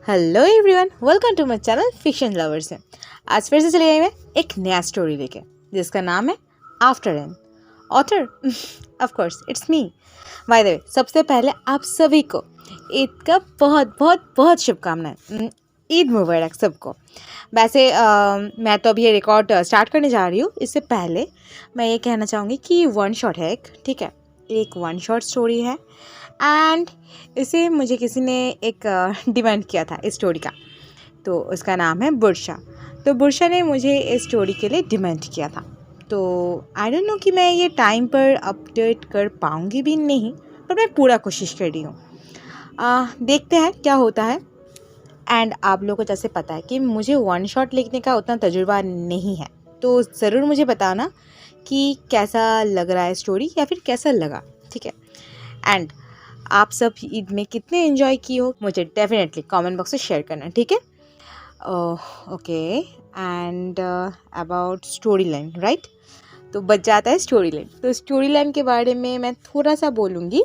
Hello everyone, welcome to my channel fiction lovers है। आज फिर से चली आई मैं एक नया स्टोरी लेके जिसका नाम है after an. Author of course it's me. By the way, सबसे पहले आप सभी को ईद का बहुत बहुत बहुत शुभकामनाएं। ईद मुबारक सबको। वैसे मैं तो अभी ये रिकॉर्ड स्टार्ट करने जा रही हूँ। इससे पहले मैं ये कहना चाहूँगी कि वन शॉट है एक, ठीक है, एक वन शॉट स्टोरी है एंड इसे मुझे किसी ने एक डिमांड किया था इस स्टोरी का। तो उसका नाम है बुर्शा। तो बुर्शा ने मुझे इस स्टोरी के लिए डिमांड किया था। तो आई डोंट नो कि मैं ये टाइम पर अपडेट कर पाऊँगी भी नहीं, पर मैं पूरा कोशिश कर रही हूँ। देखते हैं क्या होता है। एंड आप लोगों को जैसे पता है कि मुझे वन शॉट लिखने का उतना तजुर्बा नहीं है, तो ज़रूर मुझे बताना कि कैसा लग रहा है स्टोरी या फिर कैसा लगा, ठीक है। एंड आप सब ईद में कितने एंजॉय किए हो मुझे डेफिनेटली कमेंट बॉक्स में शेयर करना, ठीक है। Okay, and about story line, right. तो बच जाता है स्टोरी लाइन। तो स्टोरी लाइन के बारे में मैं थोड़ा सा बोलूँगी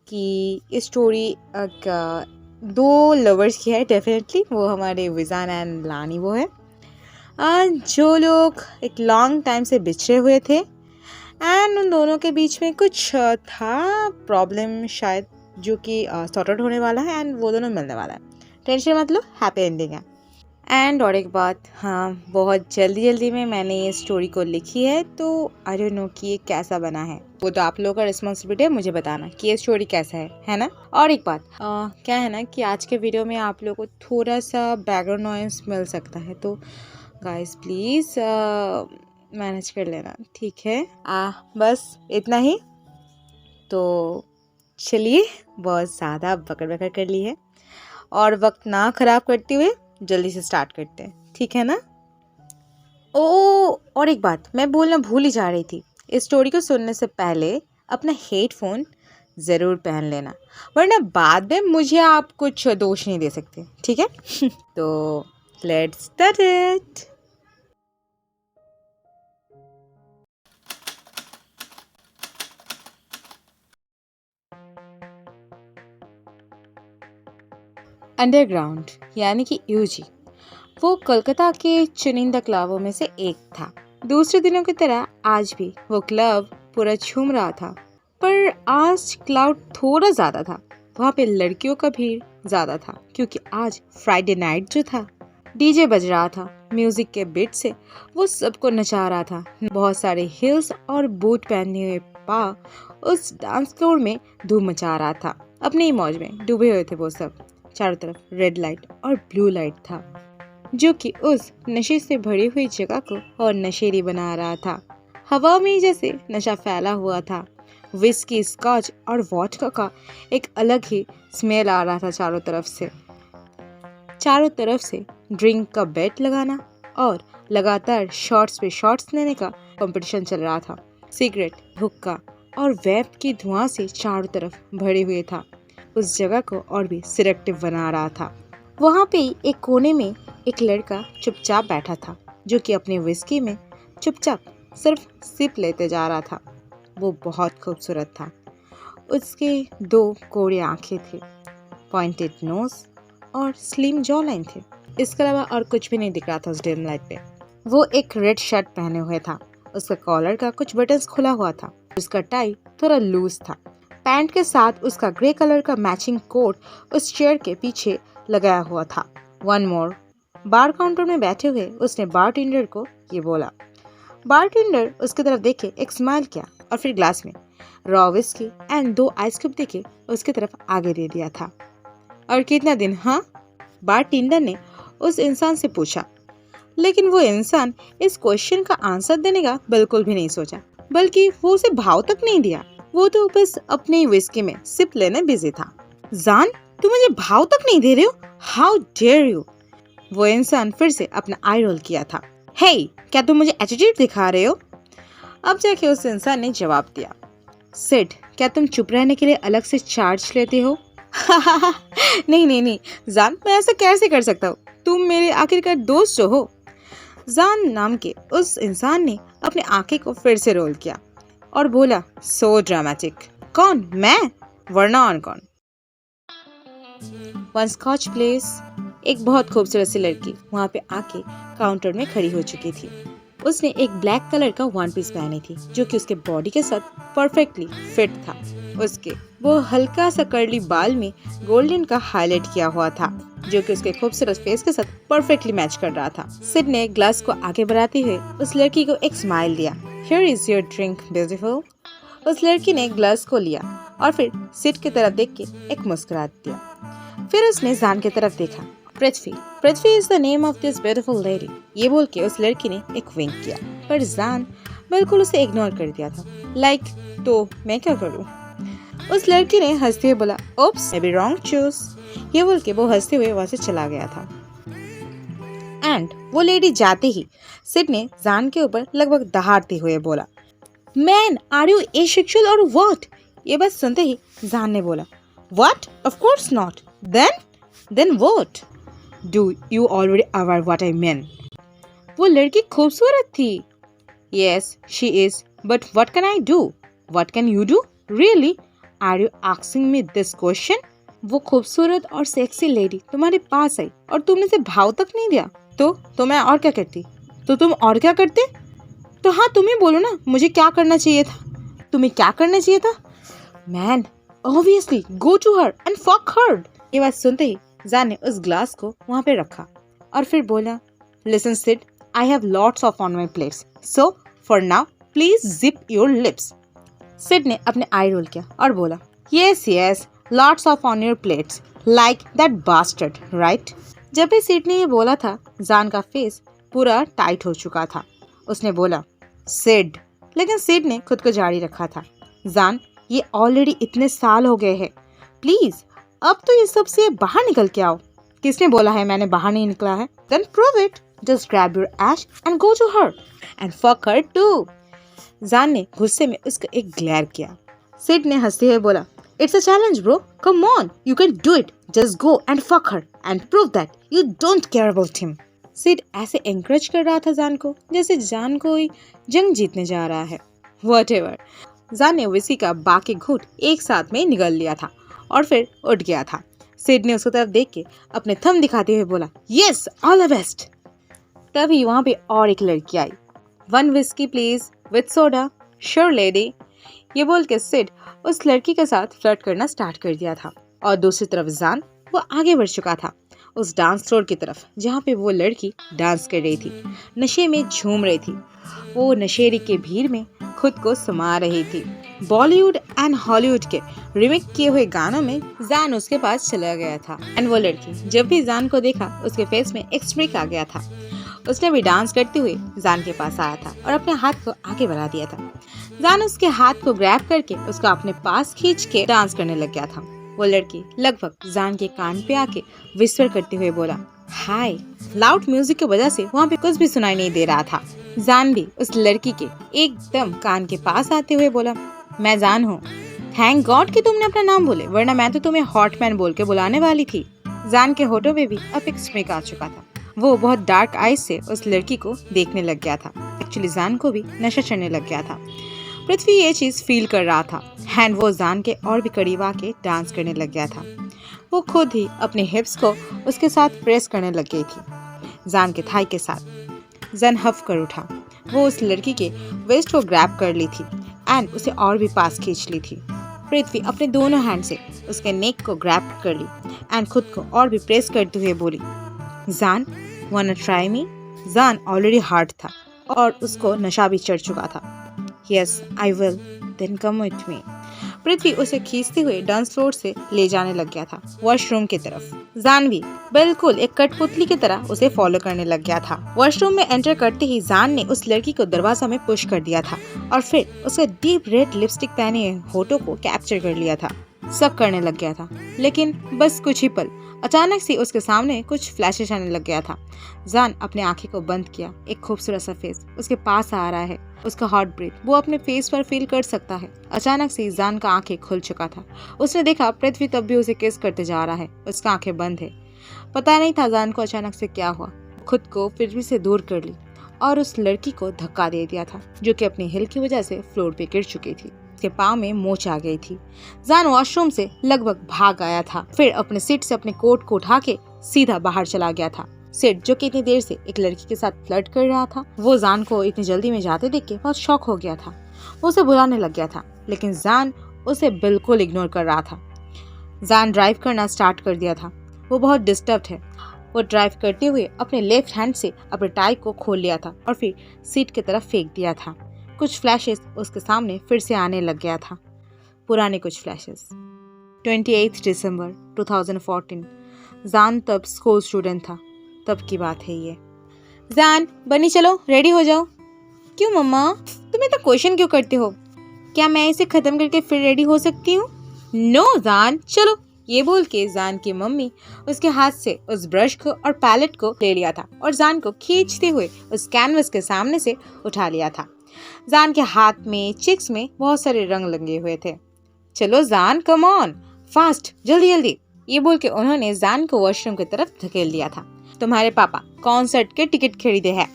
कि ये स्टोरी दो लवर्स की है डेफिनेटली। वो हमारे विजान एंड लानी वो है, जो लोग एक लॉन्ग टाइम से बिछड़े हुए थे एंड उन दोनों के बीच में कुछ था प्रॉब्लम शायद, जो कि सॉर्ट आउट होने वाला है एंड वो दोनों मिलने वाला है। टेंशन मत लो, हैप्पी एंडिंग है। एंड और एक बात, हाँ, बहुत जल्दी में मैंने ये स्टोरी को लिखी है, तो आई डोंट नो कि ये कैसा बना है। वो तो आप लोगों का रिस्पॉन्सिबिलिटी है मुझे बताना कि ये स्टोरी कैसा है ना। और एक बात क्या है ना कि आज के वीडियो में आप लोगों को थोड़ा सा बैकग्राउंड नॉइस मिल सकता है, तो गाइस प्लीज़ मैनेज कर लेना, ठीक है। बस इतना ही। तो चलिए, बहुत ज़्यादा बकर कर ली है और वक्त ना ख़राब करते हुए जल्दी से स्टार्ट करते हैं, ठीक है ना। और एक बात मैं बोलना भूल ही जा रही थी, इस स्टोरी को सुनने से पहले अपना हेडफोन ज़रूर पहन लेना, वरना बाद में मुझे आप कुछ दोष नहीं दे सकते, ठीक है। तो लेट्स स्टार्ट इट। अंडरग्राउंड यानी कि यूजी, वो कोलकाता के चुनिंदा क्लबों में से एक था। दूसरे दिनों की तरह आज भी वो क्लब पूरा झूम रहा था, पर आज क्राउड थोड़ा ज्यादा था। वहाँ पे लड़कियों का भीड़ ज्यादा था क्योंकि आज फ्राइडे नाइट जो था, डीजे बज रहा था। म्यूजिक के बीट से वो सबको नचा रहा था। बहुत सारे हील्स और बूट पहने हुए पा उस डांस फ्लोर में धूम मचा रहा था। अपने ही मौज में डूबे हुए थे वो सब। चारों तरफ रेड लाइट और ब्लू लाइट था, जो कि उस नशे से भरी हुई जगह को और नशेरी बना रहा था। हवा में जैसे नशा फैला हुआ था। विस्की, स्कॉच और वोडका का एक अलग ही स्मेल आ रहा था चारों तरफ से। चारों तरफ से ड्रिंक का बेट लगाना और लगातार शॉट्स पे शॉट्स लेने का कंपटीशन चल रहा था। सिगरेट, हुक्का और वेप की धुआं से चारों तरफ भरे हुए था। उस जगह को और भी सिलेक्टिव बना रहा था। वहाँ पे एक कोने में एक लड़का चुपचाप बैठा था, जो कि अपने विस्की में चुपचाप सिर्फ सिप लेते जा रहा था। वो बहुत खूबसूरत था। उसके दो कोड़े आंखें थे, पॉइंटेड नोज और स्लिम जॉ लाइन थे। इसके अलावा और कुछ भी नहीं दिख रहा था उस डिम लाइट पे। वो एक रेड शर्ट पहने हुए था। उसका कॉलर का कुछ बटन्स खुला हुआ था। उसका टाई थोड़ा लूज था। पैंट के साथ उसका ग्रे कलर का मैचिंग कोट उस चेयर के पीछे लगाया हुआ था। One more. बार काउंटर में बैठे हुए उसने बारटेंडर को ये बोला। बारटेंडर उसकी तरफ देखे, एक स्माइल किया और फिर ग्लास में raw whisky and 2 ice cube देके उसकी तरफ आगे दे दिया था। और कितना दिन, हाँ? बारटेंडर ने उस इंसान से पूछा। लेकिन वो इंसान इस क्वेश्चन का आंसर देने का बिल्कुल भी नहीं सोचा, बल्कि वो उसे भाव तक नहीं दिया। वो तो बस अपने विस्की में सिप लेने बिजी था। जान, तुम मुझे भाव तक नहीं दे रहे हो? How dare you! वो इंसान फिर से अपना आई रोल किया था। हे, क्या तुम मुझे एटीट्यूड दिखा रहे हो? अब जाके उस इंसान ने जवाब दिया। सिड, क्या तुम चुप रहने के लिए अलग से चार्ज लेते हो? नहीं जान, मैं ऐसा कैसे कर सकता हूँ? तुम मेरे आखिरकार दोस्त जो हो। जान नाम के उस इंसान ने अपने आंखें को फिर से रोल किया और बोला, सो ड्रामेटिक। कौन? मैं? वरना और कौन? One scotch please. एक बहुत खूबसूरत सी लड़की वहाँ पे आके काउंटर में खड़ी हो चुकी थी। उसने एक ब्लैक कलर का वन पीस पहनी थी जो कि उसके बॉडी के साथ परफेक्टली फिट था। उसके वो हल्का सा कर्ली बाल में गोल्डन का हाईलाइट किया हुआ था जो कि उसके खूबसूरत फेस के साथ परफेक्टली मैच कर रहा था। सिड ने ग्लास को आगे बढ़ाते हुए उस लड़की को एक स्माइल दिया। Here is your drink, beautiful. उस लड़की ने ग्लास को लिया और फिर सिड की तरफ देख के एक मुस्कुराहट दिया। फिर उसने जान की तरफ देखा। Prithvi is the name of this beautiful lady. ये बोल के उस लड़की ने एक विंक किया, पर जान बिल्कुल उसे इग्नोर कर दिया था। लाइक तो मैं क्या करूं? उस लड़की ने हंसते हुए बोला, oops, maybe wrong choose. ये बोल के वो हंसते हुए वहां से चला गया था। एंड वो लेडी जाते ही सिड ने जान के ऊपर लगभग दहाड़ते हुए बोला, man are you asexual or what? ये बात सुनते ही जान ने बोला, what? Of course not. Then what? Do you already aware what I mean? वो लड़की खूबसूरत थी। Yes she is, but what can I do? What can you do? Really? Are you asking me this question? वो खूबसूरत और sexy lady तुम्हारे पास आई और तुमने से भाव तक नहीं दिया, तो मैं और क्या करती? तो तुम और क्या करते? तो हाँ, तुम ही बोलो ना, मुझे क्या करना चाहिए था? तुम्हें क्या करना चाहिए था? Man, obviously go to her and fuck her. ये बात सुनते ही जान ने उस ग्लास को वहां पे रखा और फिर बोला, listen Sid, I have lots of on my plates, so for now please zip your lips. Sid ने अपने आई रोल किया और बोला, yes lots of on your plates like that bastard, right? जब भी सिड ने ये बोला था जान का फेस पूरा टाइट हो चुका था। उसने बोला, सिड, लेकिन सिड ने खुद को जारी रखा था। जान, ये ऑलरेडी इतने साल हो गए हैं, प्लीज अब तो ये सब से बाहर निकल के आओ। किसने बोला है मैंने बाहर नहीं निकला है? Then prove it. Just grab your ass and go to her and fuck her too. जान ने गुस्से में उसको एक ग्लेयर किया। सिड ने हंसते हुए बोला, it's a challenge bro, come on, you can do it, just go and fuck her and prove that you don't care about him. Sid ऐसे एनकरेज कर रहा था जान को जैसे जान कोई जंग जीतने जा रहा है। व्हाटएवर। जान ने विस्की का बाकी घूंट एक साथ में निगल लिया था और फिर उठ गया था। सिड ने उसकी तरफ देख के अपने थंब दिखाते हुए बोला, यस, ऑल द बेस्ट। तभी वहां पे और एक लड़की आई। One whisky please with soda. Sure lady. ये बोल के सिड उस लड़की के साथ फ्लर्ट करना स्टार्ट कर दिया था और दूसरी तरफ जान वो आगे बढ़ चुका था उस डांस फ्लोर की तरफ जहाँ पे वो लड़की डांस कर रही थी, नशे में झूम रही थी। वो नशेरी के भीड़ में खुद को समा रही थी। बॉलीवुड एंड हॉलीवुड के रिमेक किए हुए गानों में जान उसके पास चला गया था। एंड वो लड़की जब भी जान को देखा उसके फेस में एक स्ट्रिक आ गया था। उसने भी डांस करते हुए जान के पास आया था और अपने हाथ को आगे बढ़ा दिया था। जान उसके हाथ को ग्रैब करके उसको अपने पास खींच के डांस करने लग गया था। वो लड़की लगभग जान के कान पे आके विस्पर करते हुए बोला, हाय। लाउड म्यूजिक की वजह से वहाँ पे कुछ भी सुनाई नहीं दे रहा था। जान भी उस लड़की के एकदम कान के पास आते हुए बोला, मैं जान हूँ। थैंक गॉड कि तुमने अपना नाम बोले, वरना मैं तो तुम्हें हॉटमैन बोल के बुलाने वाली थी। जान के होठों पे भी अब एक स्मिक आ चुका था। वो बहुत डार्क आईज से उस लड़की को देखने लग गया था। एक्चुअली जान को भी नशा चढ़ने लग गया था। पृथ्वी ये चीज फील कर रहा था एंड वो जान के और भी करीब आके डांस करने लग गया था। वो खुद ही अपने हिप्स को उसके साथ प्रेस करने लग गई थी जान के थाई के साथ। जान हफ कर उठा। वो उस लड़की के वेस्ट को ग्रैब कर ली थी एंड उसे और भी पास खींच ली थी। पृथ्वी अपने दोनों हैंड से उसके नेक को ग्रैब कर ली एंड खुद को और भी प्रेस करते हुए बोली, जान, वांना ट्राई मी? जान ऑलरेडी हार्ड था और उसको नशा भी चढ़ चुका था। Yes I will, then come with me. Prithvi उसे खींचते हुए डांस फ्लोर से ले जाने लग गया था वॉशरूम की तरफ। जान भी बिल्कुल एक कठपुतली की तरह उसे फॉलो करने लग गया था। वॉशरूम में एंटर करते ही जान ने उस लड़की को दरवाजा में पुश कर दिया था और फिर उसके डीप रेड लिपस्टिक पहने होठों को कैप्चर कर लिया था। सब करने लग गया था, लेकिन बस कुछ ही पल अचानक से उसके सामने कुछ फ्लैशेस आने लग गया था। जान अपने आंखें को बंद किया। एक खूबसूरत सा फेस उसके पास आ रहा है। उसका हॉट ब्रीथ वो अपने फेस पर फील कर सकता है। अचानक से जान का आंखें खुल चुका था। उसने देखा पृथ्वी तब भी उसे किस करते जा रहा है। उसका आंखें बंद है। पता नहीं था जान को अचानक से क्या हुआ। खुद को पृथ्वी से दूर कर ली और उस लड़की को धक्का दे दिया था जो कि अपनी हिल की वजह से फ्लोर पे गिर चुकी थी। उसके पाँव में मोच आ गई थी। जान वॉशरूम से लगभग भाग आया था। फिर अपने सीट से अपने कोट को उठा के सीधा बाहर चला गया था। सिड जो कि इतनी देर से एक लड़की के साथ फ्लर्ट कर रहा था, वो जान को इतनी जल्दी में जाते देख के बहुत शॉक हो गया था। वो उसे बुलाने लग गया था, लेकिन जान उसे बिल्कुल इग्नोर कर रहा था। जान ड्राइव करना स्टार्ट कर दिया था। वो बहुत डिस्टर्ब्ड है। वो ड्राइव करते हुए अपने लेफ्ट हैंड से अपने टाई को खोल लिया था और फिर सीट की तरफ फेंक दिया था। कुछ फ्लैशेस उसके सामने फिर से आने लग गया था, पुराने कुछ फ्लैशेस। 28 दिसंबर 2014। जान तब स्कूल स्टूडेंट था। तब की बात है ये। जान, बनी चलो, रेडी हो जाओ। क्यों मम्मा? तुम इतना क्वेश्चन क्यों करते हो? क्या मैं इसे खत्म करके फिर रेडी हो सकती हूँ? नो जान, चलो। ये बोल के जान की मम्मी उसके हाथ से उस ब्रश को और पैलेट को ले लिया था और जान को खींचते हुए उस कैनवस के सामने से उठा लिया था। जान के हाथ में, चिक्स में बहुत सारे रंग लगे हुए थे। चलो जान, कम ऑन, फास्ट, जल्दी जल्दी। ये बोल के उन्होंने जान को वॉशरूम की तरफ धकेल दिया था। तुम्हारे पापा कॉन्सर्ट के टिकट खरीदे हैं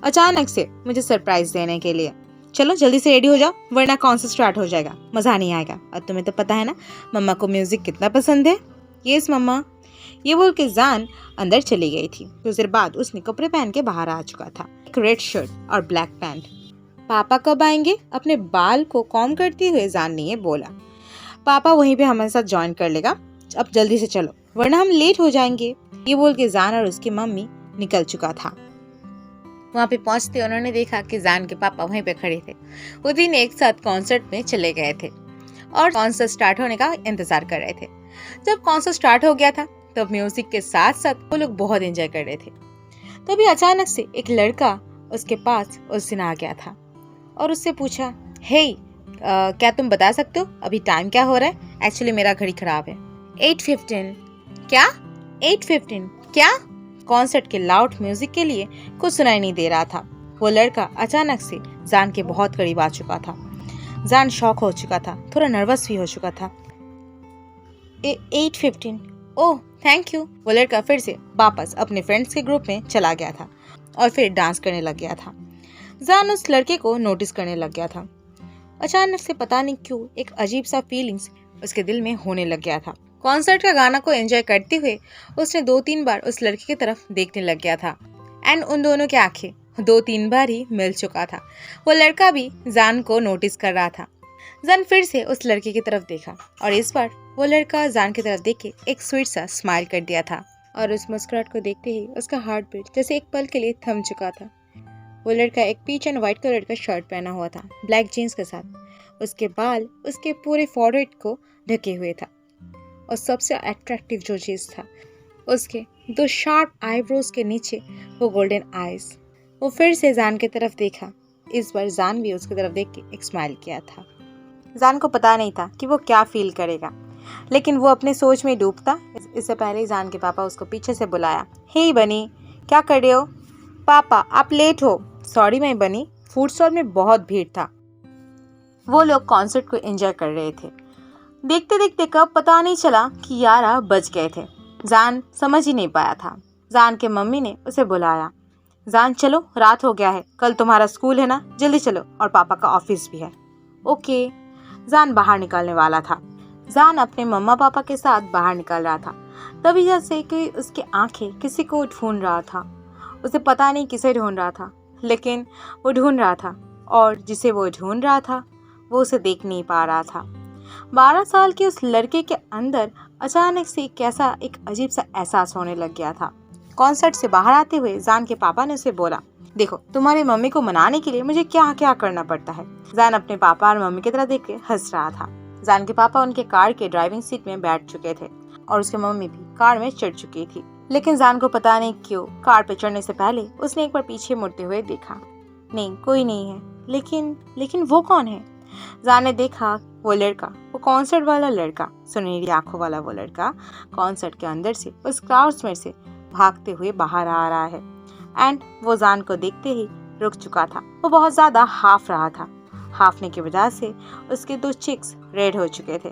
अचानक से मुझे सरप्राइज देने के लिए। चलो जल्दी से रेडी हो जाओ, वरना कॉन्सर्ट स्टार्ट हो जाएगा, मजा नहीं आएगा। और तुम्हें तो पता है ना मम्मा को म्यूजिक कितना पसंद है। यस मम्मा। ये बोल के जान अंदर चली गई थी। कुछ देर बाद उसने कपड़े पहन के बाहर आ चुका था, एक रेड शर्ट और ब्लैक पैंट। पापा कब आएंगे? अपने बाल को कॉम्ब करते हुए जान ने बोला। पापा वहीं पे हमारे साथ ज्वाइन कर लेगा, अब जल्दी से चलो वरना हम लेट हो जाएंगे। ये बोल के जान और उसकी मम्मी निकल चुका था। वहाँ पे पहुंचते उन्होंने देखा कि जान के पापा वहीं पे खड़े थे। वो दिन एक साथ कॉन्सर्ट में चले गए थे और कॉन्सर्ट स्टार्ट होने का इंतजार कर रहे थे। जब कॉन्सर्ट स्टार्ट हो गया था तब म्यूजिक के साथ साथ वो लोग बहुत एंजॉय कर रहे थे। तभी अचानक से एक लड़का उसके पास उस दिन आ गया था और उससे पूछा, हे क्या तुम बता सकते हो अभी टाइम क्या हो रहा है? एक्चुअली मेरा घड़ी खराब है। 8:15। क्या? 8:15 क्या? कॉन्सर्ट के लाउड म्यूजिक के लिए कुछ सुनाई नहीं दे रहा था। वो लड़का अचानक से जान के बहुत करीब आ चुका था। जान शॉक हो चुका था, थोड़ा नर्वस भी हो चुका था। 8:15, ओह थैंक यू। वो लड़का फिर से वापस अपने फ्रेंड्स के ग्रुप में चला गया था और फिर डांस करने लग गया था। जान उस लड़के को नोटिस करने लग गया था। अचानक से पता नहीं क्यों एक अजीब सा फीलिंग्स उसके दिल में होने लग गया था। कॉन्सर्ट का गाना को एंजॉय करते हुए उसने 2-3 बार उस लड़के की तरफ देखने लग गया था एंड उन दोनों की आंखें 2-3 बार ही मिल चुका था। वो लड़का भी जान को नोटिस कर रहा था। जान फिर से उस लड़के की तरफ देखा और इस बार वो लड़का जान की तरफ देख के एक स्वीट सा स्माइल कर दिया था और उस मुस्कुराहट को देखते ही उसका हार्ट बीट जैसे एक पल के लिए थम चुका था। वो लड़का एक पीच एंड व्हाइट कलर का शर्ट पहना हुआ था, ब्लैक जीन्स के साथ। उसके बाल उसके पूरे फॉरहेड को ढके हुए था और सबसे अट्रैक्टिव जो चीज था उसके 2 शार्प आईब्रोज के नीचे वो गोल्डन आईज। वो फिर से जान की तरफ देखा। इस बार जान भी उसकी तरफ देख के एक स्माइल किया था। जान को पता नहीं था कि वो क्या फील करेगा, लेकिन वो अपने सोच में डूब था। इससे पहले जान के पापा उसको पीछे से बुलाया, हे बनी क्या कर रहे हो? पापा आप लेट हो। सॉरी मैं बनी, फूड स्टॉल में बहुत भीड़ था। वो लोग कॉन्सर्ट को एंजॉय कर रहे थे। देखते देखते कब पता नहीं चला कि 11 बज गए थे। जान समझ ही नहीं पाया था। जान के मम्मी ने उसे बुलाया, जान चलो रात हो गया है, कल तुम्हारा स्कूल है ना, जल्दी चलो, और पापा का ऑफिस भी है। ओके। जान बाहर निकलने वाला था। जान अपने मम्मा पापा के साथ बाहर निकल रहा था। तभी जैसे कि उसकी आंखें किसी को ढूंढ रहा था। उसे पता नहीं किसे ढूंढ रहा था, लेकिन वो ढूंढ रहा था और जिसे वो ढूंढ रहा था वो उसे देख नहीं पा रहा था। 12 साल के उस लड़के के अंदर अचानक से कैसा एक अजीब सा एहसास होने लग गया था। कॉन्सर्ट से बाहर आते हुए जान के पापा ने उसे बोला, देखो तुम्हारी मम्मी को मनाने के लिए मुझे क्या क्या करना पड़ता है। जान अपने पापा और मम्मी की तरह देख के हंस रहा था। जान के पापा उनके कार के ड्राइविंग सीट में बैठ चुके थे और उसकी मम्मी भी कार में चढ़ चुकी थी। लेकिन जान को पता नहीं क्यों कार पे चढ़ने से पहले उसने एक बार पीछे मुड़ते हुए देखा। नहीं, कोई नहीं है। लेकिन वो कौन है? जान ने देखा वो लड़का, वो कॉन्सर्ट वाला लड़का, सुनहरी आंखों वाला वो लड़का कॉन्सर्ट के अंदर से उस क्राउड्स में से भागते हुए बाहर आ रहा है। एंड वो जान को देखते ही रुक चुका था। वो बहुत ज्यादा हाफ रहा था। हाफने की वजह से उसके 2 चिक्स रेड हो चुके थे।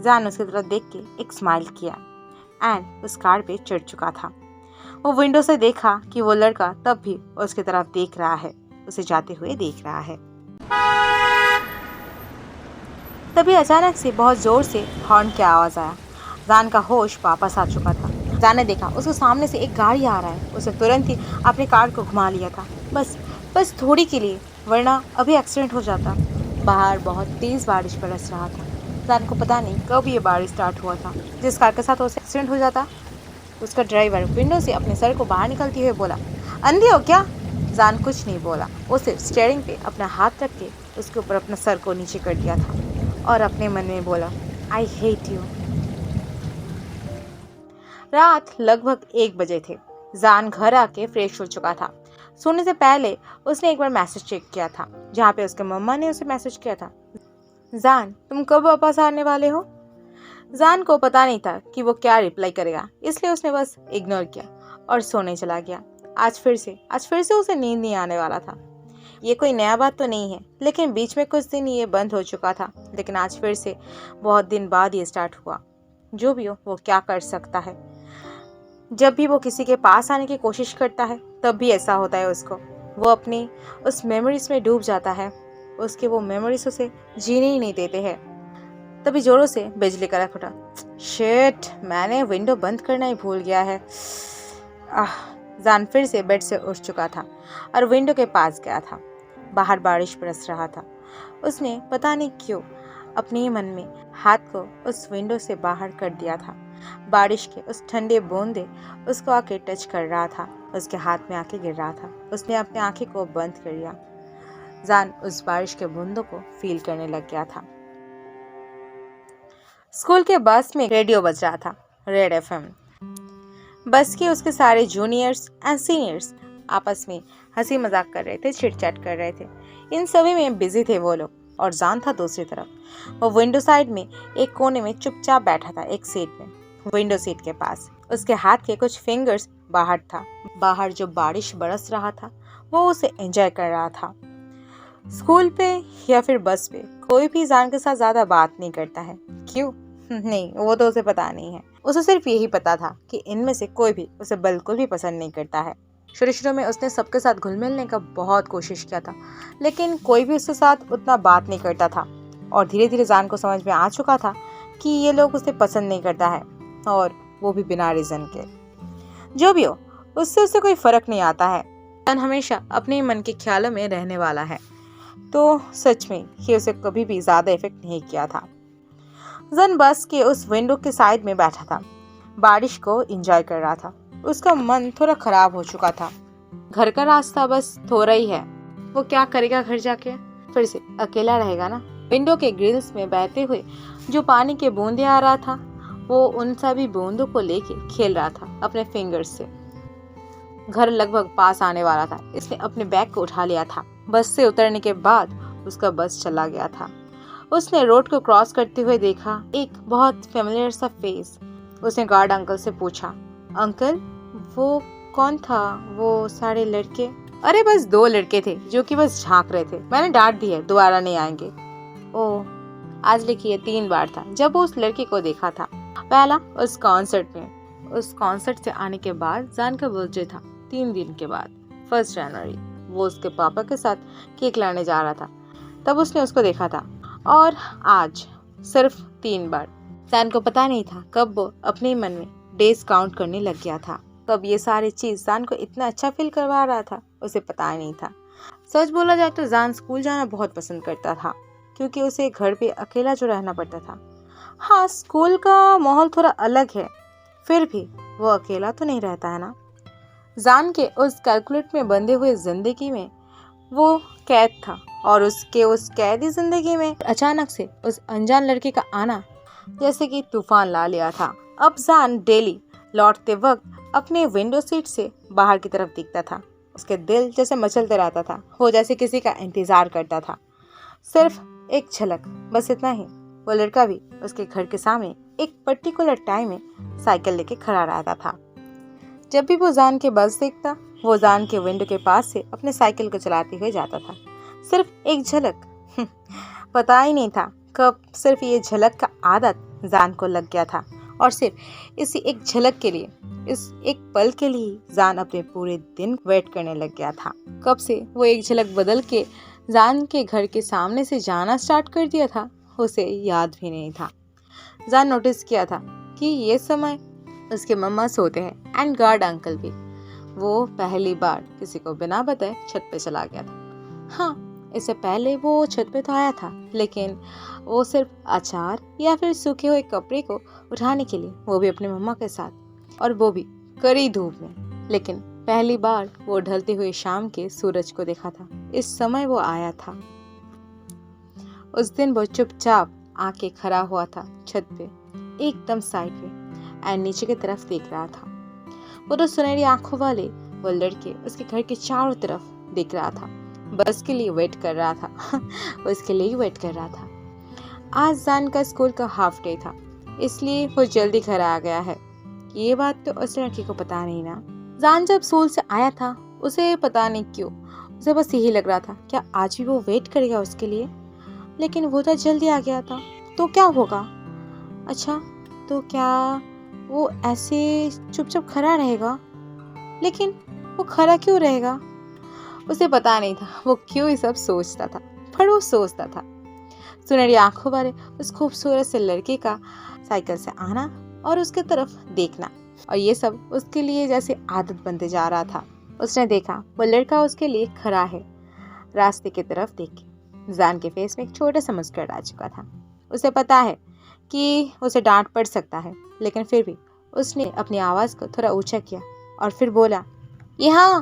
जान उसकी तरफ देख के एक स्माइल किया एंड उस कार पे चढ़ चुका था। वो विंडो से देखा कि वो लड़का तब भी उसकी तरफ देख रहा है, उसे जाते हुए देख रहा है। तभी अचानक से बहुत जोर से हॉर्न की आवाज आया। जान का होश वापस आ चुका था। जान ने देखा उसके सामने से एक गाड़ी आ रहा है। उसने तुरंत ही अपने कार को घुमा लिया था, बस थोड़ी के लिए, वरना अभी एक्सीडेंट हो जाता। बाहर बहुत तेज बारिश बरस रहा था। जान को पता नहीं कब ये बारिश स्टार्ट हुआ था। जिस कार के साथ उसे एक्सीडेंट हो जाता, उसका ड्राइवर विंडो से अपने सर को बाहर निकलते हुए बोला, अंधी हो क्या? जान कुछ नहीं बोला। वो सिर्फ स्टीयरिंग पे अपना हाथ रख के उसके ऊपर अपना सर को नीचे कर दिया था और अपने मन में बोला, आई हेट यू। रात लगभग 1 बजे थे। जान घर आके फ्रेश हो चुका था। सोने से पहले उसने एक बार मैसेज चेक किया था, जहाँ पे उसके मम्मा ने उसे मैसेज किया था, जान तुम कब वापस आने वाले हो? जान को पता नहीं था कि वो क्या रिप्लाई करेगा, इसलिए उसने बस इग्नोर किया और सोने चला गया। आज फिर से उसे नींद नहीं आने वाला था। ये कोई नया बात तो नहीं है, लेकिन बीच में कुछ दिन ये बंद हो चुका था, लेकिन आज फिर से बहुत दिन बाद ये स्टार्ट हुआ। जो भी हो, वो क्या कर सकता है। जब भी वो किसी के पास आने की कोशिश करता है, तब भी ऐसा होता है उसको। वो अपनी उस मेमोरीज में डूब जाता है। उसके वो मेमोरीज उसे जीने ही नहीं देते हैं। तभी जोरों से बिजली कड़क उठा। शिट, मैंने विंडो बंद करना ही भूल गया है। जान फिर से बेड से उठ चुका था और विंडो के पास गया था। बाहर बारिश बरस रहा था। उसने पता नहीं क्यों अपने ही मन में हाथ को उस विंडो से बाहर कर दिया था। बारिश के उस ठंडे बूंदे उसको आके टच कर रहा था, उसके हाथ में आके गिर रहा था। उसने अपनी आंखें को बंद कर लिया। जान उस बारिश के बूंदों को फील करने लग गया था। स्कूल के बस में रेडियो बज रहा था, रेड एफएम। बस के उसके सारे जूनियर्स एंड सीनियर्स आपस में हंसी मजाक कर रहे थे, चिट-चैट कर रहे थे। इन सभी में बिजी थे वो लोग, और जान था दूसरी तरफ। वो विंडो साइड में एक कोने में चुपचाप बैठा था, एक सीट में, विंडो सीट के पास। उसके हाथ के कुछ फिंगर्स बाहर था। बाहर जो बारिश बरस रहा था, वो उसे एंजॉय कर रहा था। स्कूल पे या फिर बस पे कोई भी जान के साथ ज्यादा बात नहीं करता है। क्यों? नहीं, वो तो उसे पता नहीं है। उसे सिर्फ यही पता था कि इनमें से कोई भी उसे बिल्कुल भी पसंद नहीं करता है। शुरू में उसने सबके साथ घुल मिलने का बहुत कोशिश किया था, लेकिन कोई भी उसके साथ उतना बात नहीं करता था। और धीरे धीरे जान को समझ में आ चुका था कि ये लोग उसे पसंद नहीं करता है, और वो भी बिना रीजन के। जो भी हो, उससे उसे कोई फर्क नहीं आता है। जान हमेशा अपने मन के ख्यालों में रहने वाला है, तो सच में ये उसे कभी भी ज्यादा इफेक्ट नहीं किया था। जन बस के उस विंडो के साइड में बैठा था, बारिश को एंजॉय कर रहा था। उसका मन थोड़ा खराब हो चुका था। घर का रास्ता बस थोड़ा ही है, वो क्या करेगा घर जाके? फिर से अकेला रहेगा ना। विंडो के ग्रिल्स में बहते हुए जो पानी के बूंदे आ रहा था, वो उन सभी बूंदों को लेके खेल रहा था अपने फिंगर्स से। घर लगभग पास आने वाला था। इसने अपने बैग को उठा लिया था। बस से उतरने के बाद उसका बस चला गया था। उसने रोड को क्रॉस करते हुए देखा एक बहुत फेमिलियर सा फेस। उसने गार्ड अंकल से पूछा, अंकल वो कौन था? वो सारे लड़के? अरे बस 2 लड़के थे जो कि बस झांक रहे थे। मैंने डांट दी है, दोबारा नहीं आएंगे। ओह, आज लिखिए 3 बार था जब वो उस लड़के को देखा था। पहला उस कॉन्सर्ट में। उस कॉन्सर्ट से आने के बाद जान का बर्थडे था 3 दिन के बाद, 1 जनवरी। वो उसके पापा के साथ केक लाने जा रहा था, तब उसने उसको देखा था। और आज सिर्फ 3 बार। जान को पता नहीं था कब वो अपने मन में डेज काउंट करने लग गया था, कब ये सारी चीज जान को इतना अच्छा फील करवा रहा था, उसे पता ही नहीं था। सच बोला जाए तो जान स्कूल जाना बहुत पसंद करता था, क्योंकि उसे घर पे अकेला जो रहना पड़ता था। हाँ, स्कूल का माहौल थोड़ा अलग है, फिर भी वो अकेला तो नहीं रहता है ना। जान के उस कैलकुलेट में बंधे हुए जिंदगी में वो कैद था, और उसके उस कैदी जिंदगी में अचानक से उस अनजान लड़के का आना जैसे कि तूफान ला लिया था। अब जान डेली लौटते वक्त अपने विंडो सीट से बाहर की तरफ दिखता था। उसके दिल जैसे मचलते रहता था, वो जैसे किसी का इंतजार करता था, सिर्फ एक झलक, बस इतना ही। वो लड़का भी उसके घर के सामने एक पर्टिकुलर टाइम में साइकिल लेके खड़ा रहता था। जब भी वो जान के बस देखता, वो जान के विंडो के पास से अपने साइकिल को चलाते हुए जाता था। सिर्फ एक झलक। पता ही नहीं था कब सिर्फ ये झलक का आदत जान को लग गया था, और सिर्फ इसी एक झलक के लिए, इस एक पल के लिए जान अपने पूरे दिन वेट करने लग गया था। कब से वो एक झलक बदल के जान के घर के सामने से जाना स्टार्ट कर दिया था, उसे याद भी नहीं था। जान नोटिस किया था कि ये समय उसके मम्मा सोते हैं एंड गार्ड अंकल भी। वो पहली बार किसी को बिना बताए छत पे चला गया था। हाँ, इससे पहले वो छत पे तो आया था, लेकिन वो सिर्फ अचार या फिर सूखे हुए कपड़े को उठाने के लिए, वो भी अपने मम्मा के साथ, और वो भी कड़ी धूप में। लेकिन पहली बार वो ढलते हुए शाम के सूरज को देखा था। इस समय वो आया था। उस दिन वो चुपचाप आके खड़ा हुआ था छत पे, एकदम साइड पे एंड नीचे की तरफ देख रहा था। वो तो सुनहरी आंखों वाले वो लड़के उसके घर के चारों तरफ देख रहा था, बस के लिए वेट कर रहा था। उसके लिए ही वेट कर रहा था। आज जान का स्कूल का हाफ डे था, इसलिए वो जल्दी घर आ गया है। ये बात तो उस लड़की को पता नहीं ना। जान जब स्कूल से आया था, उसे पता नहीं क्यों, उसे बस यही लग रहा था क्या आज भी वो वेट करेगा उसके लिए। लेकिन वो तो जल्दी आ गया था, तो क्या होगा? अच्छा, तो क्या वो ऐसे चुपचाप खड़ा रहेगा? लेकिन वो खड़ा क्यों रहेगा? उसे पता नहीं था वो क्यों ये सब सोचता था, पर वो सोचता था। सुनहरी आंखों वाले उस खूबसूरत से लड़के का साइकिल से आना और उसके तरफ देखना, और ये सब उसके लिए जैसे आदत बनते जा रहा था। उसने देखा वो लड़का उसके लिए खड़ा है। रास्ते की तरफ देख के जान के फेस में एक छोटा सा मुस्कुराहट आ चुका था। उसे पता है कि उसे डांट पड़ सकता है, लेकिन फिर भी उसने अपनी आवाज़ को थोड़ा ऊंचा किया और फिर बोला, यहाँ।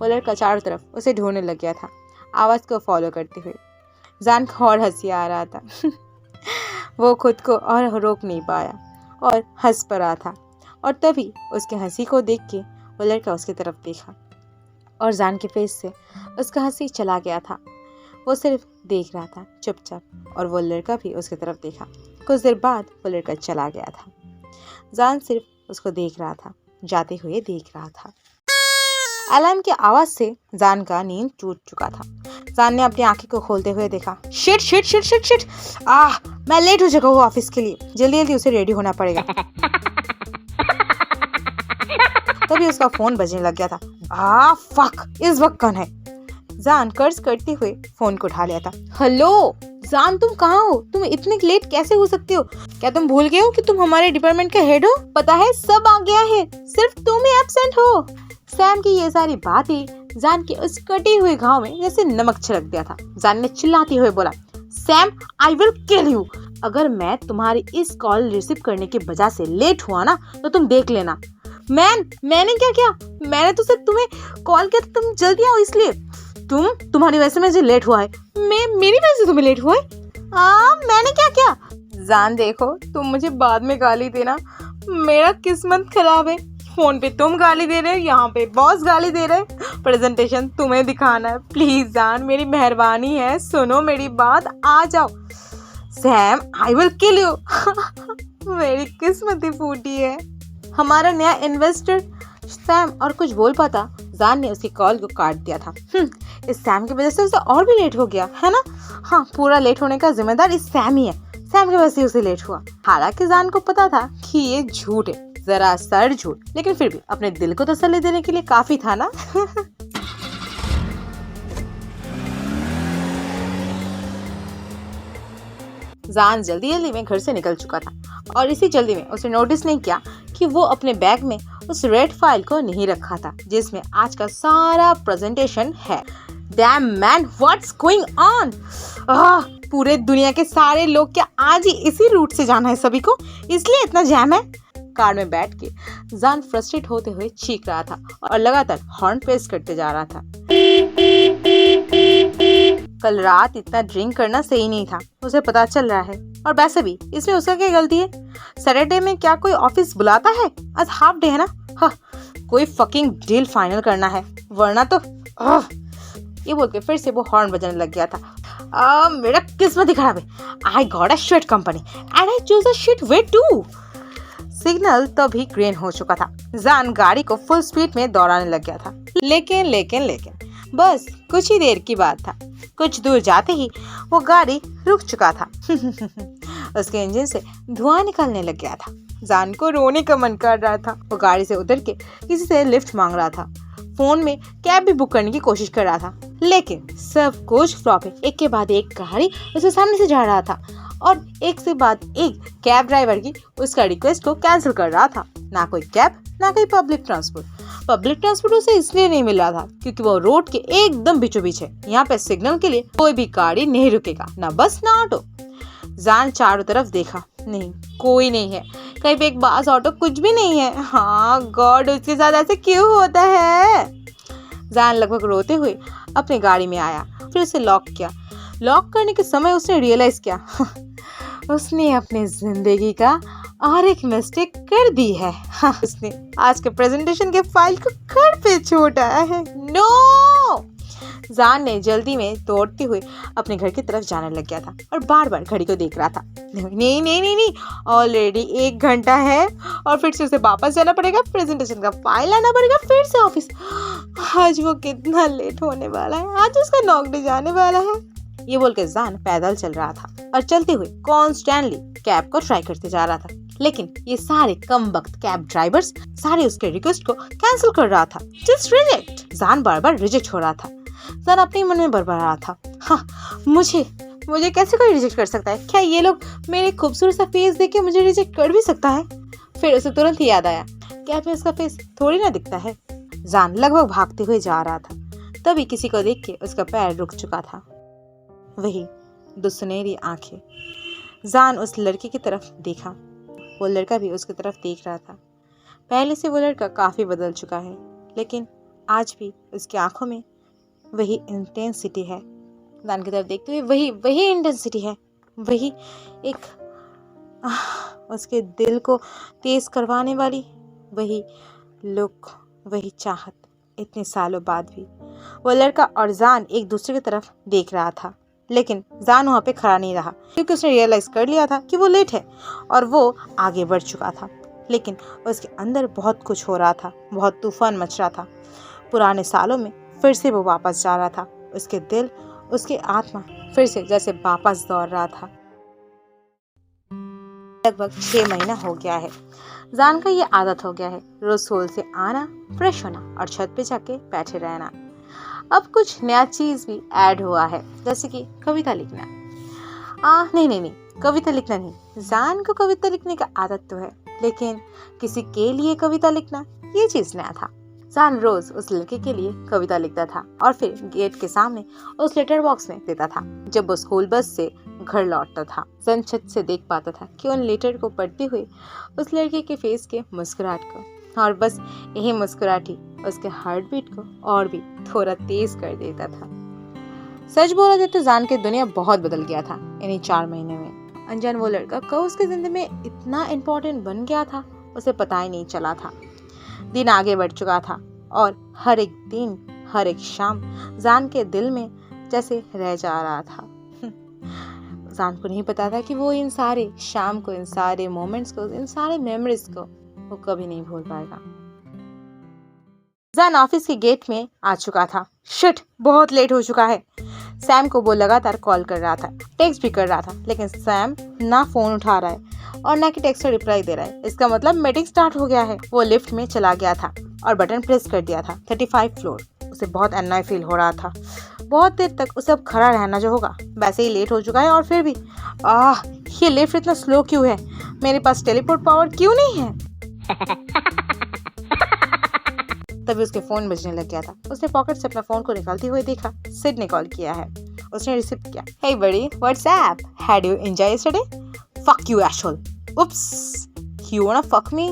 वो लड़का चारों तरफ उसे ढूंढने लग गया था, आवाज़ को फॉलो करते हुए। जान को और हंसी आ रहा था। वो खुद को और रोक नहीं पाया और हंस पड़ा था। और तभी उसके हंसी को देख के वो लड़का उसकी तरफ देखा और जान के फेस से उसका हंसी चला गया था। वो सिर्फ देख रहा था चुपचाप, और वो लड़का भी उसकी तरफ देखा। कुछ देर बाद वो लड़का चला गया था। जान सिर्फ उसको देख रहा था, जाते हुए देख रहा था। अलार्म की आवाज से जान का नींद टूट चुका था। जान ने अपनी आंखें को खोलते हुए देखा, shit shit shit shit shit, मैं लेट हो चुका हूँ ऑफिस के लिए, जल्दी जल्दी उसे रेडी होना पड़ेगा। तभी उसका फोन बजने लग गया था। फक, इस वक्त कौन है? जान कर्ज करते हुए फोन को उठा लिया था। हेलो जान, तुम कहाँ हो? तुम इतने लेट कैसे हो सकते हो? क्या तुम भूल गए हो कि तुम हमारे डिपार्टमेंट के हेड हो? पता है सब आ गया है, सिर्फ तुम ही एब्सेंट हो। सैम की ये सारी बातें जान के उस कटे हुए घाव में जैसे नमक छिड़क दिया था। जान ने चिल्लाते हुए बोला, Sam, I will kill you. अगर मैं तुम्हारी इस कॉल रिसीव करने की वजह से लेट हुआ ना, तो तुम देख लेना। मैंने क्या किया? मैंने तो सिर्फ तुम्हें कॉल किया था, तुम जल्दी आओ इसलिए। तुम्हारी वजह से मुझे लेट हुआ है। मेरी वजह से तुम्हें लेट हुआ है? मैंने क्या किया? जान देखो, तुम मुझे बाद में गाली देना, मेरा किस्मत खराब है। फोन पे तुम गाली दे रहे हो, यहाँ पे बॉस गाली दे रहे, प्रेजेंटेशन तुम्हें दिखाना है। प्लीज जान, मेरी मेहरबानी है, सुनो मेरी बात, आ जाओ। Sam, I will kill you. मेरी किस्मत ही फूटी है। हमारा नया इन्वेस्टर सैम और कुछ बोल पाता, जान ने उसकी कॉल को काट दिया था। इस सैम की वजह से उसे और भी लेट हो गया है ना? हाँ, पूरा लेट होने का जिम्मेदार इस सैम ही है। सैम की वजह से उसे लेट हुआ। हालांकि जान को पता था कि ये झूठ है, जरा सर झूठ, लेकिन फिर भी अपने दिल को तसल्ली देने के लिए काफी था ना। जान जल्दी जल्दी में घर से निकल चुका था, और इसी जल्दी में उसने नोटिस नहीं किया कि वो अपने बैग में उस रेड फाइल को नहीं रखा था जिसमें आज का सारा प्रेजेंटेशन है। Dam man, what's going on? पूरे दुनिया के सारे लोग क्या आज ही इसी रूट से जाना है सभी को, इसलिए इतना जैम है। कार में बैठ के जान फ्रस्ट्रेट होते हुए चीख रहा था और लगातार हॉर्न प्रेस करते जा रहा था। कल रात इतना ड्रिंक करना सही नहीं था, उसे पता चल रहा है, और वैसे भी इसमें उसका क्या गलती है? सैटरडे में क्या कोई ऑफिस बुलाता है? आज हाफ डे है ना। कोई फकिंग डील फाइनल करना है, वरना तो ये बोल के फिर से वो हॉर्न बजाने लग गया था। मेरा किस्मत ही खराब है। I got a shit company and I choose a shit way too. Signal तभी ग्रीन हो चुका था। जान गाड़ी को फुल स्पीड में दौड़ाने लग गया था, लेकिन बस कुछ ही देर की बात था। कुछ दूर जाते ही वो गाड़ी रुक चुका था। उसके इंजन से धुआं निकलने लग गया था। जान को रोने का मन कर रहा था। वो गाड़ी से उतर के किसी से लिफ्ट मांग रहा था, फोन में कैब भी बुक करने की कोशिश कर रहा था, लेकिन सब कुछ फ्लॉप है। एक के बाद एक गाड़ी उसके सामने से जा रहा था और एक से बाद एक कैब ड्राइवर की उसका रिक्वेस्ट को कैंसिल कर रहा था। ना कोई कैब, ना कोई पब्लिक ट्रांसपोर्ट। पब्लिक ट्रांसपोर्ट उसे इसलिए नहीं मिल रहा था क्योंकि वो रोड के एकदम बीचों बीच है। यहाँ पे सिग्नल के लिए कोई भी गाड़ी नहीं रुकेगा, ना बस ना ऑटो। जान चारों तरफ देखा, नहीं कोई नहीं है, कहीं पे एक बस ऑटो कुछ भी नहीं है। हाँ गॉड, उसके साथ ऐसे क्यों होता है। जान लगभग रोते हुए अपनी गाड़ी में आया, फिर उसे लॉक किया। लॉक करने के समय उसने रियलाइज किया उसने अपनी जिंदगी का और एक मिस्टेक कर दी है। हाँ, उसने आज के प्रेजेंटेशन के फाइल को घर पे छोड़ आया है। नो! जान ने जल्दी में दौड़ते हुए अपने घर की तरफ जाने लग गया था और बार बार घड़ी को देख रहा था। नहीं नहीं नहीं नहीं, ऑलरेडी 1 घंटा है और फिर से उसे वापस जाना पड़ेगा, प्रेजेंटेशन का फाइल लाना पड़ेगा, फिर से ऑफिस। आज वो कितना लेट होने वाला है, आज उसका नौकरी जाने वाला है। ये बोल के जान पैदल चल रहा था और चलते हुए कॉन्स्टेंटली कैब को ट्राई करते जा रहा था, लेकिन ये सारे कम वक्त कैब ड्राइवर्स सारे उसके रिक्वेस्ट को कैंसिल कर रहा था। Just reject. जान बार बार रिजेक्ट हो रहा था। जान अपने मन में बड़बड़ा रहा था, हाँ मुझे कैसे कोई रिजेक्ट कर सकता है? क्या ये लोग मेरे खूबसूरत सा फेस देख के मुझे रिजेक्ट कर भी सकता है? फिर उसे तुरंत ही याद आया, कैब में उसका फेस थोड़ी ना दिखता है। जान लगभग भागते हुए जा रहा था, तभी किसी को देख के उसका पैर रुक चुका था। वही दो सुनहरी आंखें। जान उस लड़के की तरफ देखा, वो लड़का भी उसकी तरफ देख रहा था। पहले से वो लड़का काफी बदल चुका है, लेकिन आज भी उसकी आंखों में वही इंटेंसिटी है। जान की तरफ देखते हुए वही इंटेंसिटी है, वही एक उसके दिल को तेज करवाने वाली वही लुक, वही चाहत। इतने सालों बाद भी वो लड़का और जान एक दूसरे की तरफ देख रहा था, लेकिन जान वहाँ पे खड़ा नहीं रहा क्योंकि उसने रियलाइज कर लिया था कि वो लेट है और वो आगे बढ़ चुका था। लेकिन उसके अंदर बहुत कुछ हो रहा था, बहुत तूफान मच रहा था। पुराने सालों में फिर से वो वापस जा रहा था। उसके दिल, उसकी आत्मा फिर से जैसे वापस दौड़ रहा था। लगभग 6 महीना हो गया है। जान का ये आदत हो गया है, रोज स्कूल से आना, फ्रेश होना और छत पे जाके बैठे रहना। अब कुछ नया चीज भी ऐड हुआ है, जैसे कि कविता लिखना। नहीं, कविता लिखना नहीं। जान को कविता लिखने का आदत तो है, लेकिन किसी के लिए कविता लिखना ये चीज नया था। जान रोज उस लड़के के लिए कविता लिखता था और फिर गेट के सामने उस लेटर बॉक्स में देता था। जब वो स्कूल बस से घर लौटता था, जान छत से देख पाता था कि उन लेटर को पढ़ते हुए उस लड़के के फेस के मुस्कुराहट को, और बस यही मुस्कुराहट ही उसके हार्ट बीट को और भी थोड़ा तेज कर देता था। सच बोला जाए तो जान की दुनिया बहुत बदल गया था इन्हीं 4 महीने में। अनजान वो लड़का कब उसकी जिंदगी में इतना इम्पोर्टेंट बन गया था, उसे पता ही नहीं चला था। दिन आगे बढ़ चुका था और हर एक दिन, हर एक शाम जान के दिल में जैसे रह जा रहा था। जान को नहीं पता था कि वो इन सारे शाम को, इन सारे मोमेंट्स को, इन सारे मेमोरीज को वो कभी नहीं भूल पाएगा। जान ऑफिस के गेट में आ चुका था। शिट, बहुत लेट हो चुका है। सैम को वो लगातार कॉल कर रहा था, टेक्स्ट भी कर रहा था, लेकिन सैम ना फोन उठा रहा है और ना कि टेक्स्ट का रिप्लाई दे रहा है। इसका मतलब मीटिंग स्टार्ट हो गया है। वो लिफ्ट में चला गया था और बटन प्रेस कर दिया था। 35 फ्लोर। उसे बहुत अननॉय फील हो रहा था। बहुत देर तक उसे अब खड़ा रहना जो होगा। वैसे ही लेट हो चुका है और फिर भी ये लिफ्ट इतना स्लो क्यों है? मेरे पास टेलीपोर्ट पावर क्यों नहीं है? तभी उसके फोन बजने लग गया था। उसने पॉकेट से अपना फोन को निकालते हुए देखा, सिड ने कॉल किया है। उसने रिसीव किया। Hey buddy, what's up? Had you enjoyed yesterday? Fuck you, asshole. Oops. You wanna fuck me?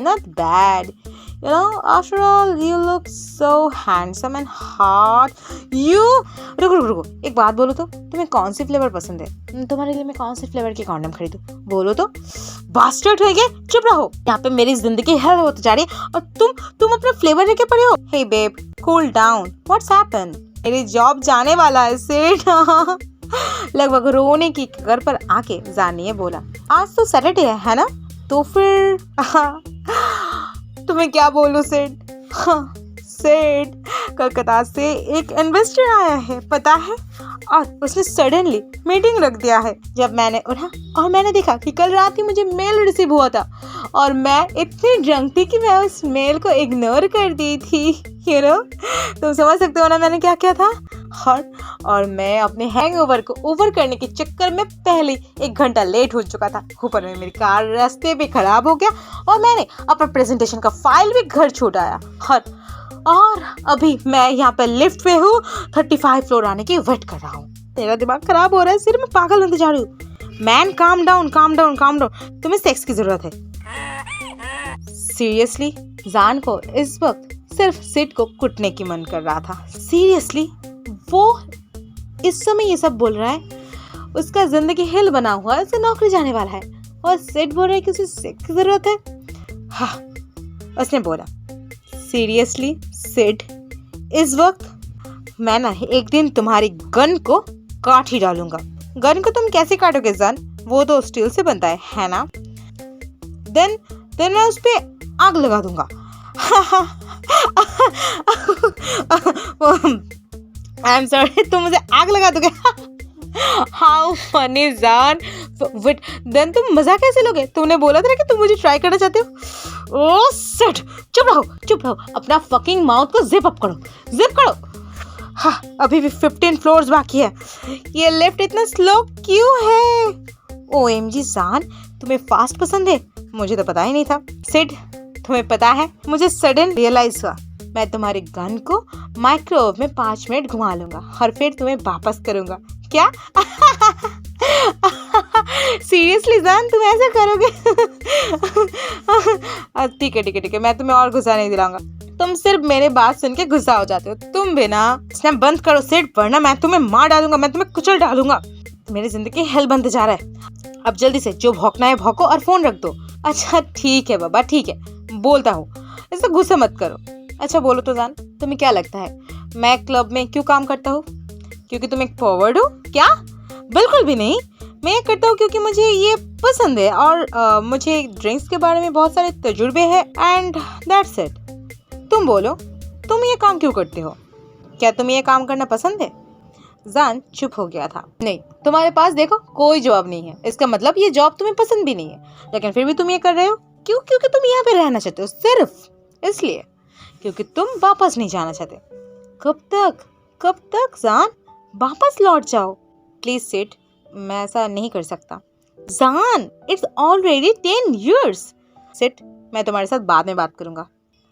Not bad. You know, after all, you look so handsome and hot. रुको, एक बात बोलो तो, तुम्हें कौन सी फ्लेवर पसंद है? तुम्हारे लिए मैं कौन सी फ्लेवर की कॉन्डम खरीदूं? बोलो तो। बास्टर्ड हो गए, चुप रहो। यहाँ पे मेरी जिंदगी हेल होती जा रही है और तुम अपना फ्लेवर लेके पड़े हो। Hey babe, cool down. What's happened? मेरी जॉब जाने वाला है सेठ। लगभग रोने की कगार पर आके जानिए बोला, आज तो सैटरडे है ना? तो फिर तुम्हें क्या बोलूं सेठ? सेठ, कलकत्ता से एक इन्वेस्टर आया है, पता है? और उसने सडनली मीटिंग रख दिया है। जब मैंने उठा और मैंने देखा कि कल रात ही मुझे मेल रिसीव हुआ था और मैं इतनी ड्रंक थी कि मैं उस मेल को इग्नोर कर दी थी। तुम समझ सकते हो ना मैंने क्या किया था? और मैं अपने हैंगओवर को ओवर करने के चक्कर में पहले 1 घंटा लेट हो चुका था। ऊपर में मेरी कार रास्ते पे खराब हो गया और मैंने अपना प्रेजेंटेशन का फाइल भी घर छोड़ आया। और अभी मैं यहाँ पे लिफ्ट पे हूँ, 35 फ्लोर आने की वेट कर रहा हूँ। मेरा दिमाग खराब हो रहा है, सिर्फ मैं पागल बनते जा रही हूँ। मैन काम डाउन, तुम्हें सेक्स की जरूरत है। सीरियसली जान को इस वक्त सिर्फ सिड को कुटने की मन कर रहा था। सीरियसली वो इस समय ये सब बोल रहा है, उसका जिंदगी हिल बना हुआ है, उसे नौकरी जाने वाला है और सिड बोल रहा है कि उसे सेक्स की जरूरत है। हाँ, उसने बोला सीरियसली सिड, इस वक्त मैं ना एक दिन तुम्हारी गन को काट ही डालूंगा। गन को तुम कैसे काटोगे जान? वो तो स्टील से बनता है ना? देन मैं उस पे आग लगा दूंगा। आई एम सॉरी, तुम मुझे आग लगा दोगे? हाउ फनी जान। बट देन तुम मजा कैसे लोगे? तुमने बोला था ना कि तुम मुझे ट्राई करना चाहते हो। ओह शिट, चुप रहो, अपना फकिंग माउथ को जिप करो। हाँ, अभी भी 15 फ्लोर्स बाकी है। ये लिफ्ट इतना स्लो क्यों है? OMG जान, तुम्हें फास्ट पसंद है? मुझे तो पता ही नहीं था। सिड, तुम्हें पता है मुझे सडन रियलाइज हुआ, मैं तुम्हारे गन को माइक्रोवेव में 5 मिनट घुमा लूंगा और फिर तुम्हें वापस करूंगा। क्या? सीरियसली जान, तुम ऐसा करोगे? ठीक है, मैं तुम्हें और गुस्सा नहीं दिलाऊंगा। तुम सिर्फ मेरे बात सुन के गुस्सा हो जाते हो। तुम भी ना स्नैप बंद करो सिड, वरना मैं तुम्हें मार डालूंगा, मैं तुम्हें कुचल डालूंगा। मेरी जिंदगी हेल बनते जा रहा है। अब जल्दी से जो भौंकना है भौंको और फोन रख दो। अच्छा ठीक है बाबा, ठीक है, बोलता हूँ, इससे गुस्सा मत करो। अच्छा बोलो तो जान, तुम्हें क्या लगता है मैं क्लब में क्यों काम करता हूँ? क्योंकि तुम एक फॉरवर्ड हो क्या? बिल्कुल भी नहीं, मैं ये करता हूँ क्योंकि मुझे ये पसंद है और मुझे ड्रिंक्स के बारे में बहुत सारे तजुर्बे हैं एंड दैट्स इट। तुम बोलो, तुम ये काम क्यों करते हो? क्या तुम्हें ये काम करना पसंद है? जान चुप हो गया था। नहीं, तुम्हारे पास देखो कोई जवाब नहीं है। इसका मतलब ये जॉब तुम्हें पसंद भी नहीं है, लेकिन फिर भी तुम ये कर रहे हो। क्यों? क्योंकि तुम यहाँ पे रहना चाहते हो, सिर्फ इसलिए, क्योंकि तुम वापस नहीं जाना चाहते। कब तक जान? वापस लौट जाओ प्लीज सिड, मैं ऐसा नहीं कर सकता। जान, इट्स ऑलरेडी 10 years। सिड, मैं तुम्हारे साथ बाद में बात करूंगा।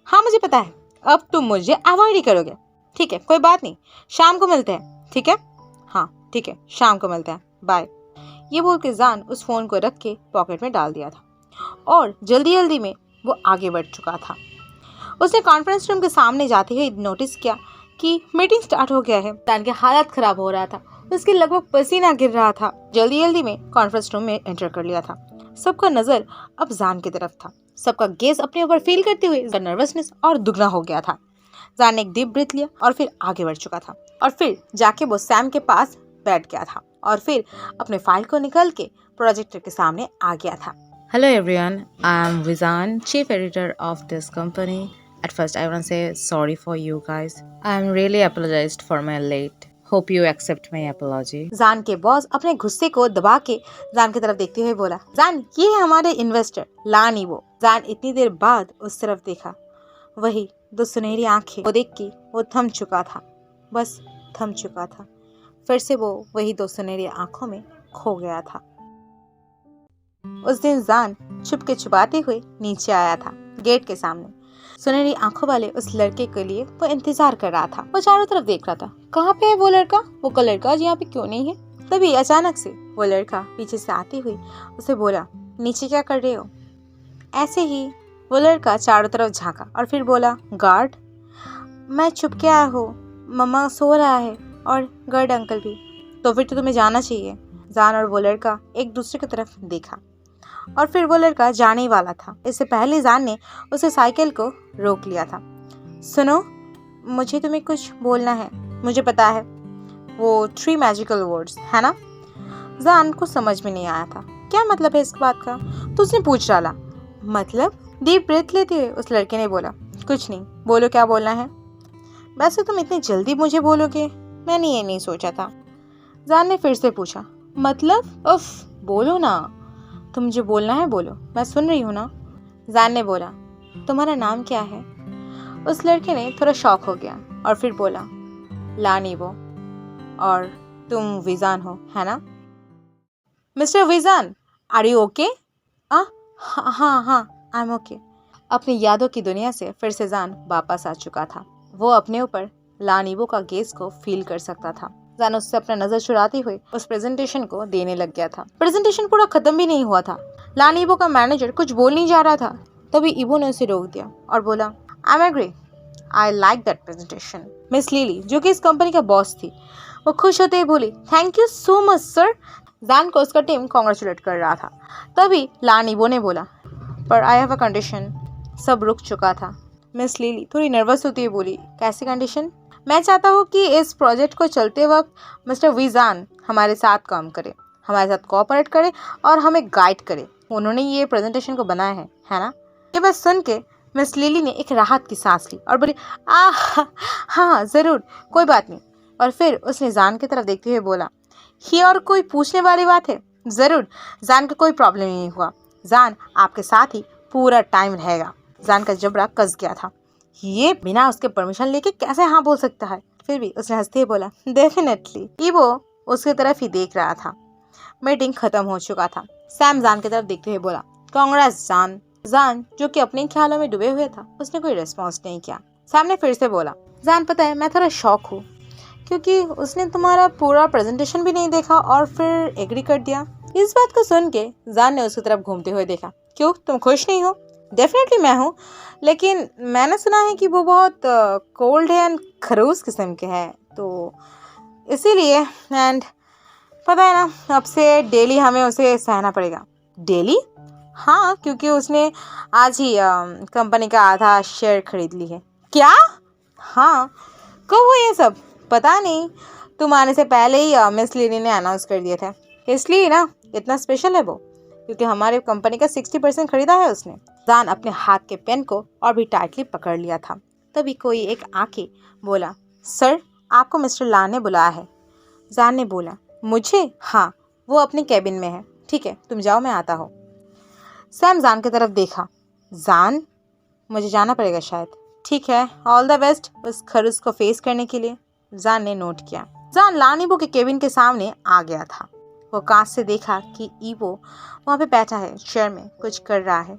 हाँ मुझे पता है, अब तुम मुझे अवॉइड ही करोगे। ठीक है, कोई बात नहीं, शाम को मिलते हैं, ठीक है? हाँ ठीक है, शाम को मिलते हैं, बाय। ये बोल के जान उस फोन को रख के पॉकेट में डाल दिया था और जल्दी में वो आगे बढ़ चुका था। उसने कॉन्फ्रेंस रूम के सामने जाते हुए नोटिस किया कि मीटिंग स्टार्ट हो गया है। जान की हालत खराब हो रहा था, उसके लगभग पसीना गिर रहा था। जल्दी में कॉन्फ्रेंस रूम में एंटर कर लिया था। सबका नजर अब जान की तरफ था। सबका गेज अपने ऊपर फील करते हुए नर्वसनेस और दुगना हो गया था। जान ने एक डीप ब्रीथ लिया और फिर आगे बढ़ चुका था और फिर जाके वो सैम के पास बैठ गया था और फिर अपने फाइल को निकल के प्रोजेक्टर के सामने आ गया था। Hello everyone, I am Vizan, chief editor of this company. At first I want to say sorry for you guys. I am really apologized for my late. Hope you accept my apology. जान के boss अपने गुस्से को दबा के जान की तरफ देखते हुए बोला, जान ये है हमारे इन्वेस्टर लानी। वो जान इतनी देर बाद उस तरफ देखा, वही 2 सुनहरी आंखें। वो देख के वो थम चुका था, बस थम चुका था। फिर से वो वही 2 सुनहरी आंखों में खो गया था। उस दिन जान छुपके छुपाते हुए नीचे आया था गेट के सामने। सुनहरी आंखों वाले उस लड़के के लिए वो इंतजार कर रहा था। वो चारों तरफ देख रहा था, कहाँ पे है वो लड़का? वो लड़का आज यहाँ पे क्यों नहीं है? तभी अचानक से वो लड़का पीछे से आते हुए उसे बोला, नीचे क्या कर रहे हो? ऐसे ही वो लड़का चारों तरफ झांका और फिर बोला, गार्ड। मैं छुप के आया हूँ, मम्मा सो रहा है और गार्ड अंकल भी। तो फिर तो तुम्हें जाना चाहिए। जान और वो लड़का एक दूसरे की तरफ देखा और फिर वो लड़का जाने ही वाला था। इससे पहले जान ने उसे साइकिल को रोक लिया था। सुनो, मुझे तुम्हें कुछ बोलना है। मुझे पता है वो 3 मैजिकल वर्ड्स है ना? जान को समझ में नहीं आया था क्या मतलब है इस बात का, तो उसने पूछ डाला, मतलब? डीप ब्रेथ लेते हुए उस लड़के ने बोला, कुछ नहीं, बोलो क्या बोलना है। वैसे तुम इतनी जल्दी मुझे बोलोगे, मैंने ये नहीं सोचा था। जान ने फिर से पूछा, मतलब? उफ, बोलो ना, तुम जो बोलना है बोलो, मैं सुन रही हूँ ना। जान ने बोला, तुम्हारा नाम क्या है? उस लड़के ने थोड़ा शॉक हो गया और फिर बोला, लानी। वो और तुम विजान हो, है ना? मिस्टर विजान, आर यू ओके? हाँ हाँ, आई एम ओके। अपनी यादों की दुनिया से फिर से जान वापस आ चुका था। वो अपने ऊपर लानिवो का गेज को फील कर सकता था। जान उससे अपना नजर चुराते हुए उस प्रेजेंटेशन को देने लग गया था। प्रेजेंटेशन पूरा खत्म भी नहीं हुआ था। लानिवो का मैनेजर कुछ बोल नहीं जा रहा था, तभी इबो ने उसे रोक दिया और बोला, I am agree, I like that presentation. Miss Lily, जो कि इस कंपनी का बॉस थी, वो खुश होते ही बोली, thank you so much sir. जान को उसका टीम कॉन्ग्रेचुलेट कर रहा था, तभी लानिवो ने बोला, पर आई हैव अ कंडीशन। सब रुक चुका था। मिस लिली थोड़ी नर्वस होती हुई बोली, कैसी कंडीशन? मैं चाहता हूँ कि इस प्रोजेक्ट को चलते वक्त मिस्टर विजान हमारे साथ काम करे, हमारे साथ कोऑपरेट करे और हमें गाइड करे। उन्होंने ये प्रेजेंटेशन को बनाया है ना? ये बात सुन के मिस लिली ने एक राहत की सांस ली और बोली, हाँ ज़रूर, कोई बात नहीं। और फिर उसने जान की तरफ देखते हुए बोला, ये और कोई पूछने वाली बात है? ज़रूर, जान का कोई प्रॉब्लम नहीं हुआ। जान आपके साथ ही पूरा टाइम रहेगा। जान का जबड़ा कस गया था। ये बिना उसके परमिशन लेके कैसे हाँ बोल सकता है? फिर भी उसने हंसते हुए बोला, डेफिनेटली। इबो उसकी तरफ ही देख रहा था। मीटिंग खत्म हो चुका था। सैम जान की तरफ देखते हुए बोला, कांग्रेस जान। जान जो कि अपने ख्यालों में डूबे हुए था, उसने कोई रिस्पॉन्स नहीं किया। सैम ने फिर से बोला, जान पता है मैं थोड़ा शॉक हूँ, क्योंकि उसने तुम्हारा पूरा प्रेजेंटेशन भी नहीं देखा और फिर एग्री कर दिया। इस बात को सुन के जान ने उसकी तरफ घूमते हुए देखा, क्यों तुम खुश नहीं हो? डेफिनेटली मैं हूँ, लेकिन मैंने सुना है कि वो बहुत कोल्ड है एंड खरूस किस्म के है, तो इसीलिए। एंड पता है ना, अब से डेली हमें उसे सहना पड़ेगा। डेली? हाँ, क्योंकि उसने आज ही कंपनी का आधा शेयर खरीद ली है। क्या? हाँ। कब हुआ ये सब? पता नहीं, तुम आने से पहले ही मिस लिली ने अनाउंस कर दिए थे। इसलिए ना इतना स्पेशल है वो, क्योंकि हमारे कंपनी का 60% खरीदा है उसने। जान अपने हाथ के पेन को और भी टाइटली पकड़ लिया था। तभी कोई एक आके बोला, सर आपको मिस्टर ला ने बुलाया है। जान ने बोला, मुझे? हाँ, वो अपने कैबिन में है। ठीक है, तुम जाओ, मैं आता हूँ। सैम जान की तरफ देखा। जान, मुझे जाना पड़ेगा शायद। ठीक है, ऑल द बेस्ट उस खरूस को फेस करने के लिए। जान ने नोट किया। जान लानिबो के केबिन के सामने आ गया था। वो कांच से देखा कि ईवो वहाँ पे बैठा है, चेयर में कुछ कर रहा है।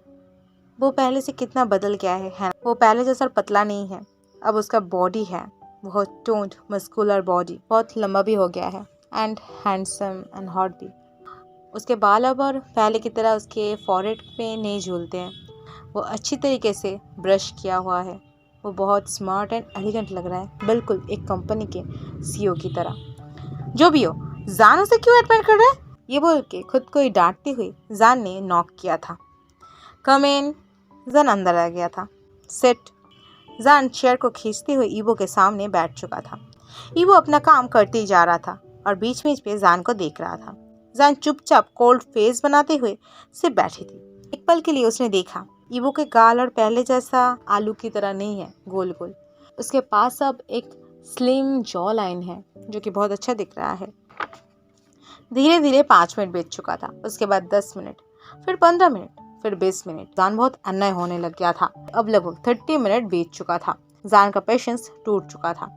वो पहले से कितना बदल गया है। वो पहले जैसा पतला नहीं है, अब उसका बॉडी है बहुत टोन्ड मस्कुलर बॉडी, बहुत लंबा भी हो गया है एंड हैंडसम एंड हॉट भी। उसके बाल अब और पहले की तरह उसके फॉरहेड पे नहीं झूलते हैं। वो अच्छी तरीके से ब्रश किया हुआ है। वो बहुत स्मार्ट एंड एलिगेंट लग रहा है, बिल्कुल एक कंपनी के सीईओ की तरह। जो भी हो, जान उसे क्यों एडमायर कर रहा है? ये बोल के खुद को ही डांटते हुए जान ने नॉक किया था। कम इन। जान अंदर आ गया था। सिट। जान चेयर को खींचते हुए ईवो के सामने बैठ चुका था। ईवो अपना काम करते ही जा रहा था और बीच बीच पे जान को देख रहा था। जान चुपचाप कोल्ड फेस बनाते हुए सिर्फ बैठी थी। एक पल के लिए उसने देखा, ईवो के गाल और पहले जैसा आलू की तरह नहीं है, गोल गोल। उसके पास अब एक स्लिम जॉ लाइन है, जो कि बहुत अच्छा दिख रहा है। धीरे धीरे 5 मिनट बीत चुका था। उसके बाद 10 मिनट, फिर 15 मिनट, फिर 20 मिनट। जान बहुत अन्याय होने लग गया था। अब लगभग 30 मिनट बीत चुका था। जान का पेशेंस टूट चुका था।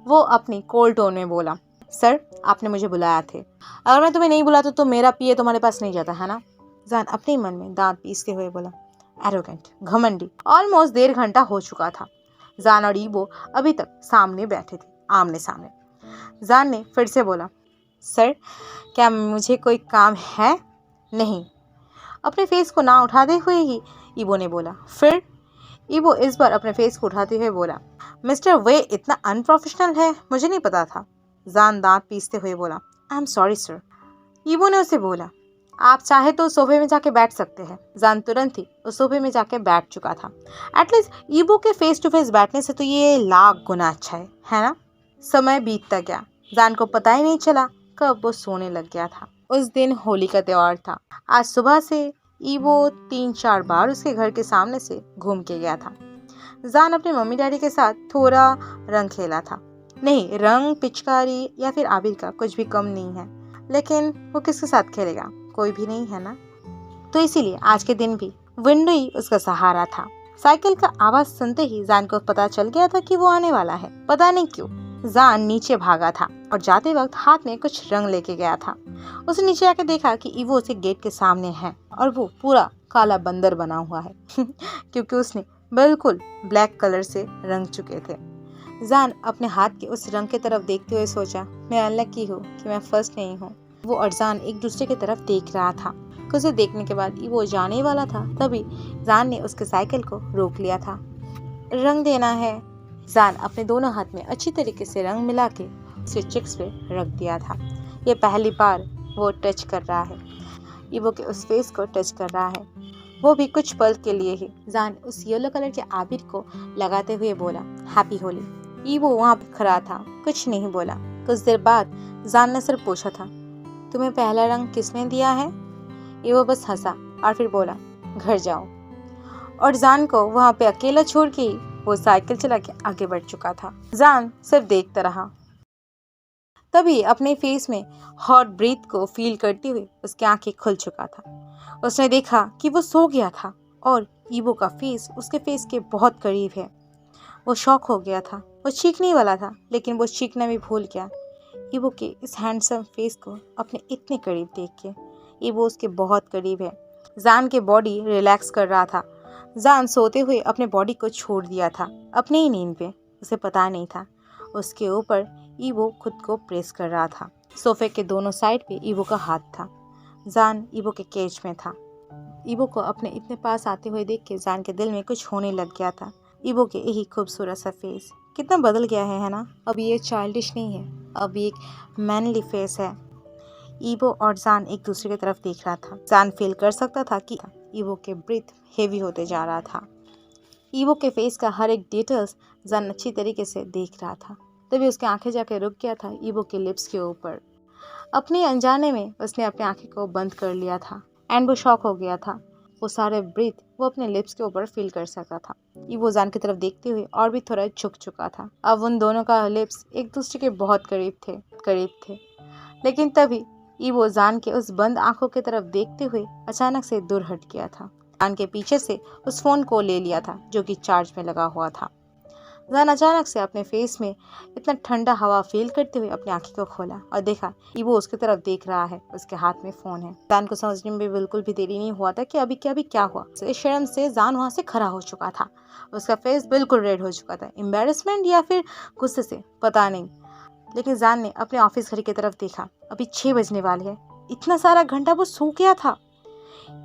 वो अपनी कोल्ड टोन में बोला, सर आपने मुझे बुलाया थे। अगर मैं तुम्हें नहीं बुलाता तो मेरा पीए तुम्हारे पास नहीं जाता, है ना? जान अपने मन में दांत पीसते हुए बोला, एरोगेंट, घमंडी। ऑलमोस्ट 1.5 घंटा हो चुका था। जान और ईवो अभी तक सामने बैठे थे, आमने सामने। जान ने फिर से बोला, सर क्या मुझे कोई काम है? नहीं। अपने फेस को ना उठाते हुए ही ईवो ने बोला, फिर? ईवो इस बार अपने फेस को उठाते हुए बोला, मिस्टर वे इतना अनप्रोफेशनल है, मुझे नहीं पता था। जान दांत पीसते हुए बोला, I am sorry sir. Evo ने उसे बोला, आप चाहे तो सोफे में जाके बैठ सकते हैं। जान तुरंत ही उस सोफे में जाके बैठ चुका था। एटलीस्ट ईवो के फेस टू फेस बैठने से तो ये लाख गुना अच्छा है ना? समय बीतता गया। जान को पता ही नहीं चला कब वो सोने लग गया था। उस दिन होली का त्योहार था। आज सुबह से ईवो 3-4 बार उसके घर के सामने से घूम के गया था। जान अपने मम्मी डैडी के साथ थोड़ा रंग खेला था। नहीं, रंग, पिचकारी या फिर आबिर का कुछ भी कम नहीं है, लेकिन वो किसके साथ खेलेगा? कोई भी नहीं, है ना? तो इसीलिए आज के दिन भी विंडो ही उसका सहारा था। साइकिल का आवाज सुनते ही जान को पता चल गया था कि वो आने वाला है। पता नहीं क्यों जान नीचे भागा था और जाते वक्त हाथ में कुछ रंग लेके गया था। उसने नीचे आके देखा कि ईवो उसके गेट के सामने है और वो पूरा काला बंदर बना हुआ है क्योंकि उसने बिल्कुल ब्लैक कलर से रंग चुके थे। जान अपने हाथ के उस रंग की तरफ देखते हुए सोचा, मैं अनलकी हूँ कि मैं फर्स्ट नहीं हूँ। वो और जान एक दूसरे की तरफ देख रहा था। कुछ देखने के बाद वो जाने वाला था, तभी जान ने उसके साइकिल को रोक लिया था। रंग देना है। जान अपने दोनों हाथ में अच्छी तरीके से रंग मिला के उसे चिक्स पे रख दिया था। ये पहली बार वो टच कर रहा है, ईवो के उस फेस को टच कर रहा है, वो भी कुछ पल के लिए ही। जान उस येलो कलर के आबिर को लगाते हुए बोला, हैप्पी होली। ईवो वहाँ पे खड़ा था, कुछ नहीं बोला। कुछ देर बाद जान ने सिर्फ पूछा था, तुम्हें पहला रंग किसने दिया है? ईवो बस हंसा और फिर बोला, घर जाओ। और जान को वहाँ पे अकेला छोड़ के वो साइकिल चला के आगे बढ़ चुका था। जान सिर्फ देखता रहा। तभी अपने फेस में हॉट ब्रीथ को फील करते हुए उसकी आंखें खुल चुका था। उसने देखा कि वो सो गया था और ईवो का फेस उसके फेस के बहुत करीब है। वो शॉक हो गया था। वो चीखने वाला था, लेकिन वो चीखना भी भूल गया ईवो के इस हैंडसम फेस को अपने इतने करीब देख के। ईवो उसके बहुत करीब है। जान के बॉडी रिलैक्स कर रहा था। जान सोते हुए अपने बॉडी को छोड़ दिया था अपनी ही नींद पे। उसे पता नहीं था उसके ऊपर ईवो खुद को प्रेस कर रहा था। सोफे के दोनों साइड पे ईवो का हाथ था। जान ईवो के केज में था। ईवो को अपने इतने पास आते हुए देख के जान के दिल में कुछ होने लग गया था। ईवो के यही खूबसूरत सा फेस कितना बदल गया है ना। अब ये चाइल्डिश नहीं है, अब ये एक मैनली फेस है। ईवो और जान एक दूसरे की तरफ देख रहा था। जान फील कर सकता था कि ईवो के ब्रीथ हेवी होते जा रहा था। ईवो के फेस का हर एक डिटेल्स जान अच्छी तरीके से देख रहा था। तभी उसकी आंखें जाके रुक गया था ईवो के लिप्स के ऊपर। अपने अनजाने में उसने अपनी आंखें को बंद कर लिया था एंड वो शॉक हो गया था। वो सारे ब्रीथ वो अपने लिप्स के ऊपर फील कर सकता था। ईवो जान की तरफ देखते हुए और भी थोड़ा झुक चुका था। अब उन दोनों का लिप्स एक दूसरे के बहुत करीब थे। लेकिन तभी ईवो जान के उस बंद आंखों की तरफ देखते हुए अचानक से दूर हट गया था। जान के पीछे से उस फोन को ले लिया था जो कि चार्ज में लगा हुआ था। जान अचानक से अपने फेस में इतना ठंडा हवा फील करते हुए अपनी आंखें को खोला और देखा कि वो उसकी तरफ देख रहा है। उसके हाथ में फोन है। जान को समझने में बिल्कुल भी देरी नहीं हुआ था कि अभी क्या हुआ। शर्म से जान वहां से खड़ा हो चुका था। उसका फेस बिल्कुल रेड हो चुका था। एम्बेरसमेंट या फिर गुस्से से पता नहीं। लेकिन जान ने अपने ऑफिस घड़ी की तरफ देखा। अभी 6 बजने वाले हैं। इतना सारा घंटा वो सो गया था।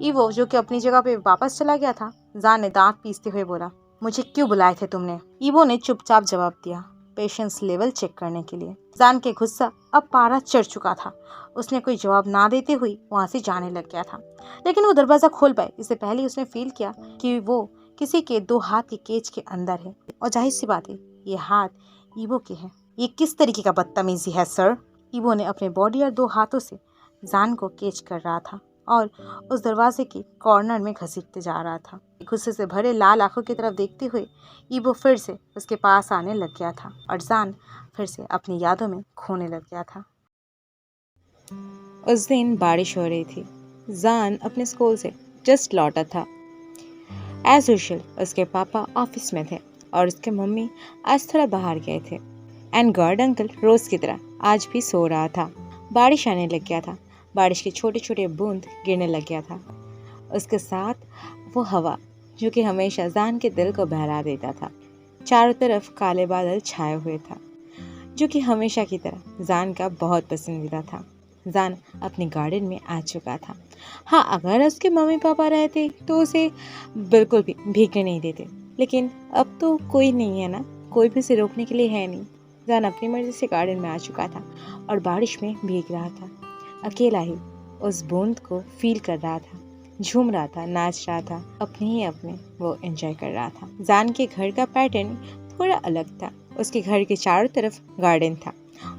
ईवो जो कि अपनी जगह पे वापस चला गया था। जान ने दांत पीसते हुए बोला, मुझे क्यों बुलाए थे तुमने? ईवो ने चुपचाप जवाब दिया, पेशेंस लेवल चेक करने के लिए। जान के गुस्सा अब पारा चढ़ चुका था। उसने कोई जवाब ना देते हुए वहां से जाने लग गया था। लेकिन वो दरवाजा खोल पाए इससे पहले उसने फील किया कि वो किसी के 2 हाथ के केज के अंदर है। और जाहिर सी बात है, ये हाथ ईवो के हैं। ये किस तरीके का बदतमीजी है सर? ईवो ने अपने बॉडी और 2 हाथों से जान को केज कर रहा था और उस दरवाजे के कॉर्नर में घसीटते जा रहा था। गुस्से से भरे लाल आंखों की तरफ देखते हुए ईवो फिर से उसके पास आने लग गया था और जान फिर से अपनी यादों में खोने लग गया था। उस दिन बारिश हो रही थी। जान अपने स्कूल से जस्ट लौटा था। एज यूजुअल उसके पापा ऑफिस में थे और उसके मम्मी आज थोड़ा बाहर गए थे। एंड गार्ड अंकल रोज की तरह आज भी सो रहा था। बारिश आने लग गया था। बारिश के छोटे छोटे बूंद गिरने लग गया था। उसके साथ वो हवा जो कि हमेशा जान के दिल को बहला देता था। चारों तरफ काले बादल छाए हुए था जो कि हमेशा की तरह जान का बहुत पसंदीदा था। जान अपने गार्डन में आ चुका था। हाँ, अगर उसके मम्मी पापा रहते तो उसे बिल्कुल भी भीगने नहीं देते, लेकिन अब तो कोई नहीं है ना, कोई भी उसे रोकने के लिए है नहीं। जान अपनी मर्जी से गार्डन में आ चुका था और बारिश में भीग रहा था। अकेला ही उस बूंद को फील कर रहा था, झूम रहा था, नाच रहा था, अपने वो एंजॉय कर रहा था। जान के घर का पैटर्न थोड़ा अलग था। उसके घर के चारों तरफ गार्डन था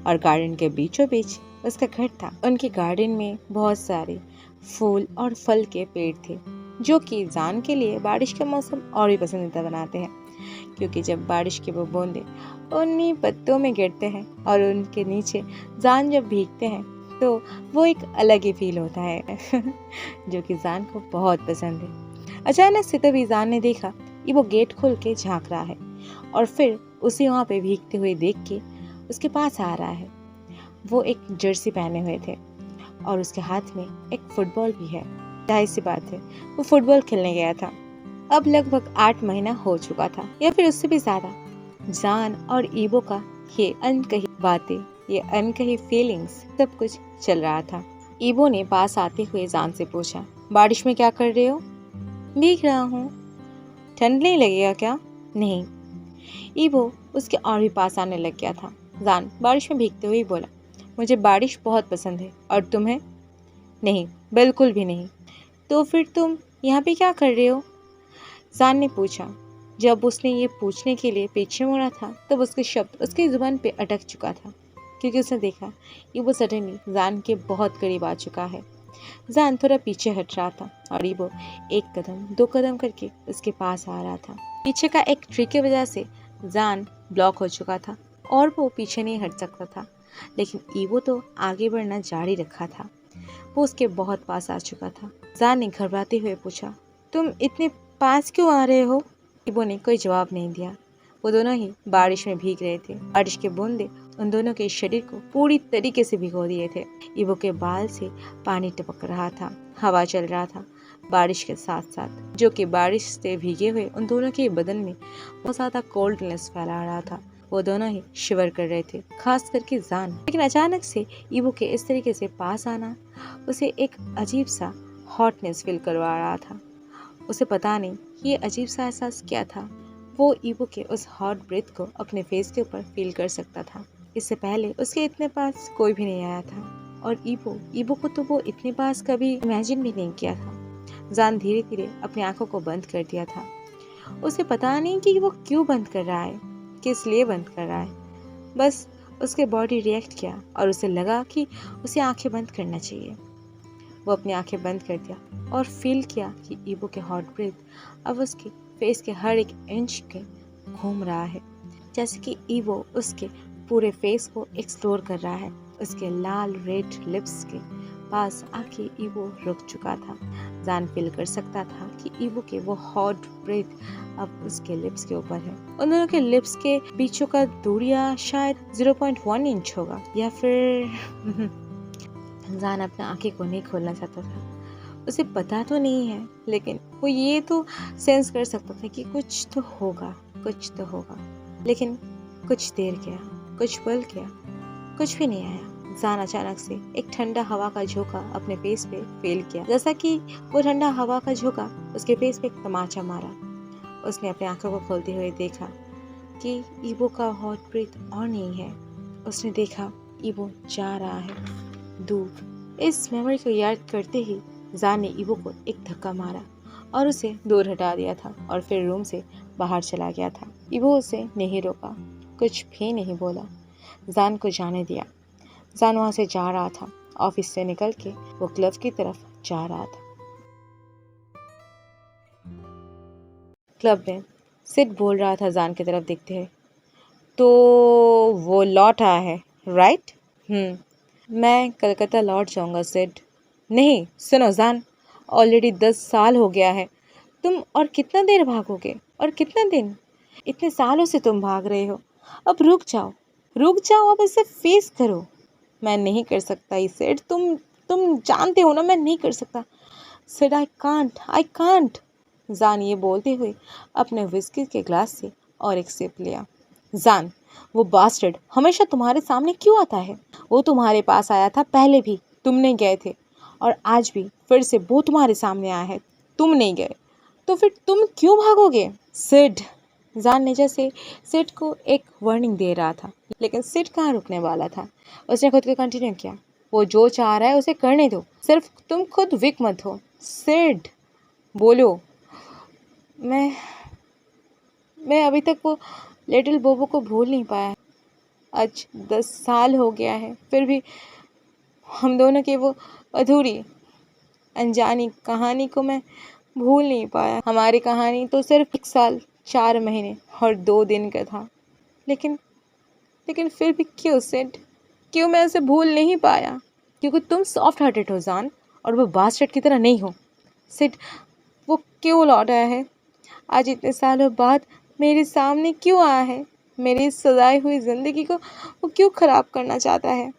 और गार्डन के बीचों बीच उसका घर था। उनके गार्डन में बहुत सारे फूल और फल के पेड़ थे जो कि जान के लिए बारिश का मौसम और भी पसंदीदा बनाते हैं, क्योंकि जब बारिश के वो बूंदे उन्हीं पत्तों में गिरते हैं और उनके नीचे जान जब भीगते हैं तो वो एक अलग ही फील होता है जो कि जान को बहुत पसंद है। अचानक से तभी जान ने देखा कि वो गेट खोल के झांक रहा है और फिर उसे वहाँ पे भीगते हुए देख के उसके पास आ रहा है। वो एक जर्सी पहने हुए थे और उसके हाथ में एक फुटबॉल भी है। जाहिर सी बात है वो फुटबॉल खेलने गया था। अब लगभग 8 महीना हो चुका था या फिर उससे भी ज्यादा। जान और ईबो का ये अनकही बातें, ये अनकही फीलिंग्स, सब कुछ चल रहा था। ईबो ने पास आते हुए जान से पूछा, बारिश में क्या कर रहे हो? भीग रहा हूँ। ठंड नहीं लगेगा क्या? नहीं। ईबो उसके और भी पास आने लग गया था। जान बारिश में भीगते हुए बोला, मुझे बारिश बहुत पसंद है। और तुम्हें? नहीं, बिल्कुल भी नहीं। तो फिर तुम यहाँ पे क्या कर रहे हो? जान ने पूछा। जब उसने ये पूछने के लिए पीछे मुड़ा था तब उसके शब्द उसकी जुबान पे अटक चुका था, क्योंकि उसने देखा ईबो सडनली जान के बहुत करीब आ चुका है। जान थोड़ा पीछे हट रहा था और ईबो 1 कदम 2 कदम करके उसके पास आ रहा था। पीछे का एक ट्री की वजह से जान ब्लॉक हो चुका था और वो पीछे नहीं हट सकता था, लेकिन ईबो तो आगे बढ़ना जारी रखा था। वो उसके बहुत पास आ चुका था। जान ने घबराते हुए पूछा, तुम इतने पास क्यों आ रहे हो? ईबो ने कोई जवाब नहीं दिया। वो दोनों ही बारिश में भीग रहे थे। बारिश के बूंदे उन दोनों के शरीर को पूरी तरीके से भिगो दिए थे। ईबो के बाल से पानी टपक रहा था, हवा चल रहा था बारिश के साथ साथ, जो कि बारिश से भीगे हुए उन दोनों के बदन में बहुत ज्यादा कोल्डनेस फैला रहा था। वो दोनों ही शिवर कर रहे थे, खास करके जान। लेकिन अचानक से ईबो के इस तरीके से पास आना उसे एक अजीब सा हॉटनेस फील करवा रहा था। उसे पता नहीं ये अजीब सा एहसास क्या था। वो ईबो के उस हॉट ब्रेथ को अपने फेस के ऊपर फील कर सकता था। इससे पहले उसके इतने पास कोई भी नहीं आया था और ईबो को तो वो इतने पास कभी इमेजिन भी नहीं किया था। जान धीरे धीरे अपनी आंखों को बंद कर दिया था। उसे पता नहीं कि वो क्यों बंद कर रहा है, किस लिए बंद कर रहा है। बस उसके बॉडी रिएक्ट किया और उसे लगा कि उसे आंखें बंद करना चाहिए। वो अपनी आंखें बंद कर दिया और फील किया कि ईबो के हॉट ब्रेथ अब उसके फेस के हर एक इंच के घूम रहा है, जैसे कि ईबो उसके पूरे फेस को एक्सप्लोर कर रहा है। उसके लाल रेड लिप्स के पास आके ईबो रुक चुका था। जान फील कर सकता था कि ईबो के वो हॉट ब्रेथ अब उसके लिप्स के ऊपर है। उन दोनों के लिप्स के बीचों का दूरिया शायद 0.1 इंच होगा या फिर जान अपने आंखें को नहीं खोलना चाहता था। उसे पता तो नहीं है, लेकिन वो ये तो सेंस कर सकता था कि कुछ तो होगा, कुछ तो होगा। लेकिन कुछ देर गया, कुछ पल गया, कुछ भी नहीं आया। जान अचानक से एक ठंडा हवा का झोंका अपने फेस पे फील किया, जैसा कि वो ठंडा हवा का झोंका उसके फेस पे एक तमाचा मारा। उसने अपनी आंखों को खोलते हुए देखा कि ईबो का हॉट ब्रेथ और नहीं है। उसने देखा ईबो जा रहा है दूर। इस मेमोरी को याद करते ही जान ने ईबो को एक धक्का मारा और उसे दूर हटा दिया था और फिर रूम से बाहर चला गया था। ईबो उसे नहीं रोका, कुछ भी नहीं बोला, जान को जाने दिया। जान वहां से जा रहा था। ऑफिस से निकल के वो क्लब की तरफ जा रहा था। क्लब में सिड बोल रहा था जान की तरफ देखते हुए, तो वो लौट आया है, राइट? मैं कलकत्ता लौट जाऊंगा सिड। नहीं सुनो जान, ऑलरेडी 10 साल हो गया है। तुम और कितना देर भागोगे और कितना दिन? इतने सालों से तुम भाग रहे हो, अब रुक जाओ, रुक जाओ, अब इसे फेस करो। मैं नहीं कर सकता इसे, तुम जानते हो ना मैं नहीं कर सकता। Sid I can't. जान ये बोलते हुए अपने विस्की के ग्लास से और एक सिप लिया। जान, वो बास्टर्ड हमेशा तुम्हारे सामने क्यों आता है? वो तुम्हारे पास आया था पहले भी, तुम नहीं गए थे, और आज भी फिर से वो तुम्हारे सामने आया है, तुम नहीं गए, तो फिर तुम क्यों भागोगे? सिड, जान ने जैसे सिड को एक वार्निंग दे रहा था, लेकिन सिड कहाँ रुकने वाला था। उसने खुद को कंटिन्यू किया, वो जो चाह रहा है उसे करने दो, सिर्फ तुम खुद वीक मत हो। सिड बोलो। मैं अभी तक वो लिटिल बोबो को भूल नहीं पाया। आज 10 साल हो गया है, फिर भी हम दोनों की वो अधूरी अनजानी कहानी को मैं भूल नहीं पाया। हमारी कहानी तो सिर्फ 1 साल 4 महीने और 2 दिन का था, लेकिन फिर भी क्यों सिड, क्यों मैं उसे भूल नहीं पाया? क्योंकि तुम सॉफ्ट हार्टेड हो जान, और वो बास्टर्ड की तरह नहीं हो। सिड, वो क्यों लौट आया है? आज इतने सालों बाद मेरे सामने क्यों आया है? मेरी इस सजाई हुई ज़िंदगी को वो क्यों ख़राब करना चाहता है?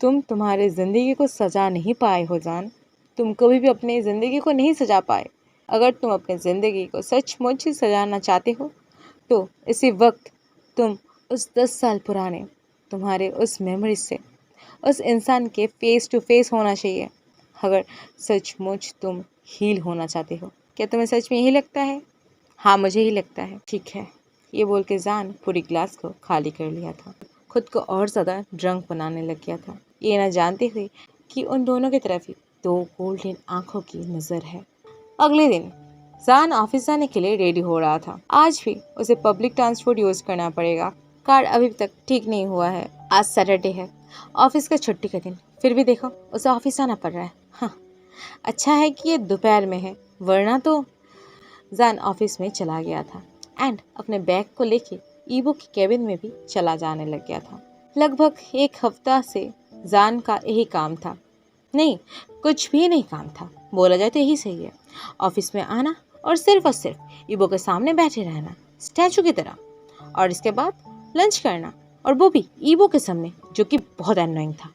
तुम तुम्हारे ज़िंदगी को सजा नहीं पाए हो जान। तुम कभी भी अपनी ज़िंदगी को नहीं सजा पाए। अगर तुम अपनी ज़िंदगी को सचमुच ही सजाना चाहते हो तो इसी वक्त तुम उस 10 साल पुराने तुम्हारे उस मेमोरी से उस इंसान के फेस टू फेस होना चाहिए। अगर सचमुच तुम हील होना चाहते हो। क्या तुम्हें सच में यही लगता है? हाँ, मुझे ही लगता है। ठीक है, ये बोल के जान पूरी ग्लास को खाली कर लिया था। खुद को और ज़्यादा ड्रंक बनाने लग गया था, ये ना जानते हुए कि उन दोनों की तरफ ही 2 गोल्डन आंखों की नज़र है। अगले दिन जान ऑफिस जाने के लिए रेडी हो रहा था। आज भी उसे पब्लिक ट्रांसपोर्ट यूज करना पड़ेगा। कार अभी तक ठीक नहीं हुआ है। आज सैटरडे है, ऑफिस का छुट्टी का दिन, फिर भी देखो उसे ऑफिस जाना पड़ रहा है। हाँ, अच्छा है कि ये दोपहर में है, वरना तो जान ऑफिस में चला गया था एंड अपने बैग को लेके ईवो के केबिन में भी चला जाने लग गया था। लगभग 1 हफ्ता से जान का यही काम था। नहीं, कुछ भी नहीं काम था, बोला जाए तो यही सही है। ऑफिस में आना और सिर्फ ईवो के सामने बैठे रहना स्टैचू की तरह, और इसके बाद लंच करना, और वो भी ईवो के सामने, जो कि बहुत एनोइंग था।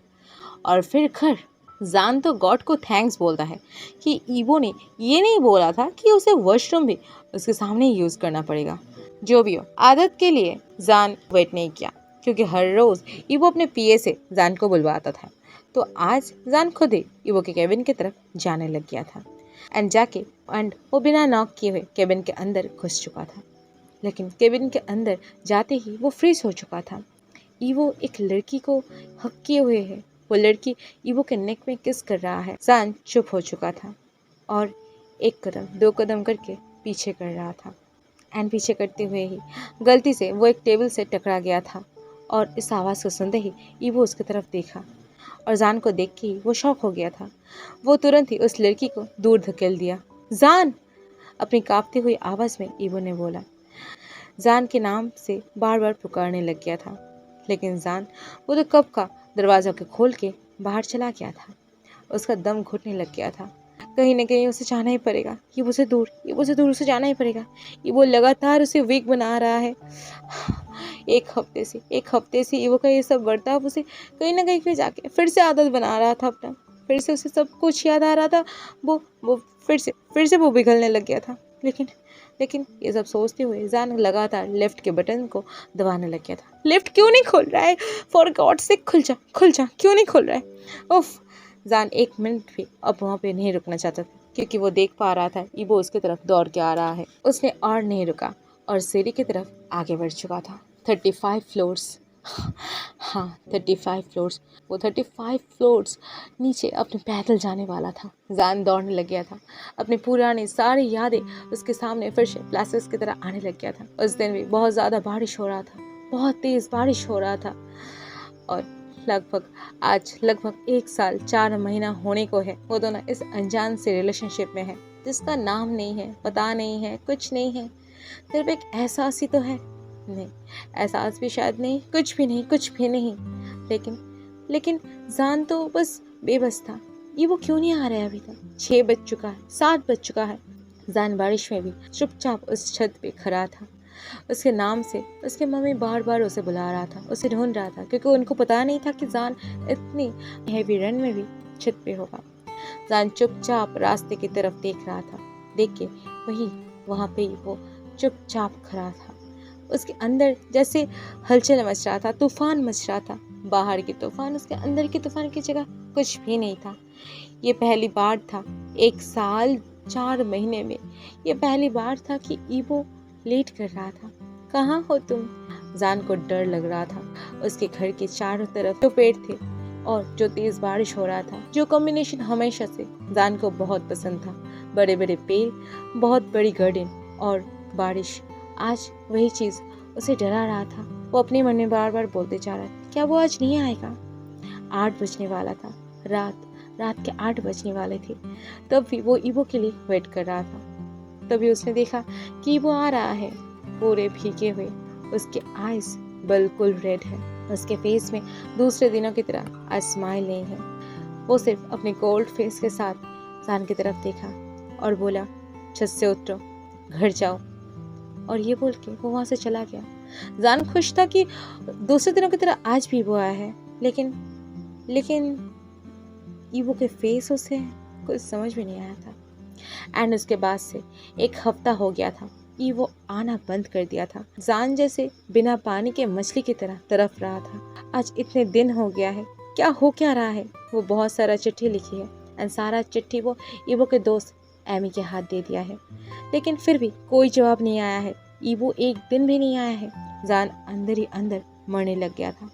और फिर घर। जान तो गॉड को थैंक्स बोलता है कि ईवो ने ये नहीं बोला था कि उसे वॉशरूम भी उसके सामने यूज़ करना पड़ेगा। जो भी हो, आदत के लिए जान वेट नहीं किया, क्योंकि हर रोज़ ईवो अपने पीए से जान को बुलवाता था। तो आज जान खुद ही ईवो के केबिन की तरफ जाने लग गया था एंड वो बिना नॉक किए हुए केबिन के अंदर घुस चुका था। लेकिन केबिन के अंदर जाते ही वो फ्रीज हो चुका था। ईवो एक लड़की को हक किए हुए है। वो लड़की ईवो के नेक में किस कर रहा है। जान चुप हो चुका था और 1 कदम 2 कदम करके पीछे कर रहा था एंड पीछे करते हुए ही गलती से वो एक टेबल से टकरा गया था। और इस आवाज़ को सुनते ही ईवो उसकी तरफ देखा और जान को देख के ही वो शॉक हो गया था। वो तुरंत ही उस लड़की को दूर धकेल दिया। जान, अपनी कांपती हुई आवाज़ में ईवो ने बोला। जान के नाम से बार बार पुकारने लग गया था, लेकिन जान वो तो कब का दरवाज़ा को खोल के बाहर चला गया था। उसका दम घुटने लग गया था। कहीं ना कहीं उसे जाना ही पड़ेगा, ये मुझसे दूर, ये मुझसे दूर उसे जाना ही पड़ेगा। ये वो लगातार उसे वीक बना रहा है। 1 हफ्ते से वो का ये सब बर्ताव उसे कहीं ना कहीं फिर जाके फिर से आदत बना रहा था अपना। फिर से उसे सब कुछ याद आ रहा था। वो फिर से वो पिघलने लग गया था। लेकिन ये सब सोचते हुए जान लगातार लेफ्ट के बटन को दबाने लग गया था। लिफ्ट क्यों नहीं खोल रहा है? फॉर गॉड से खुल जा, क्यों नहीं खोल रहा है? उफ। जान 1 मिनट भी अब वहाँ पे नहीं रुकना चाहता था, क्योंकि वो देख पा रहा था ईवो उसकी तरफ दौड़ के आ रहा है। उसने और नहीं रुका और सीढ़ी की तरफ आगे बढ़ चुका था। 35 फ्लोर्स। हाँ, 35 फ्लोर्स। वो 35 फ्लोर्स नीचे अपने पैदल जाने वाला था। जान दौड़ने लग गया था। अपनी पुरानी सारी यादें उसके सामने फिर से फ्लैशेस की तरह आने लग गया था। उस दिन भी बहुत ज़्यादा बारिश हो रहा था, बहुत तेज़ बारिश हो रहा था। और आज लगभग 1 साल 4 महीना होने को है वो दोनों इस अनजान से रिलेशनशिप में है, जिसका नाम नहीं है, पता नहीं है, कुछ नहीं है। सिर्फ एक एहसास ही तो है। नहीं, एहसास भी शायद नहीं, कुछ भी नहीं। लेकिन जान तो बस बेबस था। ये वो क्यों नहीं आ रहा है अभी तक? 6 बज चुका है, 7 बज चुका है। जान बारिश में भी चुपचाप उस छत पे खड़ा था। उसके नाम से उसकी मम्मी बार बार उसे बुला रहा था, उसे ढूंढ रहा था, क्योंकि उनको पता नहीं था कि जान इतनी हैवी रन में भी छत पे होगा। जान चुपचाप रास्ते की तरफ देख रहा था। देख के वहाँ पे वो चुपचाप खड़ा था। उसके अंदर जैसे हलचल मच रहा था, तूफान मच रहा था। बाहर की तूफान, उसके अंदर की तूफान की जगह कुछ भी नहीं था। ये पहली बार था 1 साल 4 महीने में, ये पहली बार था कि ईवो लेट कर रहा था। कहाँ हो तुम? जान को डर लग रहा था। उसके घर के चारों तरफ जो पेड़ थे और जो तेज बारिश हो रहा था, जो कॉम्बिनेशन हमेशा से जान को बहुत पसंद था। बड़े बड़े पेड़, बहुत बड़ी गार्डन और बारिश। आज वही चीज़ उसे डरा रहा था। वो अपने मन में बार बार बोलते जा रहा था, क्या वो आज नहीं आएगा? 8 बजने वाला था। रात के 8 बजने वाले थे। तब भी वो ईवो के लिए वेट कर रहा था। तभी उसने देखा कि वो आ रहा है, पूरे भीगे हुए। उसके आईज बिल्कुल रेड है। उसके फेस में दूसरे दिनों की तरह आज स्माइल नहीं है। वो सिर्फ अपने कोल्ड फेस के साथ जान की तरफ देखा और बोला, छत से उतरो, घर जाओ। और ये बोल के वो वहाँ से चला गया। जान खुश था कि दूसरे दिनों की तरह आज भी वो आया है, लेकिन ईवो के फेस उसे कुछ समझ में नहीं आया था। एंड उसके बाद से एक हफ्ता हो गया था, ईवो आना बंद कर दिया था। जान जैसे बिना पानी के मछली की तरह तड़प रहा था। आज इतने दिन हो गया है, क्या रहा है। वो बहुत सारा चिट्ठी लिखी है एंड सारा चिट्ठी वो ईवो के दोस्त एमी के हाथ दे दिया है, लेकिन फिर भी कोई जवाब नहीं आया है। ईवो एक दिन भी नहीं आया है। जान अंदर ही अंदर मरने लग गया था।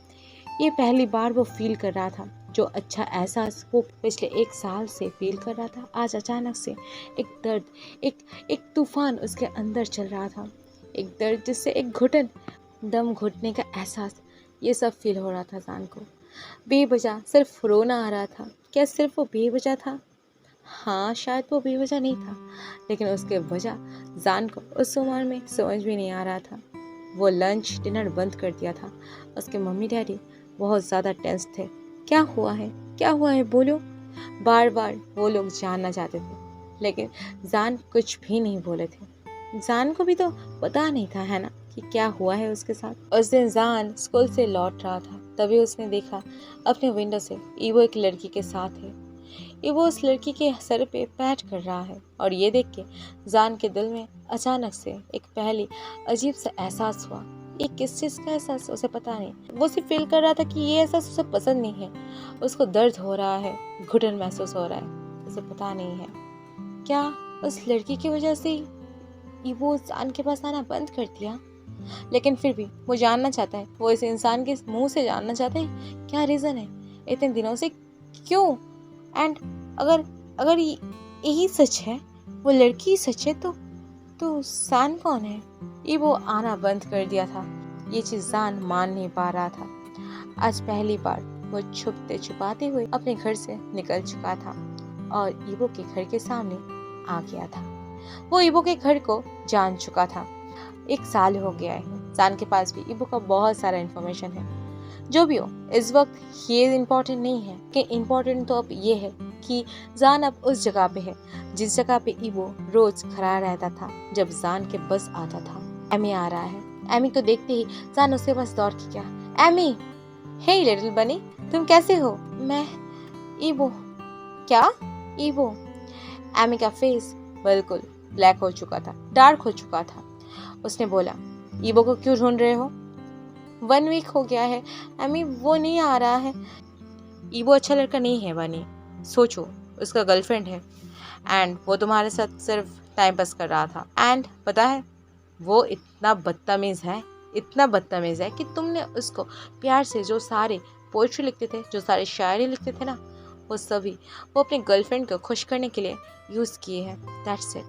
ये पहली बार वो फील कर रहा था जो अच्छा एहसास वो पिछले 1 साल से फील कर रहा था। आज अचानक से एक दर्द, एक तूफान उसके अंदर चल रहा था। एक दर्द जिससे एक घुटन, दम घुटने का एहसास, ये सब फील हो रहा था जान को। बेवजह सिर्फ रोना आ रहा था। क्या सिर्फ वो बेवजह था? हाँ, शायद वो बेवजह नहीं था, लेकिन उसके वजह जान को उस उम्र में समझ भी नहीं आ रहा था। वो लंच डिनर बंद कर दिया था। उसके मम्मी डैडी बहुत ज़्यादा टेंस थे। क्या हुआ है बोलो। बार बार वो लोग जानना चाहते थे, लेकिन जान कुछ भी नहीं बोले थे। जान को भी तो पता नहीं था, है ना, कि क्या हुआ है उसके साथ। उस दिन जान स्कूल से लौट रहा था, तभी उसने देखा अपने विंडो से ईवो एक लड़की के साथ है। ईवो उस लड़की के सर पे पैट कर रहा है और ये देख के जान के दिल में अचानक से एक पहली अजीब सा एहसास हुआ। ये किस चीज़ का एहसास उसे पता नहीं। वो सिर्फ फील कर रहा था कि ये एहसास उसे पसंद नहीं है। उसको दर्द हो रहा है, घुटन महसूस हो रहा है, उसे पता नहीं है। क्या उस लड़की की वजह से ईवो जान के पास आना बंद कर दिया? लेकिन फिर भी वो जानना चाहता है, वो इस इंसान के मुंह से जानना चाहता है क्या रीज़न है इतने दिनों से, क्यों। एंड अगर यही सच है, वो लड़की सच है, तो जान कौन है? ईवो आना बंद कर दिया था। ये चीज़ जान मान नहीं पा रहा था। आज पहली बार वो छुपते छुपाते हुए अपने घर से निकल चुका था और ईवो के घर के सामने आ गया था। वो ईवो के घर को जान चुका था। 1 साल हो गया है। जान के पास भी ईवो का बहुत सारा इन्फॉर्मेशन है। जो भी हो, इस वक्त ये इम्पोर्टेंट नहीं है कि इम्पोर्टेंट तो अब ये है कि जान अब उस जगह पे है जिस जगह पे ईवो रोज खड़ा रहता था जब जान के बस आता था। एमी आ रहा है। एमी को देखते ही जान उसके पास दौड़ के गया। एमी, हे लिटिल बनी, तुम कैसे हो? मैं ईवो। क्या? ईवो। एमी का फेस बिल्कुल ब्लैक हो चुका था, डार्क हो चुका था। उसने बोला, ईवो को क्यों ढूंढ रहे हो? 1 वीक हो गया है एमी, वो नहीं आ रहा है। ईवो अच्छा लड़का नहीं है बनी। सोचो, उसका गर्लफ्रेंड है एंड वो तुम्हारे साथ सिर्फ टाइम पास कर रहा था। एंड पता है, वो इतना बदतमीज़ है कि तुमने उसको प्यार से जो सारे पोइट्री लिखते थे, जो सारे शायरी लिखते थे ना, वो सभी वो अपने गर्लफ्रेंड को खुश करने के लिए यूज़ किए हैं। That's it.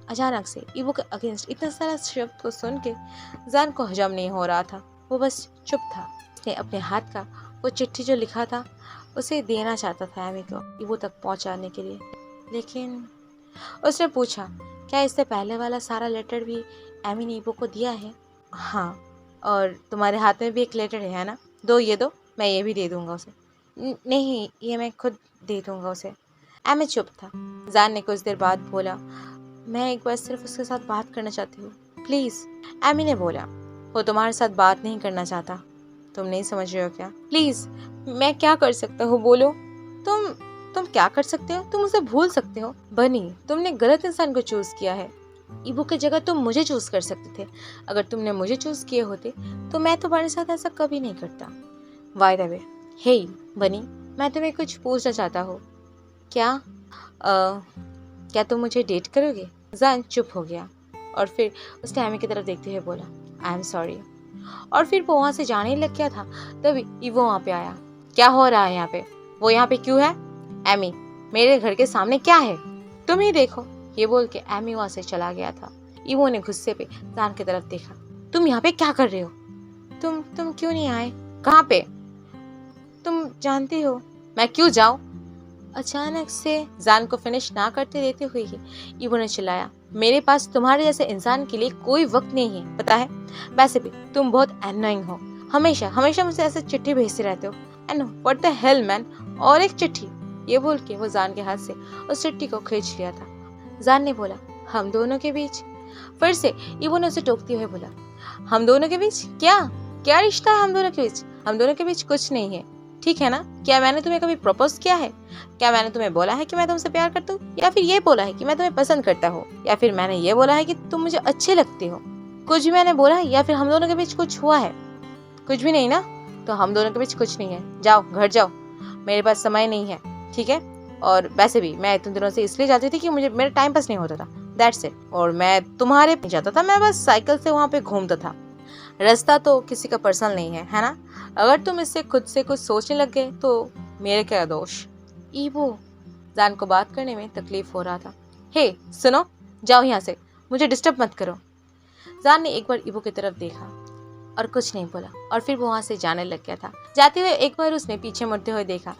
अचानक से ईवो के अगेंस्ट इतना सारा शब्द को सुन के जान को हजम नहीं हो रहा था। वो बस चुप था। उसने अपने हाथ का वो चिट्ठी जो लिखा था उसे देना चाहता था एमी को ईवो तक पहुंचाने के लिए, लेकिन उसने पूछा, क्या इससे पहले वाला सारा लेटर भी एमी ने ईवो को दिया है? हाँ, और तुम्हारे हाथ में भी एक लेटर है ना? ये दो, मैं ये भी दे दूंगा उसे। नहीं, ये मैं खुद दे दूंगा उसे। एमी चुप था। जान ने कुछ देर बाद बोला, मैं एक बार सिर्फ उसके साथ बात करना चाहती हूँ, प्लीज़। एमी ने बोला, वो तुम्हारे साथ बात नहीं करना चाहता। तुम नहीं समझ रहे हो क्या? प्लीज़, मैं क्या कर सकता हूँ बोलो। तुम क्या कर सकते हो? तुम उसे भूल सकते हो। बनी, तुमने गलत इंसान को चूज़ किया है। ईवो की जगह तुम मुझे चूज़ कर सकते थे। अगर तुमने मुझे चूज़ किए होते तो मैं तुम्हारे साथ ऐसा कभी नहीं करता। बाय द वे, हे बनी, मैं तुम्हें कुछ पूछना चाहता हूँ। क्या तुम मुझे डेट करोगे? जान चुप हो गया और फिर उसने एमी की तरफ देखते हुए बोला, आई एम सॉरी। और फिर वो वहाँ से जाने लग गया था, तभी ईवो वहाँ पे आया। क्या हो रहा है यहाँ पे? वो यहाँ पे क्यों है? एमी, मेरे घर के सामने क्या है? तुम ही देखो। ये बोल के एमी वहाँ से चला गया था। ईवो ने गुस्से पे जान की तरफ देखा। तुम यहाँ पे क्या कर रहे हो? तुम क्यों नहीं आए? कहाँ पे? तुम जानती हो मैं क्यों जाऊँ? अचानक से जान को फिनिश ना करते देते हुए ही ईवो ने चिल्लाया, मेरे पास तुम्हारे जैसे इंसान के लिए कोई वक्त नहीं है, पता है? वैसे भी तुम बहुत एनोइंग हो। हमेशा मुझसे ऐसे चिट्ठी भेजते रहते हो। And what the hell man, और एक चिट्ठी। ये बोल के वो जान के हाथ से उस चिट्ठी को खींच लिया था। जान ने बोला, हम दोनों के बीच? फिर से ईवो ने उसे टोकते हुए बोला, हम दोनों के बीच क्या क्या रिश्ता है हम दोनों के बीच? हम दोनों के बीच कुछ नहीं है, ठीक है ना? क्या मैंने तुम्हें कभी प्रपोज किया है? क्या मैंने तुम्हें बोला है कि मैं तुमसे प्यार करता हूँ, या फिर ये बोला है कि मैं तुम्हें पसंद करता हूँ, या फिर मैंने ये बोला है कि तुम मुझे अच्छे लगते हो? कुछ भी मैंने बोला है या फिर हम दोनों के बीच कुछ हुआ है? कुछ भी नहीं ना? तो हम दोनों के बीच कुछ नहीं है, जाओ घर जाओ, मेरे पास समय नहीं है, ठीक है? और वैसे भी मैं इतने दिनों से इसलिए जाती थी कि मुझे मेरा टाइम पास नहीं होता था, दैट्स इट। और मैं तुम्हारे नहीं जाता था, मैं बस साइकिल से वहाँ पे घूमता था। रास्ता तो किसी का पर्सनल नहीं है ना? अगर तुम इससे खुद से कुछ सोचने लग गए तो मेरे क्या दोष। ईवो जान को बात करने में तकलीफ हो रहा था। हे सुनो, जाओ यहाँ से, मुझे डिस्टर्ब मत करो। जान ने एक बार ईवो की तरफ देखा और कुछ नहीं बोला, और फिर वो वहाँ से जाने लग गया था। जाते हुए एक बार उसने पीछे मुड़ते हुए देखा।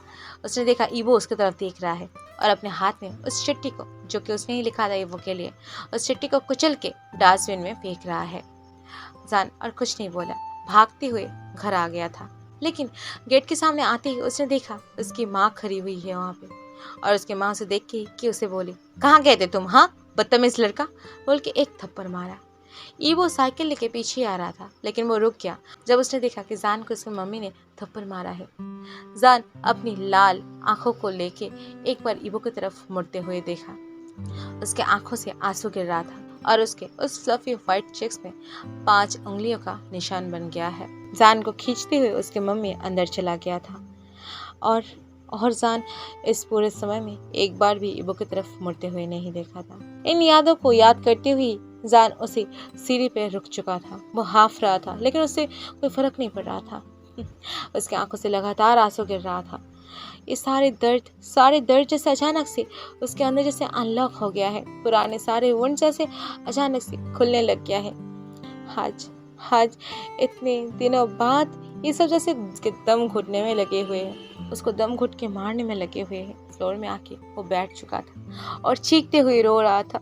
उसने देखा ईवो उसकी तरफ देख रहा है और अपने हाथ में उस चिट्ठी को, जो कि उसने ही लिखा था ईवो के लिए, उस चिट्ठी को कुचल के डस्टबिन में फेंक रहा है। जान और कुछ नहीं बोला, भागते हुए घर आ गया था। लेकिन गेट के सामने आते ही उसने देखा उसकी माँ खड़ी हुई है वहाँ पे, और उसकी माँ उसे देख के कि उसे बोली, कहाँ गए थे तुम, हाँ बदतमीज लड़का, बोल के एक थप्पड़ मारा। ईवो साइकिल लेके पीछे आ रहा था, लेकिन वो रुक गया जब उसने देखा कि जान को उसकी मम्मी ने थप्पड़ मारा है। जान अपनी लाल आंखों को लेके एक बार ईवो की तरफ मुड़ते हुए देखा। उसके आंखों से आंसू गिर रहा था और उसके उस फ्लफी व्हाइट चेक्स में 5 उंगलियों का निशान बन गया है। जान को खींचते हुए उसके मम्मी अंदर चला गया था, और जान इस पूरे समय में एक बार भी ईवो की तरफ मुड़ते हुए नहीं देखा था। इन यादों को याद करते हुए जान उसी सीढ़ी पे रुक चुका था। वो हाफ रहा था, लेकिन उससे कोई फर्क नहीं पड़ रहा था। उसकी आंखों से लगातार आंसू गिर रहा था। ये सारे दर्द जैसे अचानक से उसके अंदर जैसे अनलॉक हो गया है। पुराने सारे वुंड जैसे अचानक से खुलने लग गया है। आज इतने दिनों बाद ये सब जैसे उसके दम घुटने में लगे हुए हैं, उसको दम घुट के मारने में लगे हुए हैं। फ्लोर में आके वो बैठ चुका था और चीखते हुए रो रहा था,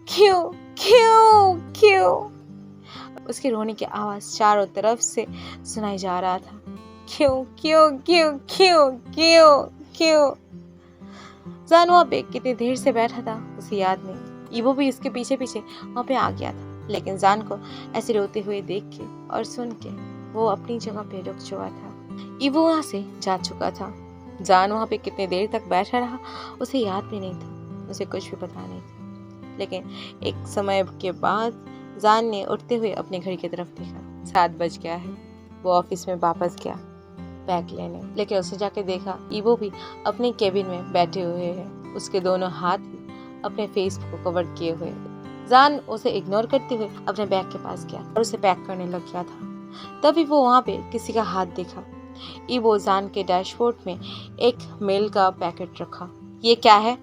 क्यों क्यों क्यों। उसके रोने की आवाज चारों तरफ से सुनाई जा रहा था, क्यों क्यों क्यों क्यों क्यों क्यों। जान वहाँ पे कितनी देर से बैठा था उसे याद नहीं। ईवो भी इसके पीछे पीछे वहाँ पे आ गया था, लेकिन जान को ऐसे रोते हुए देख के और सुन के वो अपनी जगह पे रुक चुका था। ईवो वहाँ से जा चुका था। जान वहाँ पे कितनी देर तक बैठा रहा उसे याद भी नहीं था, उसे कुछ भी पता नहीं था। लेकिन एक समय के बाद जान ने उठते हुए अपने घर की तरफ देखा। 7 बज गया है। वो ऑफिस में वापस गया बैग लेने, लेकिन उसे जाके देखा ईवो भी अपने केबिन में बैठे हुए हैं। उसके दोनों हाथ भी अपने फेस को कवर किए हुए। जान उसे इग्नोर करते हुए अपने बैग के पास गया और उसे पैक करने लग गया था। तभी वो वहाँ पे किसी का हाथ देखा। ईवो जान के डैशबोर्ड में एक मेल का पैकेट रखा। ये क्या है?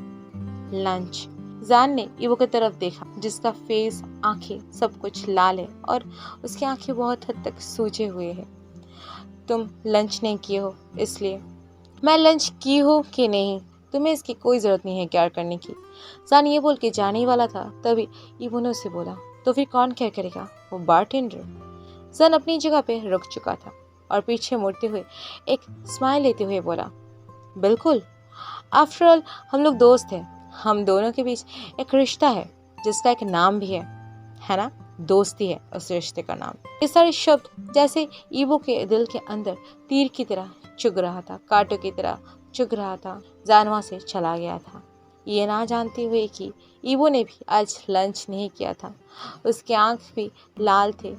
लंच। जान ने ईवो की तरफ देखा, जिसका फेस, आंखें सब कुछ लाल है और उसकी आंखें बहुत हद तक सूजे हुए हैं। तुम लंच नहीं किए हो इसलिए। मैं लंच की हो कि नहीं, तुम्हें इसकी कोई जरूरत नहीं है केयर करने की। जान ये बोल के जाने ही वाला था, तभी ईवो ने उसे बोला, तो फिर कौन केयर करेगा? वो बारटेंडर। जान अपनी जगह पे रुक चुका था और पीछे मुड़ते हुए एक स्माइल लेते हुए बोला, बिल्कुल, आफ्टर ऑल हम लोग दोस्त हैं। हम दोनों के बीच एक रिश्ता है जिसका एक नाम भी है ना? दोस्ती है उस रिश्ते का नाम। ये सारे शब्द जैसे ईवो के दिल के अंदर तीर की तरह चुभ रहा था, कांटों की तरह चुभ रहा था। जान वहाँ से चला गया था, ये ना जानते हुए कि ईवो ने भी आज लंच नहीं किया था। उसके आंख भी लाल थे,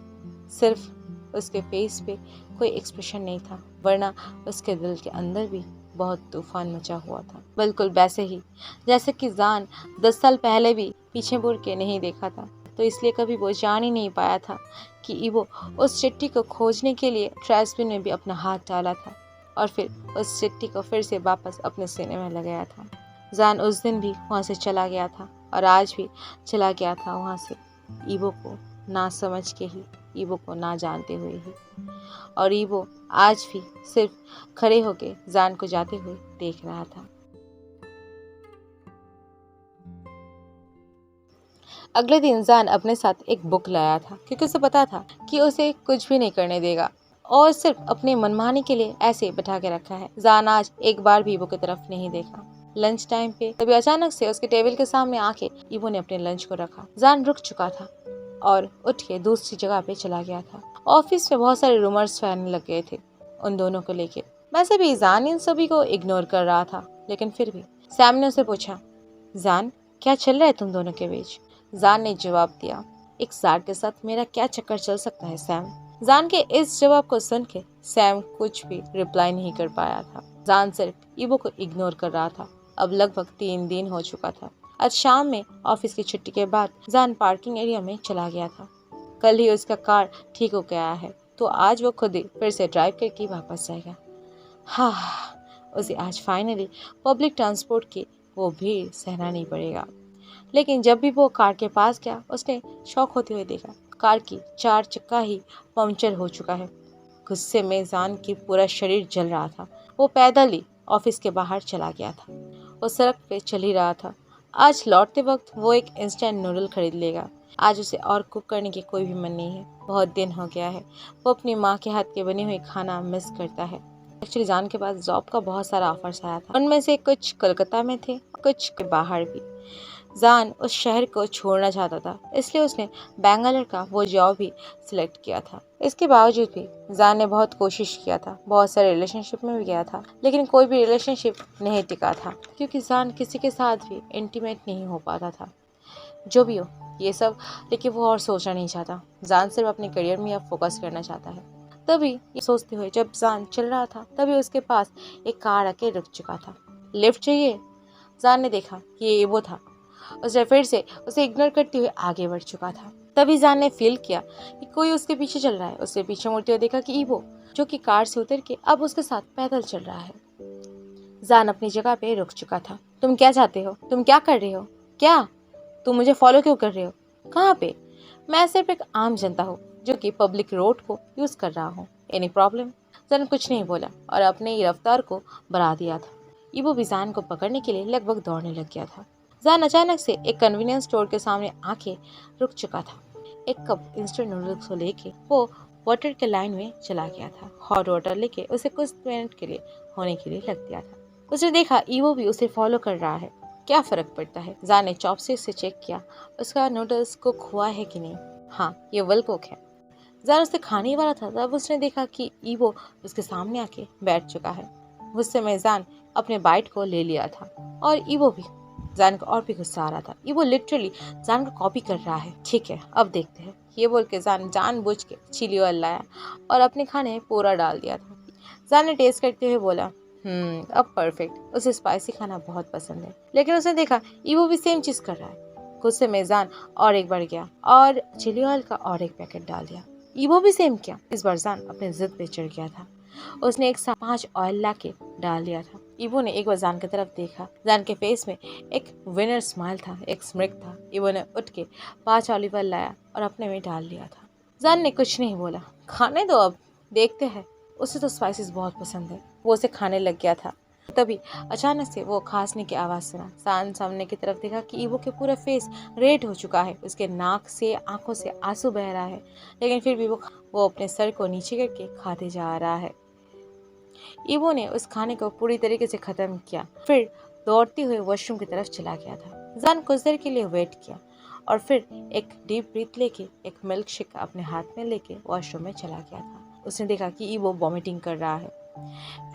सिर्फ उसके फेस पे कोई एक्सप्रेशन नहीं था, वरना उसके दिल के अंदर भी बहुत तूफान मचा हुआ था। बिल्कुल वैसे ही जैसे कि जान 10 साल पहले भी पीछे मुड़ के नहीं देखा था, तो इसलिए कभी वो जान ही नहीं पाया था कि ईवो उस चिट्ठी को खोजने के लिए ट्रैशबिन में भी अपना हाथ डाला था और फिर उस चिट्ठी को फिर से वापस अपने सीने में लगाया था। जान उस दिन भी वहाँ से चला गया था और आज भी चला गया था वहाँ से, ईवो को ना समझ के ही, ईवो को ना जानते हुए ही। और ईवो आज भी सिर्फ खड़े होके जान को जाते हुए देख रहा था। अगले दिन जान अपने साथ एक बुक लाया था, क्योंकि उसे पता था कि उसे कुछ भी नहीं करने देगा और सिर्फ अपने मनमानी के लिए ऐसे बैठा के रखा है। जान आज एक बार भी ईवो की तरफ नहीं देखा। लंच टाइम पे तभी अचानक से उसके टेबल के सामने आके ईवो ने अपने लंच को रखा। जान रुक चुका था और उठ के दूसरी जगह पे चला गया था। ऑफिस में बहुत सारे रूमर्स फैलने लग गए थे उन दोनों को लेके। वैसे भी जान इन सभी को इग्नोर कर रहा था, लेकिन फिर भी सैम ने उसे पूछा, जान क्या चल रहा है तुम दोनों के बीच? जान ने जवाब दिया, एक सार के साथ मेरा क्या चक्कर चल सकता है सैम? जान के इस जवाब को सुन के सैम कुछ भी रिप्लाई नहीं कर पाया था। जान सिर्फ ईवो को इग्नोर कर रहा था। अब लगभग 3 दिन हो चुका था। आज शाम में ऑफिस की छुट्टी के बाद जान पार्किंग एरिया में चला गया था। कल ही उसका कार ठीक हो गया है, तो आज वो खुद ही फिर से ड्राइव करके वापस जाएगा। हाँ, उसे आज फाइनली पब्लिक ट्रांसपोर्ट की वो भीड़ सहना नहीं पड़ेगा। लेकिन जब भी वो कार के पास गया, उसने शॉक होते हुए देखा कार की 4 चक्का ही पंक्चर हो चुका है। गुस्से में जान की पूरा शरीर जल रहा था। वो पैदल ही ऑफिस के बाहर चला गया था। वो सड़क पे चल ही रहा था। आज लौटते वक्त वो एक इंस्टेंट नूडल खरीद लेगा। आज उसे और कुक करने की कोई भी मन नहीं है। बहुत दिन हो गया है। वो अपनी माँ के हाथ के बने हुए खाना मिस करता है। एक्चुअली जान के पास जॉब का बहुत सारा ऑफर्स आया था। उनमें से कुछ कोलकाता में थे, कुछ के बाहर भी। जान उस शहर को छोड़ना चाहता था, इसलिए उसने बैंगलोर का वो जॉब ही सिलेक्ट किया था। इसके बावजूद भी जान ने बहुत कोशिश किया था, बहुत सारे रिलेशनशिप में भी गया था, लेकिन कोई भी रिलेशनशिप नहीं टिका था, क्योंकि जान किसी के साथ भी इंटीमेट नहीं हो पाता था। जो भी हो ये सब, लेकिन वो और सोचना नहीं चाहता। जान सिर्फ अपने करियर में अब फोकस करना चाहता है। तभी ये सोचते हुए जब जान चल रहा था, तभी उसके पास एक कार आके रुक चुका था। लिफ्ट चाहिए? जान ने देखा कि ये वो था। उसने फिर से उसे इग्नोर करते हुए आगे बढ़ चुका था। तभी जान ने फील किया कि कोई उसके पीछे चल रहा है। उसके पीछे मुड़ते हुए देखा कि ईवो, जो कि कार से उतर के अब उसके साथ पैदल चल रहा है। जान अपनी जगह पे रुक चुका था। तुम क्या चाहते हो? तुम क्या कर रहे हो? क्या तुम मुझे फॉलो क्यों कर रहे हो? कहाँ पे? मैं सिर्फ एक आम जनता हूँ जो कि पब्लिक रोड को यूज कर रहा हूँ। Any problem? जान कुछ नहीं बोला और अपने ही रफ्तार को बढ़ा दिया था। ईवो भी जान को पकड़ने के लिए लगभग दौड़ने लग गया था। जान अचानक से एक कन्वीनियंस स्टोर के सामने आके रुक चुका था। एक कप इंस्टेंट नूडल्स को लेके वो वाटर के लाइन में चला गया था। हॉट वाटर लेके उसे कुछ मिनट के लिए होने के लिए लग गया था। उसने देखा ईवो भी उसे फॉलो कर रहा है। क्या फर्क पड़ता है? जान ने चॉपस्टिक से चेक किया उसका नूडल्स कुक हुआ है कि नहीं। हाँ, ये वेल कुक है। जान उसे खाने ही वाला था, तब उसने देखा कि ईवो उसके सामने आके बैठ चुका है। गुस्से में जान अपने बाइट को ले लिया था और ईवो भी। जान को और भी गुस्सा आ रहा था। ईवो लिटरली जान को कॉपी कर रहा है। ठीक है, अब देखते हैं। ये बोल के जान जानबूझ के चिली ऑयल लाया और अपने खाने में पूरा डाल दिया था। जान ने टेस्ट करते हुए बोला, अब परफेक्ट। उसे स्पाइसी खाना बहुत पसंद है। लेकिन उसने देखा ईवो भी सेम चीज कर रहा है। गुस्से में जान और एक बार गया और चिली ऑयल का और एक पैकेट डाल दिया। ईवो भी सेम किया। इस बार जान अपने जिद पे चढ़ गया था। उसने एक साथ 5 ऑयल ला के डाल दिया था। ईवो ने एक बार जान की तरफ देखा। जान के फेस में एक विनर स्माइल था, एक स्मिर्क था। ईवो ने उठ के 5 ऑलिव ऑयल लाया और अपने में डाल दिया था। जान ने कुछ नहीं बोला। खाने दो, अब देखते हैं। उसे तो स्पाइसेस बहुत पसंद है। वो उसे खाने लग गया था। तभी अचानक से वो खांसने की आवाज सुना। जान सामने की तरफ देखा कि ईवो के पूरा फेस रेड हो चुका है। उसके नाक से आंखों से आंसू बह रहा है, लेकिन फिर भी वो अपने सर को नीचे करके खाते जा रहा है। ईवो ने उस खाने को पूरी तरीके से खत्म किया, फिर दौड़ते हुए वॉशरूम की तरफ चला गया था। जान कुछ देर के लिए वेट किया और फिर एक डीप ब्रीथ लेके एक मिल्क शेक अपने हाथ में लेके वॉशरूम में चला गया था। उसने देखा कि ईवो वॉमिटिंग कर रहा है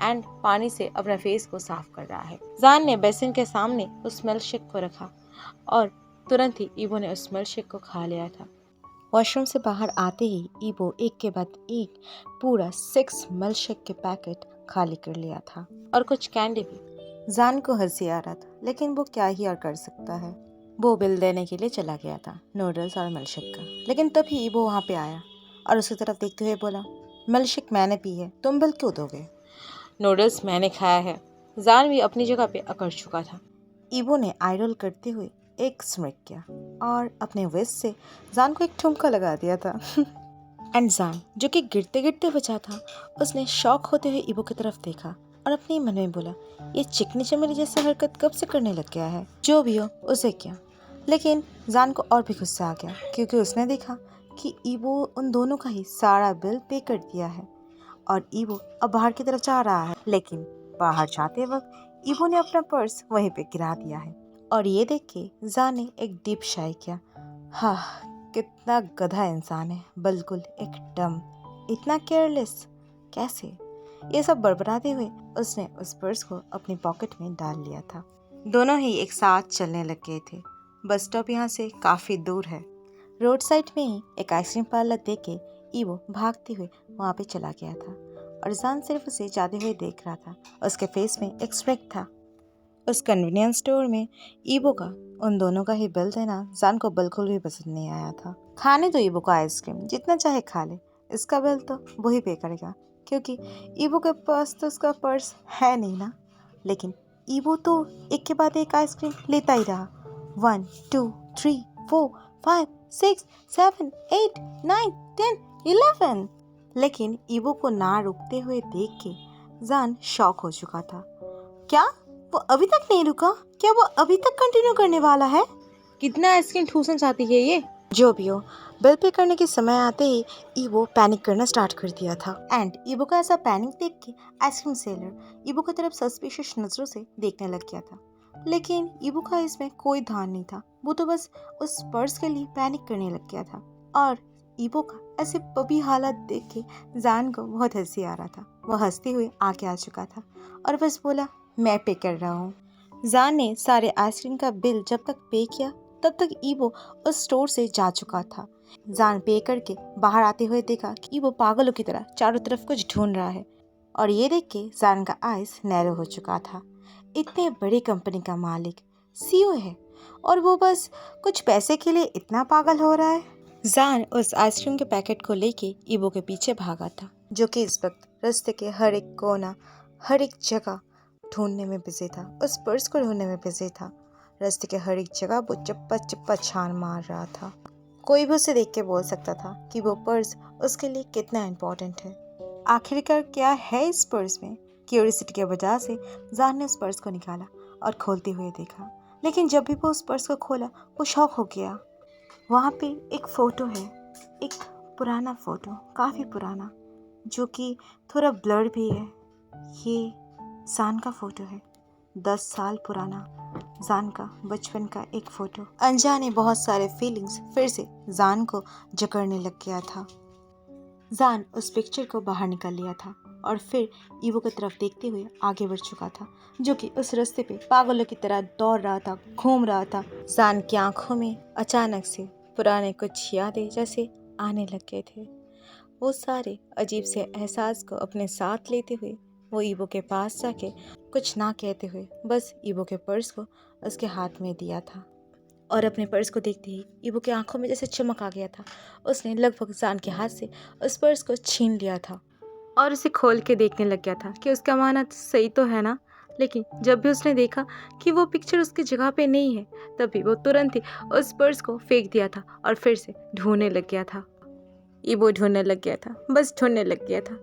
एंड पानी से अपना फेस को साफ कर रहा है। जान ने बेसिन के सामने उस मिल्क शेक को रखा और तुरंत ही ईवो ने उस मिल्क शेक को खा लिया था। वॉशरूम से बाहर आते ही ईवो एक के बाद एक पूरा 6 मिल्क शेक के पैकेट खाली कर लिया था और कुछ कैंडी भी। जान को हंसी आ रहा था, लेकिन वो क्या ही और कर सकता है। वो बिल देने के लिए चला गया था, नूडल्स और मिल्क शेक का। लेकिन तभी ईवो वहाँ पे आया और उसकी तरफ देखते हुए बोला, मिल्क शेक मैंने पी है, तुम बिल क्यों दोगे? नूडल्स मैंने खाया है। जान भी अपनी जगह पे अकड़ चुका था। ईवो ने आई रोल करते हुए एक स्मिर्क किया और अपने वेस्ट से जान को एक ठुमका लगा दिया था। एंड जान, जो कि गिरते गिरते बचा था, उसने शॉक होते हुए ईवो की तरफ देखा और अपने मन में बोला, ये चिकनी चमेली जैसी हरकत कब से करने लग गया है? जो भी हो उसे क्या। लेकिन जान को और भी गुस्सा आ गया, क्योंकि उसने देखा कि ईवो उन दोनों का ही सारा बिल पे कर दिया है और ईवो अब बाहर की तरफ जा रहा है। लेकिन बाहर जाते वक्त ईवो ने अपना पर्स वहीं पे गिरा दिया है और ये देख के जान ने एक डीप शाई किया। हाँ, कितना गधा इंसान है, बिल्कुल एकदम, इतना केयरलेस, कैसे? ये सब बड़बड़ाते हुए उसने उस पर्स को अपनी पॉकेट में डाल लिया था। दोनों ही एक साथ चलने लग गए थे। बस स्टॉप यहाँ से काफ़ी दूर है। रोड साइड में ही एक आइसक्रीम पार्लर देख के ईवो भागते हुए वहाँ पे चला गया था और जान सिर्फ उसे जाते हुए देख रहा था। उसके फेस में एक स्ट्रेक था। उस कन्वीनियंस स्टोर में ईवो का उन दोनों का ही बिल देना जान को बिल्कुल भी पसंद नहीं आया था। खाने तो ईवो का आइसक्रीम जितना चाहे खा ले, इसका बिल तो वही पे करेगा, क्योंकि ईवो के पास तो उसका पर्स है नहीं ना। लेकिन ईवो तो एक के बाद एक आइसक्रीम लेता ही रहा। 1 2 3 4 5 6 7 8 9 10 11। लेकिन ईवो को ना रुकते हुए देख के जान शॉक हो चुका था। क्या वो अभी तक नहीं रुका? क्या वो अभी तक कंटिन्यू करने वाला है? कितना आइसक्रीम ठूसन चाहती है ये? जो भी हो, बिल पे करने के समय आते ही ईवो पैनिक करना स्टार्ट कर दिया था। एंड ईवो का ऐसा पैनिक देख के आइसक्रीम सेलर ईवो की तरफ सस्पिशियस नजरों से देखने लग गया था। लेकिन ईवो का इसमें कोई ध्यान नहीं था। वो तो बस उस पर्स के लिए पैनिक करने लग गया था। और ईवो का ऐसे पपी हालत देख के जान को बहुत हंसी आ रहा था। वो हंसते हुए आगे आ चुका था और बस बोला, मैं पे कर रहा हूँ। जान ने सारे आइसक्रीम का बिल जब तक पे किया तब तक ईवो उस स्टोर से जा चुका था। जान पे करके बाहर आते हुए देखा कि ईवो पागलों की तरह चारों तरफ कुछ ढूंढ रहा है और ये देख के जान का आइस नैरो हो चुका था। इतने बड़ी कंपनी का मालिक सीईओ है और वो बस कुछ पैसे के लिए इतना पागल हो रहा है। जान उस आइसक्रीम के पैकेट को लेके ईवो के पीछे भागा था, जो कि इस वक्त रास्ते के हर एक कोना, हर एक जगह ढूंढने में बिजी था। उस पर्स को ढूंढने में बिजी था। रास्ते के हर एक जगह वो चप्पा चप्पा छान मार रहा था। कोई भी उसे देख के बोल सकता था कि वो पर्स उसके लिए कितना इम्पोर्टेंट है। आखिरकार क्या है इस पर्स में? क्यूरियोसिटी के वजह से जान ने उस पर्स को निकाला और खोलते हुए देखा। लेकिन जब भी वो उस पर्स को खोला वो शॉक हो गया। वहाँ पे एक फ़ोटो है, एक पुराना फ़ोटो, काफ़ी पुराना, जो कि थोड़ा ब्लर भी है। ये जान का फ़ोटो है, 10 साल पुराना जान का बचपन का एक फ़ोटो। अनजाने बहुत सारे फीलिंग्स फिर से जान को जकड़ने लग गया था। जान उस पिक्चर को बाहर निकाल लिया था और फिर ईवो की तरफ देखते हुए आगे बढ़ चुका था, जो कि उस रास्ते पे पागलों की तरह दौड़ रहा था, घूम रहा था। जान की आंखों में अचानक से पुराने कुछ यादें जैसे आने लग गए थे। वो सारे अजीब से एहसास को अपने साथ लेते हुए वो ईवो के पास जाके कुछ ना कहते हुए बस ईवो के पर्स को उसके हाथ में दिया था। और अपने पर्स को देखते ही ईवो की आंखों में जैसे चमक आ गया था। उसने लगभग जान के हाथ से उस पर्स को छीन लिया था और उसे खोल के देखने लग गया था कि उसका अमानत सही तो है ना। लेकिन जब भी उसने देखा कि वो पिक्चर उसकी जगह पे नहीं है, तभी वो तुरंत ही उस पर्स को फेंक दिया था और फिर से ढूंढने लग गया था। ईवो ढूंढने लग गया था, बस ढूंढने लग गया था,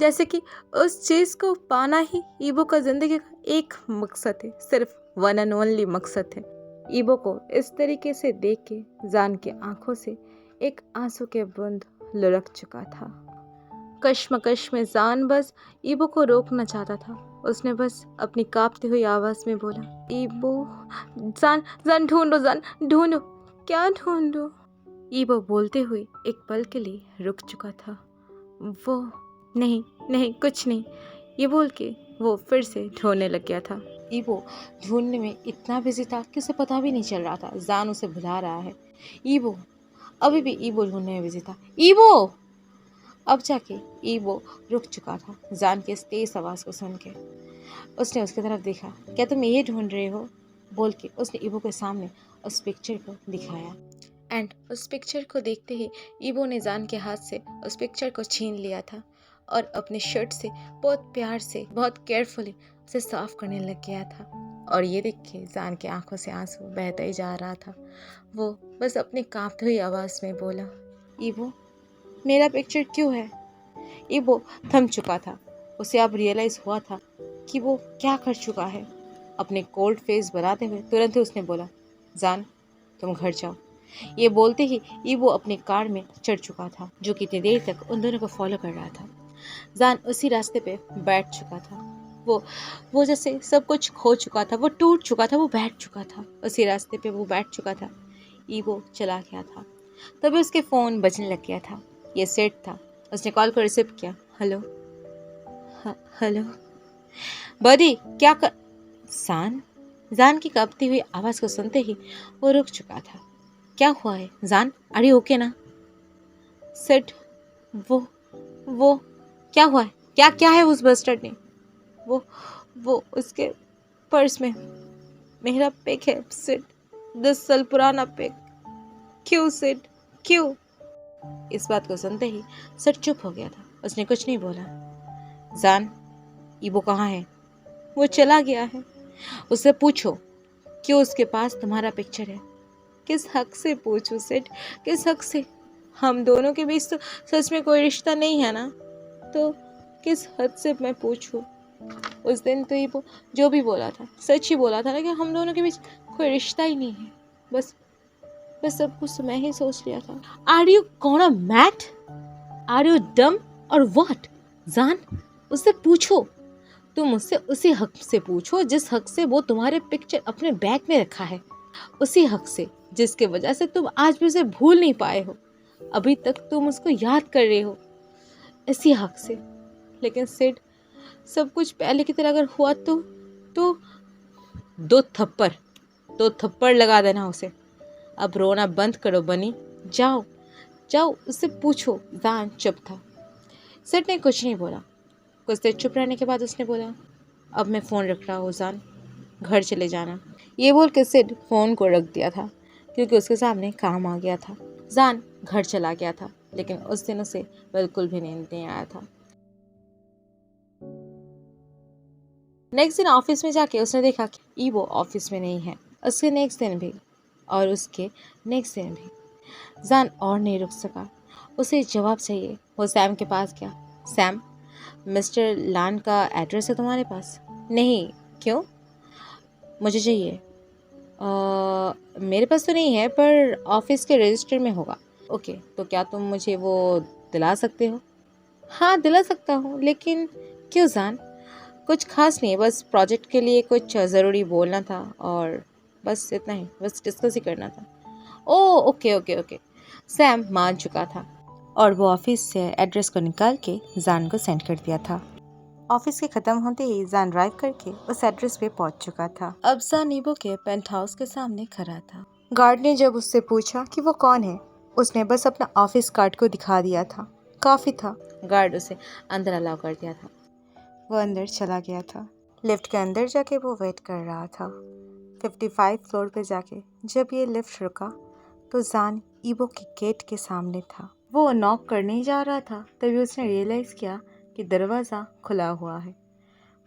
जैसे कि उस चीज़ को पाना ही ईवो का ज़िंदगी का एक मकसद है, सिर्फ वन एंड ओनली मकसद है। ईवो को इस तरीके से देख के जान की आंखों से एक आंसू के बूंद लुढ़क चुका था। कश्मकश में जान बस ईवो को रोकना चाहता था। उसने बस अपनी कांपती हुई आवाज़ में बोला, ईवो, जान जान ढूंढो, जान ढूंढो, क्या ढूंढो? ईवो बोलते हुए एक पल के लिए रुक चुका था। वो नहीं नहीं कुछ नहीं, ये बोल के वो फिर से ढूंढने लग गया था। ईवो ढूंढने में इतना बिजी था कि उसे पता भी नहीं चल रहा था जान उसे भुला रहा है। ईवो अभी भी ईवो ढूंढने में बिजी था। ईवो! अब जाके ईवो रुक चुका था जान की इस तेज आवाज़ को सुन के। उसने उसकी तरफ देखा। क्या तुम ये ढूंढ रहे हो? बोल के उसने ईवो के सामने उस पिक्चर को दिखाया। एंड उस पिक्चर को देखते ही ईवो ने जान के हाथ से उस पिक्चर को छीन लिया था और अपने शर्ट से बहुत प्यार से, बहुत केयरफुली उसे साफ करने लग गया था। और ये देख के जान की आंखों से आंसू बहता ही जा रहा था। वो बस अपनी कांपती हुई आवाज़ में बोला, ईवो, मेरा पिक्चर क्यों है? ईवो थम चुका था। उसे अब रियलाइज़ हुआ था कि वो क्या कर चुका है। अपने कोल्ड फेस बनाते हुए तुरंत ही उसने बोला, जान तुम घर जाओ। ये बोलते ही ईवो अपनी कार में चढ़ चुका था, जो कि इतनी देर तक उन दोनों को फॉलो कर रहा था। जान उसी रास्ते पे बैठ चुका था। वो जैसे सब कुछ खो चुका था, वो टूट चुका था, वो बैठ चुका था, उसी रास्ते पे वो बैठ चुका था। ईवो चला गया था तभी उसके फ़ोन बजने लग गया था। ये सेट था। उसने कॉल को रिसीव किया। हेलो, हेलो बडी, क्या कर। जान की कांपती हुई आवाज़ को सुनते ही वो रुक चुका था। क्या हुआ है जान, आर यू ओके ना? सेट, वो क्या हुआ है? क्या क्या है उस बस्टर्ड ने? वो उसके पर्स में मेरा पिक है सिड, 10 साल पुराना पिक। क्यों सिड, क्यों? इस बात को सुनते ही सिड चुप हो गया था। उसने कुछ नहीं बोला। जान, इबो कहाँ है? वो चला गया है। उससे पूछो क्यों उसके पास तुम्हारा पिक्चर है। किस हक से पूछूं सिड, किस हक से? हम दोनों के बीच तो सच में कोई रिश्ता नहीं है ना, तो किस हद से मैं पूछूं? उस दिन तो ये जो भी बोला था सच ही बोला था ना, कि हम दोनों के बीच कोई रिश्ता ही नहीं है। बस सब कुछ मैं ही सोच लिया था। Are you gonna mad? Are you dumb or what? जान, उससे पूछो। तुम उससे उसी हक से पूछो जिस हक से वो तुम्हारे पिक्चर अपने बैग में रखा है, उसी हक से जिसके वजह से तुम आज भी उसे भूल नहीं पाए हो। अभी तक तुम उसको याद कर रहे हो, इसी हक से। लेकिन सिड, सब कुछ पहले की तरह अगर हुआ तो दो थप्पड़ लगा देना उसे। अब रोना बंद करो बनी, जाओ उससे पूछो। जान चुप था। सिड ने कुछ नहीं बोला। कुछ देर चुप रहने के बाद उसने बोला, अब मैं फ़ोन रख रहा हूँ जान, घर चले जाना। ये बोल के सिड फ़ोन को रख दिया था, क्योंकि उसके सामने काम आ गया था। जान घर चला गया था, लेकिन उस दिन उसे बिल्कुल भी नींद नहीं आया था। नेक्स्ट दिन ऑफिस में जाके उसने देखा कि ईवो ऑफिस में नहीं है। उसके नेक्स्ट दिन भी और उसके नेक्स्ट दिन भी। जान और नहीं रुक सका। उसे जवाब चाहिए। वो सैम के पास गया। सैम, मिस्टर लान का एड्रेस है तुम्हारे पास? नहीं, क्यों? मुझे चाहिए। मेरे पास तो नहीं है, पर ऑफिस के रजिस्टर में होगा। ओके, तो क्या तुम मुझे वो दिला सकते हो? हाँ, दिला सकता हूँ, लेकिन क्यों जान? कुछ खास नहीं, बस प्रोजेक्ट के लिए कुछ ज़रूरी बोलना था और बस इतना ही, बस डिस्कस ही करना था। Oh okay okay okay. Sam मान चुका था और वो ऑफिस से एड्रेस को निकाल के जान को सेंड कर दिया था। ऑफिस के ख़त्म होते ही जान ड्राइव करके उस एड्रेस पे पहुंच चुका था। अब जान ईबो के पेंट हाउस के सामने खड़ा था। गार्ड ने जब उससे पूछा कि वो कौन है, उसने बस अपना ऑफिस कार्ड को दिखा दिया था। काफ़ी था। गार्ड उसे अंदर अलाउ कर दिया था। वो अंदर चला गया था। लिफ्ट के अंदर जाके वो वेट कर रहा था। 55 फ्लोर पे जाके जब ये लिफ्ट रुका तो जान ईबो के गेट के सामने था। वो नॉक करने ही जा रहा था, तभी उसने रियलाइज़ किया कि दरवाज़ा खुला हुआ है।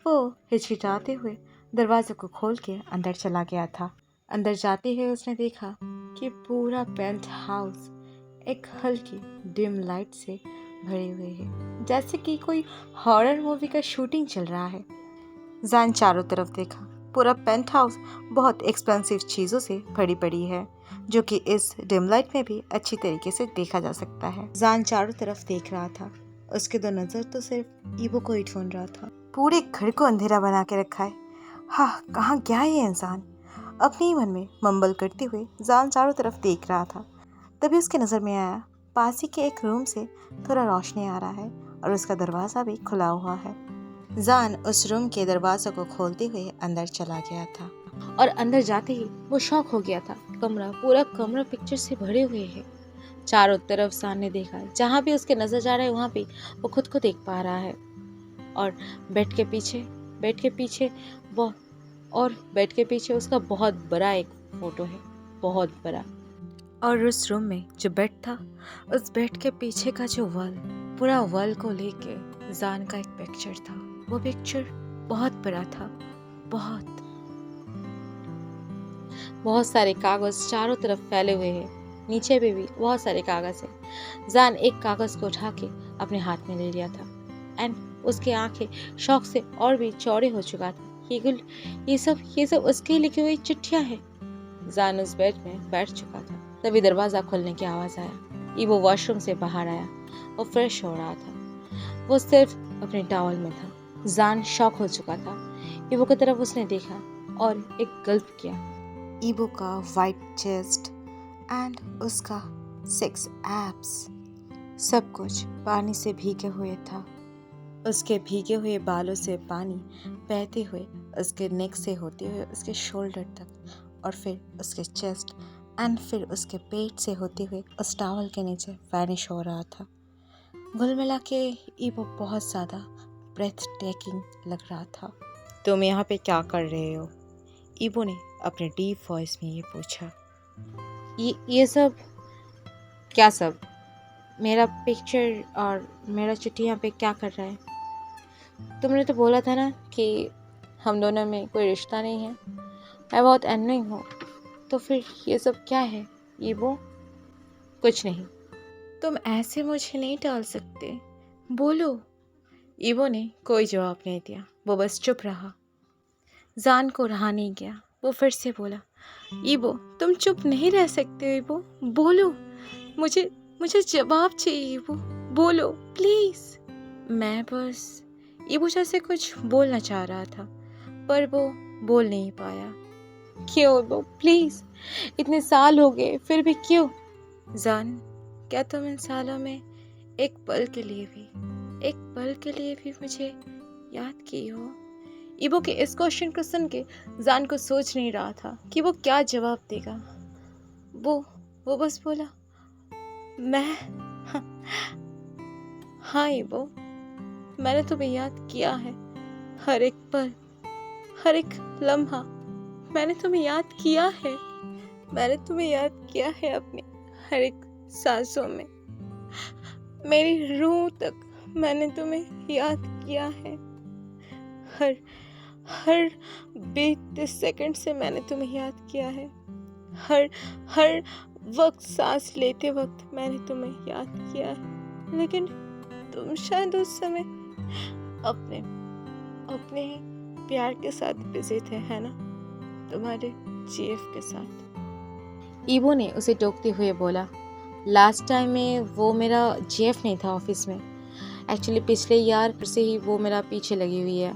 वो हिचकिचाते हुए दरवाजे को खोल के अंदर चला गया था। अंदर जाते ही उसने देखा कि पूरा पेंट हाउस एक हल्की डिम लाइट से भरे हुए है, जैसे कि कोई हॉरर मूवी का शूटिंग चल रहा है। जान चारों तरफ देखा। पूरा पेंट हाउस बहुत एक्सपेंसिव चीज़ों से भरी पड़ी है, जो कि इस डिम लाइट में भी अच्छी तरीके से देखा जा सकता है। जान चारों तरफ देख रहा था। उसके दो नज़र तो सिर्फ ईबो को ही ढूंढ रहा था। पूरे घर को अंधेरा बना के रखा है। हाँ, कहाँ गया ये इंसान? अपने ही मन में मम्बल करते हुए जान चारों तरफ देख रहा था। तभी उसके नज़र में आया पास ही के एक रूम से थोड़ा रोशनी आ रहा है और उसका दरवाज़ा भी खुला हुआ है। जान उस रूम के दरवाजे को खोलते हुए अंदर चला गया था और अंदर जाते ही वो शॉक हो गया था। पूरा कमरा पिक्चर से भरे हुए है। चारों तरफ जान ने देखा, जहाँ भी उसके नजर जा रहा है वहाँ पे वो खुद को देख पा रहा है। और बेड के पीछे उसका बहुत बड़ा एक फोटो है, बहुत बड़ा। और उस रूम में जो बेड था, उस बेड के पीछे का जो वॉल, पूरा वॉल को लेके जान का एक पिक्चर था। वो पिक्चर बहुत बड़ा था, बहुत सारे कागज चारों तरफ फैले हुए हैं। नीचे भी बहुत सारे कागज है। जान एक कागज को उठा के अपने हाथ में ले लिया था एंड उसकी आंखें शौक से और भी चौड़े हो चुका था। ये सब उसके लिखी हुई चिट्ठियां हैं। जान उस बेड में बैठ चुका था। तभी दरवाजा खुलने की आवाज आया। वो वॉशरूम से बाहर आया। वो फ्रेश हो रहा था। वो सिर्फ अपने टॉवल में था। जान शॉक हो चुका था। ईबो की तरफ उसने देखा और एक गल्प किया। ईबो का वाइट चेस्ट एंड उसका 6 एप्स। सब कुछ पानी से भीगे हुए था। उसके भीगे हुए बालों से पानी बहते हुए उसके नेक से होते हुए उसके शोल्डर तक और फिर उसके चेस्ट एंड फिर उसके पेट से होते हुए उस टॉवल के नीचे वैनिश हो रहा था। कुल मिला के ईवो बहुत ज़्यादा ब्रेथ टेकिंग लग रहा था। तुम यहाँ पे क्या कर रहे हो? ईवो ने अपने डीप वॉइस में ये पूछा। ये सब क्या सब? मेरा पिक्चर और मेरा चिट्ठी यहाँ पे क्या कर रहा है? तुमने तो बोला था ना कि हम दोनों में कोई रिश्ता नहीं है। मैं बहुत एनोइंग हूँ। तो फिर ये सब क्या है? ईवो कुछ नहीं। तुम ऐसे मुझे नहीं टाल सकते, बोलो। ईवो ने कोई जवाब नहीं दिया, वो बस चुप रहा। जान को रहा नहीं गया, वो फिर से बोला, ईवो तुम चुप नहीं रह सकते। ईवो बोलो, मुझे मुझे जवाब चाहिए। ईवो बोलो प्लीज। मैं बस, ईवो जैसे कुछ बोलना चाह रहा था पर वो बोल नहीं पाया। क्यों ईवो प्लीज, इतने साल हो गए फिर भी क्यों? जान, क्या तुम इन सालों में एक पल के लिए भी मुझे याद की हो? ईवो के इस क्वेश्चन को सुन के जान को सोच नहीं रहा था कि वो क्या जवाब देगा। वो बस बोला, मैं हाँ ईवो, मैंने तुम्हें याद किया है। हर एक पल, हर एक लम्हा मैंने तुम्हें याद किया है। मैंने तुम्हें याद किया है अपनी हर एक सांसों में, मेरी रूह तक मैंने तुम्हें याद किया है। हर बीतते सेकंड से मैंने तुम्हें याद किया है। हर वक्त सांस लेते वक्त मैंने तुम्हें याद किया है। लेकिन तुम शायद उस समय अपने ही प्यार के साथ बिजी थे, है ना? तुम्हारे जीएफ के साथ। ईवो ने उसे टोकते हुए बोला, लास्ट टाइम में वो मेरा जीएफ नहीं था ऑफिस में। एक्चुअली पिछले ईयर से ही वो मेरा पीछे लगी हुई है।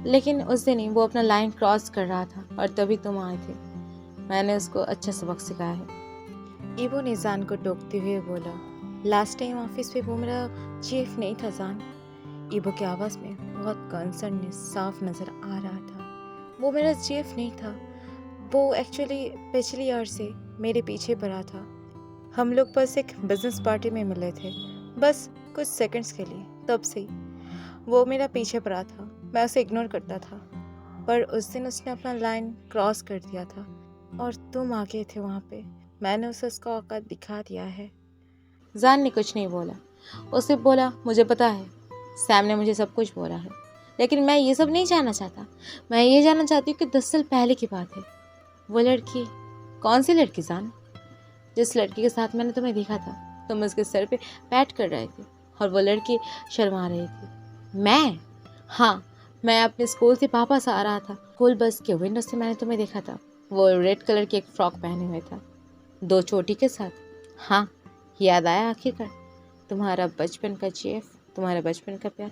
लेकिन उस दिन ही वो अपना लाइन क्रॉस कर रहा था और तभी तुम आए थे। मैंने उसको अच्छा सबक सिखाया है। ईवो ने जान को टोकते हुए बोला, लास्ट टाइम ऑफिस पे वो मेरा चीफ नहीं था जान। ईवो की आवाज़ में बहुत कंसर्न साफ नज़र आ रहा था। वो मेरा चीफ नहीं था, वो एक्चुअली पिछले ईयर से मेरे पीछे पड़ा था। हम लोग बस एक बिजनेस पार्टी में मिले थे, बस कुछ सेकंड्स के लिए। तब से ही वो मेरा पीछे पड़ा था। मैं उसे इग्नोर करता था, पर उस दिन उसने अपना लाइन क्रॉस कर दिया था और तुम आ गए थे वहाँ पे। मैंने उसे उसका औकात दिखा दिया है। जान ने कुछ नहीं बोला। उसे बोला, मुझे पता है, सैम ने मुझे सब कुछ बोला है, लेकिन मैं ये सब नहीं जानना चाहता। मैं ये जानना चाहती हूँ कि 10 साल पहले की बात है। वो लड़की, कौन सी लड़की जान? जिस लड़की के साथ मैंने तुम्हें देखा था, तुम उसके सर पे पैट कर रहे थे और वो लड़की शर्मा रही थी। मैं? हाँ, मैं अपने स्कूल से वापस आ रहा था। स्कूल बस के विंडो से मैंने तुम्हें देखा था। वो रेड कलर की एक फ्रॉक पहने हुए था, 2 चोटी के साथ। हाँ, याद आया आखिरकार। तुम्हारा बचपन का चीफ, तुम्हारा बचपन का प्यार,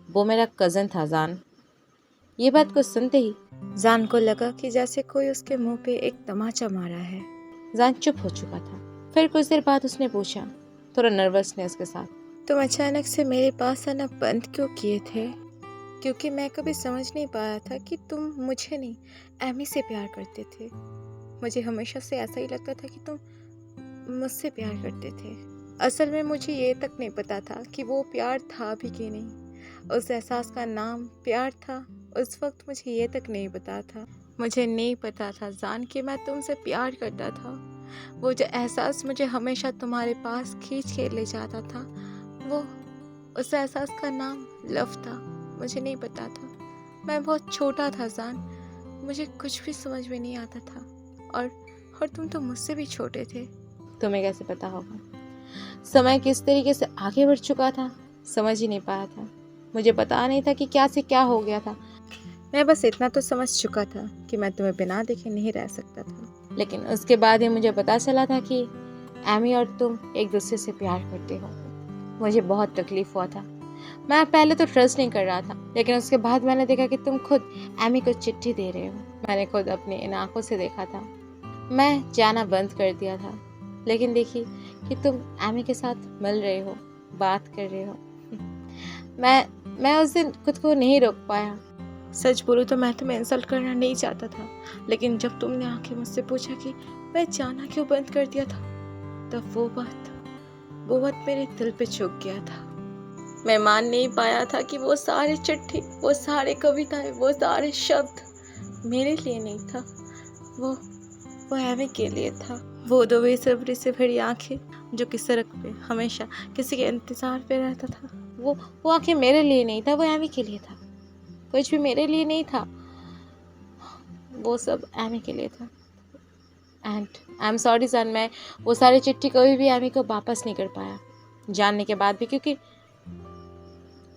वो मेरा कज़न था जान। ये बात को सुनते ही जान को लगा कि जैसे कोई उसके मुंह पे एक तमाचा मारा है। जान चुप हो चुका था। फिर कुछ देर बाद उसने पूछा, थोड़ा नर्वसनेस के साथ, तुम अचानक से मेरे पास आना बंद क्यों किए थे? क्योंकि मैं कभी समझ नहीं पाया था कि तुम मुझे नहीं, एमी से प्यार करते थे। मुझे हमेशा से ऐसा ही लगता था कि तुम मुझसे प्यार करते थे। असल में मुझे ये तक नहीं पता था कि वो प्यार था भी कि नहीं। उस एहसास का नाम प्यार था, उस वक्त मुझे ये तक नहीं पता था। मुझे नहीं पता था जान कि मैं तुमसे प्यार करता था। वो जो एहसास मुझे हमेशा तुम्हारे पास खींच के ले जाता था, वो उस एहसास का नाम लव था। मुझे नहीं पता था। मैं बहुत छोटा था जान, मुझे कुछ भी समझ में नहीं आता था। और तुम तो मुझसे भी छोटे थे। तुम्हें कैसे पता होगा? समय किस तरीके से आगे बढ़ चुका था, समझ ही नहीं पाया था। मुझे पता नहीं था कि क्या से क्या हो गया था। मैं बस इतना तो समझ चुका था कि मैं तुम्हें बिना देखे नहीं रह सकता था। लेकिन उसके बाद ही मुझे पता चला था कि एमी और तुम एक दूसरे से प्यार करते हो। मुझे बहुत तकलीफ हुआ था। मैं पहले तो ट्रस्ट नहीं कर रहा था, लेकिन उसके बाद मैंने देखा कि तुम खुद एमी को चिट्ठी दे रहे हो। मैंने खुद अपनी इन आंखों से देखा था। मैं जाना बंद कर दिया था। लेकिन देखी कि तुम एमी के साथ मिल रहे हो, बात कर रहे हो। मैं उस दिन खुद को नहीं रोक पाया। सच बोलूं तो मैं तुम्हें इंसल्ट करना नहीं चाहता था, लेकिन जब तुमने आके मुझसे पूछा कि मैं जाना क्यों बंद कर दिया था, तब वो बात मेरे दिल पे चुभ गया था। मैं मान नहीं पाया था कि वो सारे चिट्ठी, वो सारे कविताएं, वो सारे शब्द मेरे लिए नहीं था, वो एमी के लिए था। वो दो बेसब्री से भरी आंखें जो कि सड़क पे हमेशा किसी के इंतजार पे रहता था, वो आखिर मेरे लिए नहीं था, वो एमी के लिए था। कुछ भी मेरे लिए नहीं था, वो सब एमी के लिए था। एंड आई एम सॉरी सन, मैं वो सारी चिट्ठी कभी भी एमी को वापस नहीं कर पाया, जानने के बाद भी,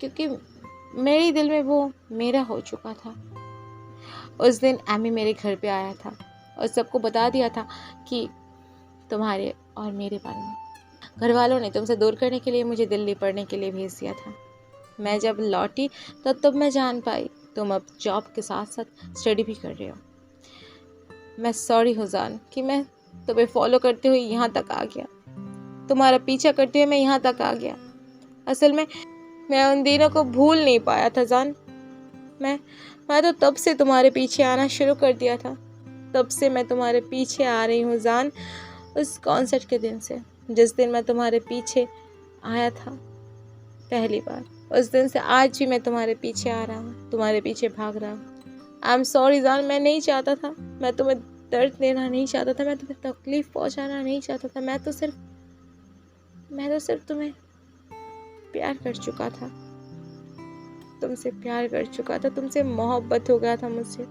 क्योंकि मेरे दिल में वो मेरा हो चुका था। उस दिन एमी मेरे घर पे आया था और सबको बता दिया था कि तुम्हारे और मेरे बारे में। घर वालों ने तुमसे दूर करने के लिए मुझे दिल्ली पढ़ने के लिए भेज दिया था। मैं जब लौटी तब मैं जान पाई तुम अब जॉब के साथ साथ स्टडी भी कर रहे हो। मैं सॉरी हो जान कि मैं तुम्हें फॉलो करते हुए यहाँ तक आ गया, तुम्हारा पीछा करते हुए मैं यहाँ तक आ गया। असल में मैं उन दिनों को भूल नहीं पाया था जान। मैं तो तब से तुम्हारे पीछे आना शुरू कर दिया था, तब से मैं तुम्हारे पीछे आ रही हूँ जान। उस कॉन्सर्ट के दिन से, जिस दिन मैं तुम्हारे पीछे आया था पहली बार, उस दिन से आज भी मैं तुम्हारे पीछे आ रहा हूँ, तुम्हारे पीछे भाग रहा हूँ। आई एम सॉरी जान, मैं नहीं चाहता था, मैं तुम्हें दर्द देना नहीं चाहता था, मैं तुम्हें तकलीफ पहुँचाना नहीं चाहता था। मैं तो सिर्फ तुम्हें प्यार कर चुका था, तुमसे प्यार कर चुका था, तुमसे मोहब्बत हो गया था मुझसे,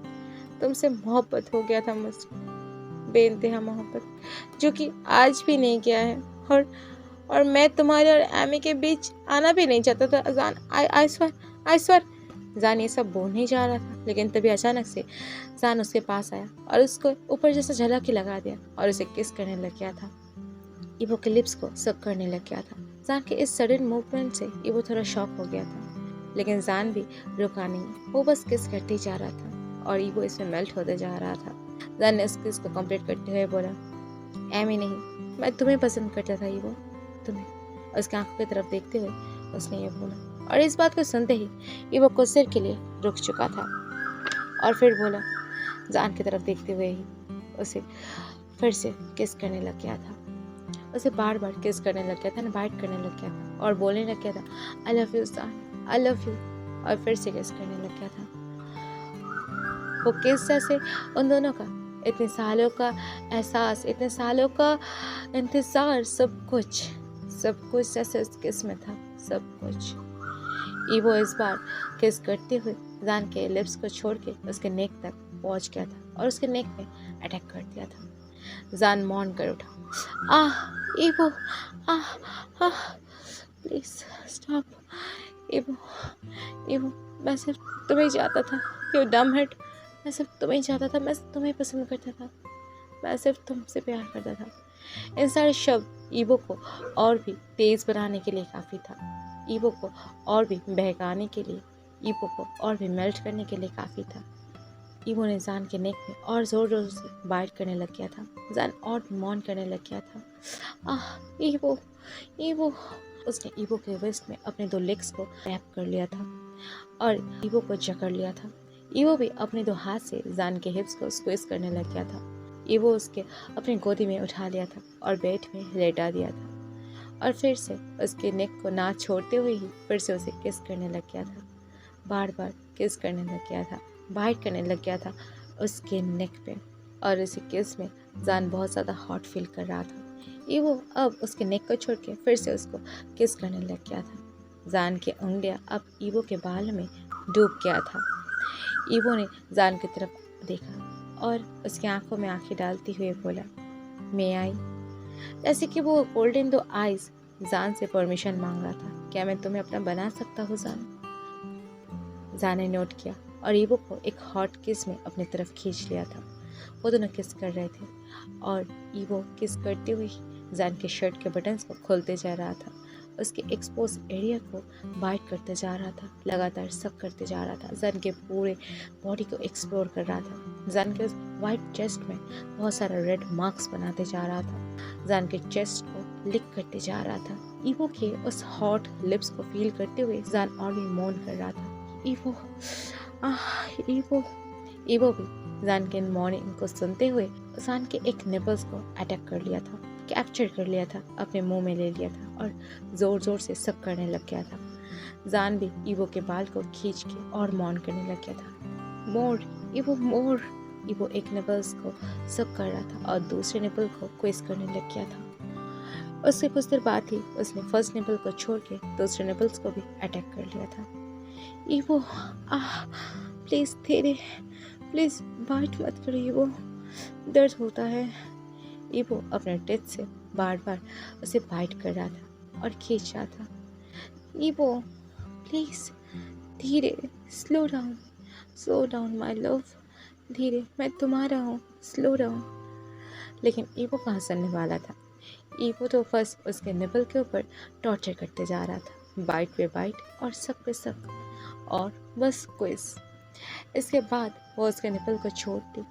तुमसे मोहब्बत हो गया था मुझसे, बेइंतहा मोहब्बत, जो कि आज भी नहीं गया है। और मैं तुम्हारे और एमी के बीच आना भी नहीं चाहता था जान। आई स्वेयर जान ये सब बोलने जा रहा था, लेकिन तभी अचानक से जान उसके पास आया और उसको ऊपर जैसे झलक ही लगा दिया और उसे किस करने लग गया था। इवो के लिप्स को सक करने लग गया था। जान के इस सडन मूवमेंट से इवो थोड़ा शॉक हो गया था, लेकिन जान भी रुका नहीं, वो बस किस करते जा रहा था और इवो इसमें मेल्ट होते जा रहा था। जान ने इस किस को कंप्लीट करते हुए बोला, एमी नहीं, मैं तुम्हें पसंद करता था इवो, तुम्हें। और उसकी आंखों की तरफ देखते हुए उसने ये बोला, और इस बात को सुनते ही इवो कुछ देर के लिए रुक चुका था और फिर बोला, जान की तरफ देखते हुए ही उसे फिर से किस करने लग गया था, उसे बार बार किस करने लग गया था, इनवाइट करने लग गया था और बोलने लग गया था, आई लव यू जान, आई लव यू, और फिर से किस करने लग गया था। वो किस जैसे उन दोनों का इतने सालों का एहसास, इतने सालों का इंतजार, सब कुछ जैसे उस किस में था, सब कुछ। इवो इस बार किस करते हुए जान के लिप्स को छोड़ के उसके नेक तक पहुंच गया था और उसके नेक पे अटैक कर दिया था। जान मौन कर उठा, इवो, प्लीज स्टॉप, इवो, मैं सिर्फ तुम्हें चाहता था, यू डम हिट, मैं सिर्फ तुम्हें चाहता था, मैं तुम्हें पसंद करता था, मैं सिर्फ तुमसे प्यार करता था। इन सारे शब्द इवो को और भी तेज बनाने के लिए काफ़ी था, इवो को और भी बहकाने के लिए, इवो को और भी मेल्ट करने के लिए काफ़ी था। इवो ने जान के नेक में और ज़ोर ज़ोर से बाइट करने लग गया था, जान और मौन करने लग गया था। इवो, इवो, उसने इवो के वेस्ट में अपने दो लेग्स को रैप कर लिया था और इवो को जकड़ लिया था। इवो भी अपने दो हाथ से जान के हिप्स को स्क्वीज करने लग गया था। इवो उसके अपनी गोदी में उठा लिया था और बेड में लेटा दिया था और फिर से उसके नेक को ना छोड़ते हुए ही फिर से उसे किस करने लग गया था, बार बार किस करने लग गया था, बाइट करने लग गया था उसके नेक पे। और उसे किस में जान बहुत ज़्यादा हॉट फील कर रहा था। इवो अब उसके नेक को छोड़ के फिर से उसको किस करने लग गया था। जान की उंगलियां अब इवो के बाल में डूब गया था। इवो ने जान की तरफ देखा और उसकी आंखों में आंखें डालते हुए बोला, मैं आई, जैसे कि वो गोल्डन दो आइज जान से परमिशन मांग रहा था, क्या मैं तुम्हें अपना बना सकता हूँ जान। जान ने नोट किया और इवो को एक हॉट किस में अपनी तरफ खींच लिया था। वो दोनों किस कर रहे थे और इवो किस करते हुए जान के शर्ट के बटन्स को खोलते जा रहा था, उसके एक्सपोज एरिया को बाइट करते जा रहा था, लगातार सक करते जा रहा था, जान के पूरे बॉडी को एक्सप्लोर कर रहा था, जान के उस वाइट चेस्ट में बहुत सारा रेड मार्क्स बनाते जा रहा था। जान के चेस्ट को लिक करते जा रहा था। ईवो के उस हॉट लिप्स को फील करते हुए जान और भी मौन कर रहा था। Evo, evo. ईवो भी जान के मॉर्निंग को सुनते हुए जान के एक निपल्स को अटैक कर लिया था, कैप्चर कर लिया था, अपने मुंह में ले लिया था और जोर जोर से सक करने लग गया था। जान भी ईवो के बाल को खींच के और मौन करने लग गया था। मोर, ईवो मोर। ईवो एक निपल्स को सक कर रहा था और दूसरे निपल को क्विज करने लग गया था। उसके कुछ देर बाद ही उसने फर्स्ट निपल को छोड़ के दूसरे निपल्स को भी अटैक कर लिया था। ईवो, प्लीज धीरे, प्लीज बाइट मत करो ईवो, दर्द होता है। ईवो अपने टिथ से बार बार उसे बाइट कर रहा था और खींच रहा था। ईवो प्लीज धीरे, स्लो डाउन माय लव, धीरे, मैं तुम्हारा हूँ, स्लो डाउन। लेकिन ईवो कहाँ सुनने वाला था। ईवो तो फर्स्ट उसके निपल के ऊपर टॉर्चर करते जा रहा था, बाइट पे बाइट और सक पे सक और बस क्विज। इसके बाद वो उसके निपल को छोड़ के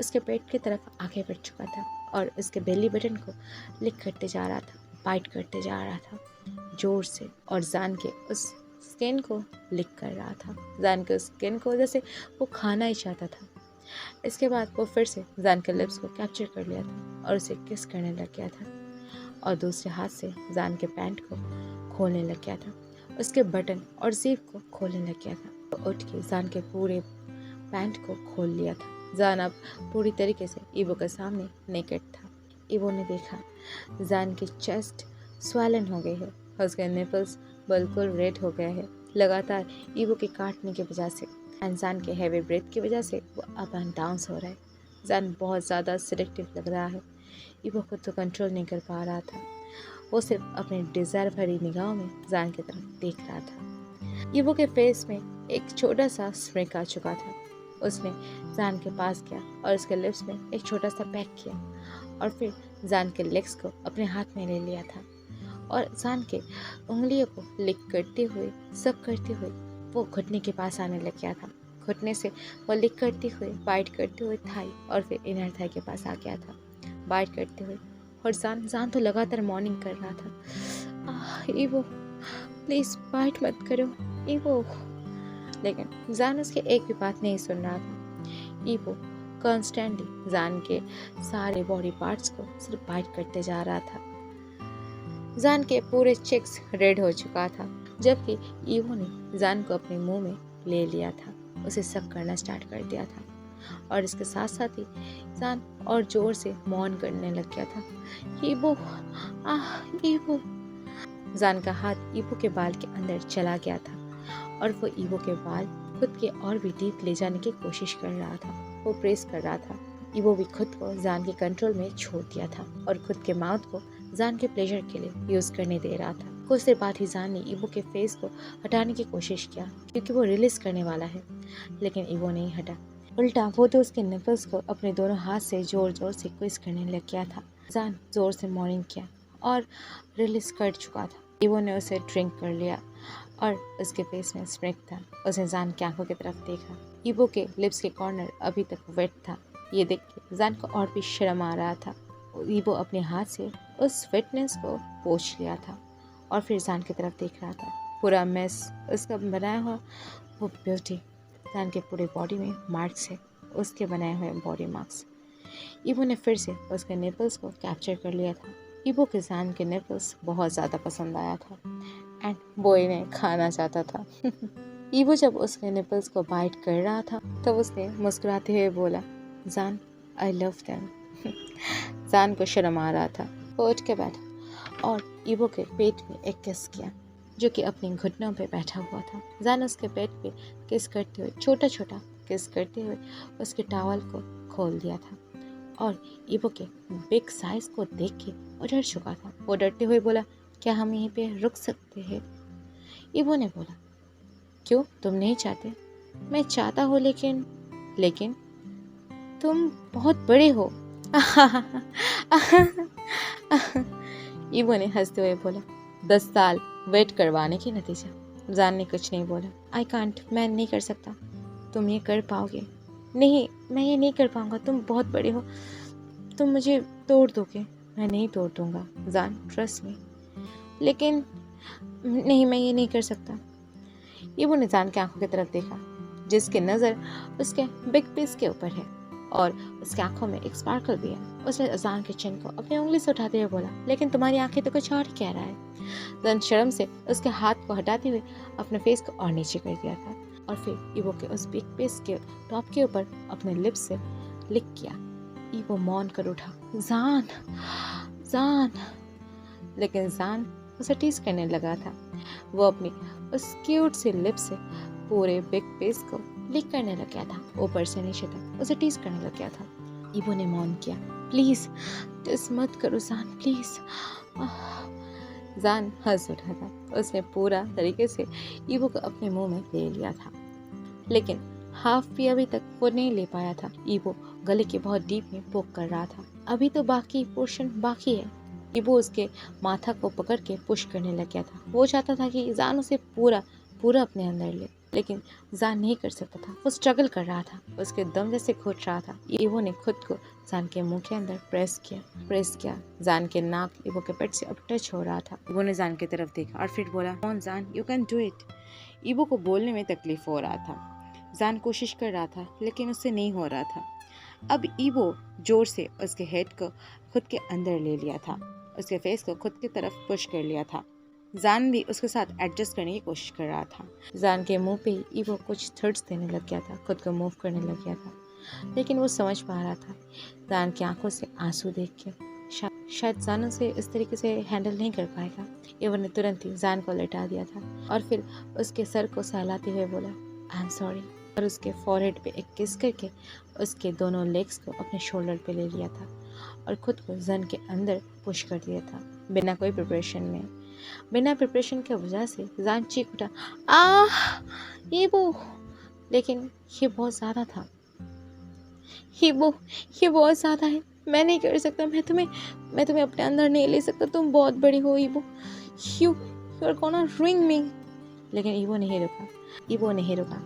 उसके पेट की तरफ आगे बढ़ चुका था और उसके बेली बटन को लिक करते जा रहा था, बाइट करते जा रहा था जोर से और जान के उस स्किन को लिक कर रहा था। जान के उस स्किन को जैसे वो खाना ही चाहता था। इसके बाद वो फिर से जान के लिप्स को कैप्चर कर लिया था और उसे किस करने लग गया था और दूसरे हाथ से जान के पैंट को खोलने लग गया था, उसके बटन और जीप को खोलने लग गया था। तो उठ के जान के पूरे पैंट को खोल लिया था। जान अब पूरी तरीके से ईवो के सामने नेकेड था। ईवो ने देखा जान की चेस्ट स्वेलन हो गई है, उसके निपल्स बिल्कुल रेड हो गए हैं लगातार ईवो के काटने की वजह से। जान के हैवी ब्रेथ की वजह से वो अप एंड डाउन हो रहा है। जान बहुत ज़्यादा सिलेक्टिव लग रहा है। ईवो खुद तो कंट्रोल नहीं कर पा रहा था। वो सिर्फ अपने डिज़ायर भरी निगाहों में जान की तरफ देख रहा था। ईवो के फेस में एक छोटा सा स्प्रिंक आ चुका था। उसने जान के पास गया और उसके लिप्स में एक छोटा सा पैक किया और फिर जान के लेग्स को अपने हाथ में ले लिया था और जान के उंगलियों को लिक करते हुए, सक करते हुए वो घुटने के पास आने लग गया था। घुटने से वो लिक करते हुए, बाइट करते हुए थाई और फिर इनर थाई के पास आ गया था, बाइट करते हुए। और जान तो लगातार मॉर्निंग कर रहा था। ईवो प्लीज बाइट मत करो ईवो। लेकिन जान उसके एक भी बात नहीं सुन रहा था। ईवो कॉन्स्टेंटली जान के सारे बॉडी पार्ट्स को सिर्फ बाइट करते जा रहा था। जान के पूरे चेक्स रेड हो चुका था, जबकि ईवो ने जान को अपने मुंह में ले लिया था, उसे सक करना स्टार्ट कर दिया था और इसके साथ साथ ही जान और जोर से मौन करने लग गया था। Evo, evo. जान का हाथ ईवो के बाल के अंदर चला गया था और वो ईवो के बाल खुद के और भी डीप ले जाने की कोशिश कर रहा था। वो प्रेस कर रहा था। ईवो भी खुद को जान के कंट्रोल में छोड़ दिया था और खुद के माउथ को जान के प्लेजर के लिए यूज करने दे रहा था। कुछ देर बाद ही जान ने ईवो के फेस को हटाने की कोशिश किया क्योंकि वो रिलीज करने वाला है, लेकिन ईवो नहीं हटा। उल्टा वो तो उसके निपल्स को अपने दोनों हाथ से जोर जोर से क्विज करने लग गया था। जान जोर से मॉर्निंग किया और रिलीज कर चुका था। ईवो ने उसे ड्रिंक कर लिया और उसके फेस में स्प्रिंक था। उसने जान की आंखों की तरफ देखा। ईवो के लिप्स के कॉर्नर अभी तक वेट था। ये देख के जान को और भी शर्म आ रहा था। ईवो अपने हाथ से उस वेटनेस को पोंछ लिया था और फिर जान की तरफ देख रहा था। पूरा मेस उसका बनाया हुआ वो ब्यूटी। जान के पूरे बॉडी में मार्क्स है, उसके बनाए हुए बॉडी मार्क्स। ईवो ने फिर से उसके निपल्स को कैप्चर कर लिया था। ईवो के जान के निपल्स बहुत ज़्यादा पसंद आया था एंड वो इन्हें खाना चाहता था। ईवो जब उसके निपल्स को बाइट कर रहा था तब उसने मुस्कुराते हुए बोला, जान आई लव देम। जान को शर्म आ रहा था। वो उठ के बैठा और ईवो के पेट में एक किस किया जो कि अपने घुटनों पे बैठा हुआ था। जान उसके पेट पे किस करते हुए, छोटा छोटा किस करते हुए उसके टॉवल को खोल दिया था और ईवो के बिग साइज को देख के वो डर चुका था। वो डरते हुए बोला, क्या हम यहीं पे रुक सकते हैं? ईवो ने बोला, क्यों, तुम नहीं चाहते? मैं चाहता हूँ लेकिन तुम बहुत बड़े हो। ईवो ने हंसते हुए बोला, 10 साल वेट करवाने के नतीजा। जान ने कुछ नहीं बोला। आई कांट, मैं नहीं कर सकता। तुम ये कर पाओगे? नहीं, मैं ये नहीं कर पाऊँगा, तुम बहुत बड़े हो, तुम मुझे तोड़ दोगे। मैं नहीं तोड़ दूँगा, जान, ट्रस्ट मी। लेकिन नहीं, मैं ये नहीं कर सकता। इबो ने जान की आंखों की तरफ देखा, जिसकी नज़र उसके बिग पीस के ऊपर है और उसकी आंखों में एक स्पार्कल भी है। उसने अजान के चिन्ह को अपनी उंगली से उठाते हुए बोला, लेकिन तुम्हारी आंखें तो कुछ और ही कह रहा है। जन शर्म से उसके हाथ को हटाते हुए अपने फेस को और नीचे कर दिया था और फिर इबो के उस बिग पीस के टॉप के ऊपर अपने लिप्स से लिक किया। इबो मौन कर उठा, जान, जान। लेकिन जान उसे टीज करने लगा था। वो अपनी उस क्यूट से लिप से पूरे बिग पीस को लिक करने लग गया था, ऊपर से नीचे तक उसे टीज करने लग गया था। इबो ने मौन किया, प्लीज टीज मत करो जान, प्लीज। जान हंस उठा था। उसने पूरा तरीके से इबो को अपने मुंह में ले लिया था, लेकिन हाफ भी अभी तक वो नहीं ले पाया था। इबो गले के बहुत डीप में पोक कर रहा था। अभी तो बाकी पोर्शन बाकी है। इबो उसके माथा को पकड़ के पुश करने लग गया था। वो चाहता था कि जान उसे पूरा पूरा अपने अंदर ले, लेकिन जान नहीं कर सकता था। वो स्ट्रगल कर रहा था, उसके दम जैसे घुट रहा था। इबो ने खुद को जान के मुंह के अंदर प्रेस किया। जान के नाक इबो के पेट से अब टच हो रहा था। इबो ने जान की तरफ देखा और फिर बोला, कौन जान, यू कैन डू इट। इबो को बोलने में तकलीफ हो रहा था। जान कोशिश कर रहा था, लेकिन उससे नहीं हो रहा था। अब इबो जोर से उसके हेड को खुद के अंदर ले लिया था, उसके फेस को खुद की तरफ पुश कर लिया था। जान भी उसके साथ एडजस्ट करने की कोशिश कर रहा था। जान के मुंह पे ही इबो कुछ थर्ड्स देने लग गया था, खुद को मूव करने लग गया था, लेकिन वो समझ पा रहा था जान की आंखों से आंसू देख के शायद जान उसे इस तरीके से हैंडल नहीं कर पाएगा। इबो ने तुरंत ही जान को लेटा दिया था और फिर उसके सर को सहलाते हुए बोला, आई एम सॉरी, और उसके फॉरहेड पे एक किस करके उसके दोनों लेग्स को अपने शोल्डर पे ले लिया था और खुद को जन के अंदर पुश कर दिया था, बिना कोई प्रिपरेशन की वजह से जान चीख उठा, ये वो। लेकिन ये बहुत ज़्यादा था। ये बहुत ज़्यादा है, मैं नहीं कर सकता, मैं तुम्हें अपने अंदर नहीं ले सकता, तुम बहुत बड़ी हो इबो, यू आर गोना रुइन मी। लेकिन इबो नहीं रुका,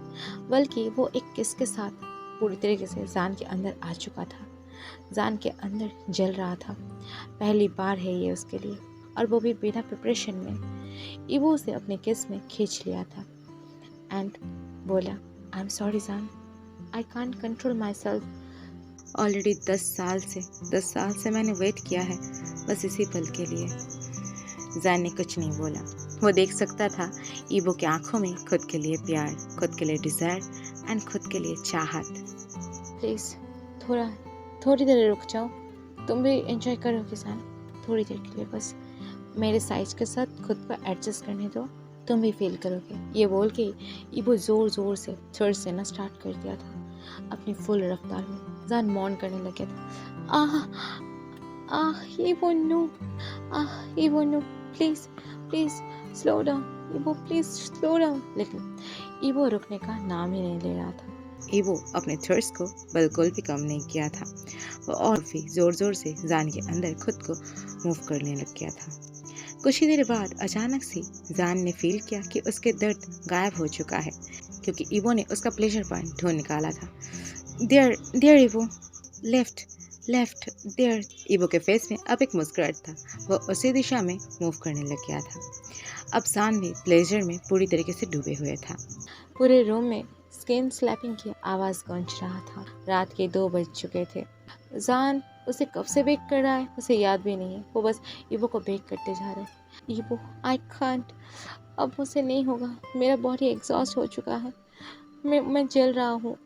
बल्कि वो एक किस के साथ पूरी तरीके से जान के अंदर आ चुका था। जान के अंदर जल रहा था। पहली बार है ये उसके लिए, और वो भी बिना प्रिपरेशन में। इबो उसे अपने किस में खींच लिया था एंड बोला, आई एम सॉरी जान, I can't control my self. Already 10 साल से मैंने वेट किया है बस इसी पल के लिए। जान ने कुछ नहीं बोला। वो देख सकता था इबो की आंखों में खुद के लिए प्यार, खुद के लिए डिज़ायर एंड खुद के लिए चाहत। प्लीज़ थोड़ी देर रुक जाओ, तुम भी एंजॉय करोगे जान, थोड़ी देर के लिए बस मेरे साइज के साथ खुद को एडजस्ट करने दो, तुम भी फील करोगे। ये बोल के इबो ज़ोर ज़ोर से थर्ड देना स्टार्ट कर दिया था अपनी फुल रफ्तार में। जान मौन करने लग गया था, इबो नो, इबो नो, प्लीज़ स्लो डाउन इबो, प्लीज़ स्लो डाउन। लेकिन इबो रुकने का नाम ही नहीं ले रहा था। इबो अपने थर्स्ट को बिल्कुल भी कम नहीं किया था। वो और भी ज़ोर ज़ोर से जान के अंदर खुद को मूव करने लग गया था। कुछ ही देर बाद अचानक से जान ने फील किया कि उसके दर्द गायब हो चुका है, क्योंकि इबो ने उसका प्लेजर पॉइंट ढूंढ निकाला था। देयर इबो, लेफ्ट देयर। इबो के फेस में अब एक मुस्कुराहट था। वो उसी दिशा में मूव करने लग गया था। अब जान भी प्लेजर में पूरी तरीके से डूबे हुए था। पूरे रूम में स्किन स्लैपिंग की आवाज़ गूंज रहा था। रात के 2 बज चुके थे। जान उसे कब से बेक कर रहा है उसे याद भी नहीं है। वो बस इबो को बेक करते जा रहा है। इबो, आई कांट, अब मुझसे नहीं होगा, मेरा बॉडी एग्जॉस्ट हो चुका है, मैं जल रहा हूँ।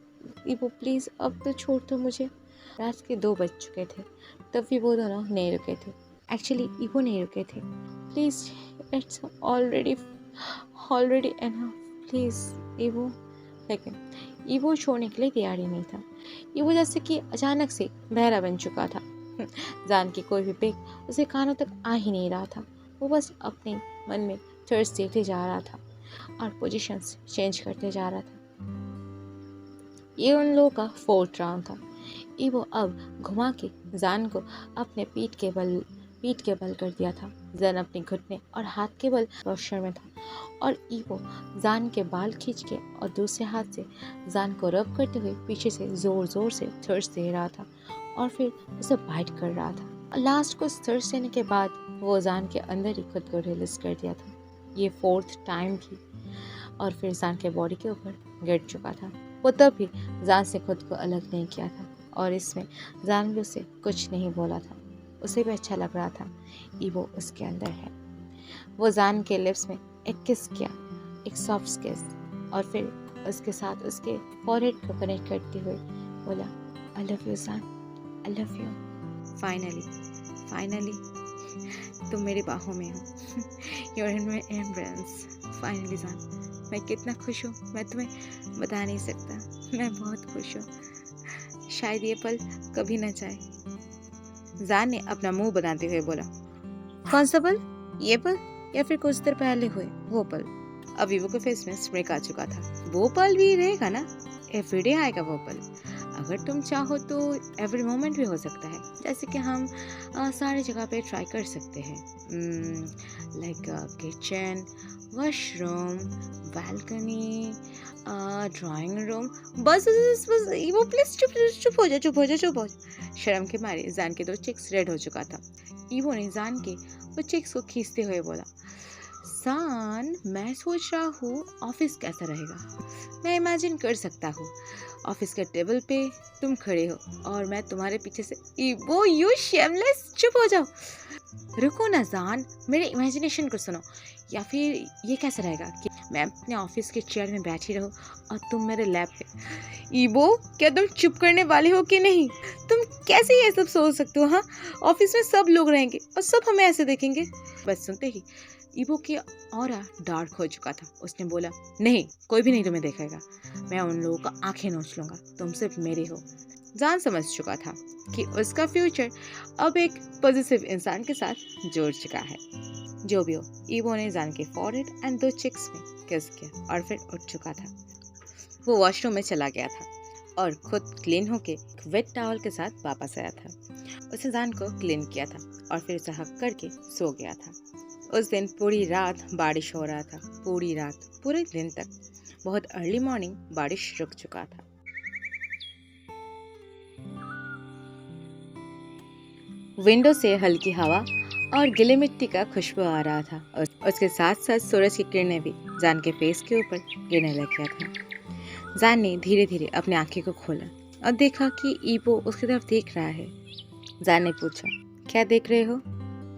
इबो प्लीज़ अब तो छोड़ दो मुझे। रात के 2 बज चुके थे, तब भी वो दोनों नहीं रुके थे। एक्चुअली इबो नहीं रुके थे। Please, it's already enough, please इबो। लेकिन इबो छोड़ने के लिए तैयार ही नहीं था। इबो जैसे कि अचानक से बहरा बन चुका था। जान की कोई भी बेक उसे कानों तक आ ही नहीं रहा था। वो बस अपने मन में थर्स्ट देते जा रहा था और पोजीशंस चेंज करते जा रहा था। ये उन लोगों का 4th राउंड था। इबो अब घुमा के जान को अपने पीठ के बल पीठ के बल कर दिया था। जान अपने घुटने और हाथ के बल पोस्चर में था और ईवो जान के बाल खींच के और दूसरे हाथ से जान को रब करते हुए पीछे से जोर जोर से थर्स दे रहा था और फिर उसे बाइट कर रहा था। लास्ट को थर्स देने के बाद वो जान के अंदर ही खुद को रिलीज कर दिया था। ये 4th टाइम थी और फिर जान के बॉडी के ऊपर गिर चुका था। वो तब भी जान से खुद को अलग नहीं किया था और इसमें जान भी उसे कुछ नहीं बोला था। उसे भी अच्छा लग रहा था ईवो उसके अंदर है। वो जान के लिप्स में एक किस किया, एक सॉफ्ट किस, और फिर उसके साथ उसके फॉरहेड को कनेक्ट करते हुए बोला, आई लव यू जान, आई लव यू। फाइनली तुम मेरी बाहों में हो। You are in my embrace. Finally जान, मैं कितना खुश हूँ मैं तुम्हें बता नहीं सकता। मैं बहुत खुश हूँ, शायद ये पल कभी न जाए। जान ने अपना मुंह बनाते हुए बोला, कौन सा पल? ये पल या फिर कुछ देर पहले हुए वो पल? अब ईवो के फेस में स्मिक आ चुका था। वो पल भी रहेगा ना, एवरीडे आएगा वो पल। अगर तुम चाहो तो एवरी मोमेंट भी हो सकता है, जैसे कि हम सारी जगह पे ट्राई कर सकते हैं, like kitchen, washroom, balcony, drawing room. बस बस बस वो प्लीज चुप हो जा। शर्म के मारे जान के 2 चिक्स रेड हो चुका था। ईवो ने जान के वो चिक्स को खींचते हुए बोला, जान मैं सोच रहा हूँ ऑफिस कैसा रहेगा। मैं इमेजिन कर सकता हूँ ऑफिस के टेबल पे तुम खड़े हो और मैं तुम्हारे पीछे से। ईवो यू शेमलेस, चुप हो जाओ। रुको ना जान, मेरे इमेजिनेशन को सुनो। या फिर ये कैसा रहेगा कि मैं अपने ऑफिस के चेयर में बैठी रहूं और तुम मेरे लैप पे। ईवो क्या तुम चुप करने वाले हो कि नहीं? तुम कैसे ये सब सोच सकते हो? हाँ, ऑफिस में सब लोग रहेंगे और सब हमें ऐसे देखेंगे। बस सुनते ही ईवो की ऑरा डार्क हो चुका था। उसने बोला, नहीं, कोई भी नहीं तुम्हें देखेगा। मैं उन लोगों का आंखें नोच लूंगा, तुम सिर्फ मेरे हो। जान समझ चुका था कि उसका फ्यूचर अब एक पॉजिटिव इंसान के साथ जोड़ चुका है। जो भी हो, ईवो ने जान के फॉरहेड एंड 2 चिक्स में किस किया और फिर उठ चुका था। वो वॉशरूम में चला गया था और खुद क्लीन होके वेट टॉवल के साथ वापस आया था। उसने जान को क्लीन किया था और फिर उसे हक करके सो गया था। उस दिन पूरी रात बारिश हो रहा था, पूरी रात, पूरे दिन तक। बहुत अर्ली मॉर्निंग बारिश रुक चुका था। विंडो से हल्की हवा और गीली मिट्टी का खुशबू आ रहा था और उसके साथ साथ सूरज की किरणें भी जान के फेस के ऊपर गिरने लग गया था। जान ने धीरे धीरे अपनी आंखें को खोला और देखा कि ईवो उसकी तरफ देख रहा है। जान ने पूछा, क्या देख रहे हो?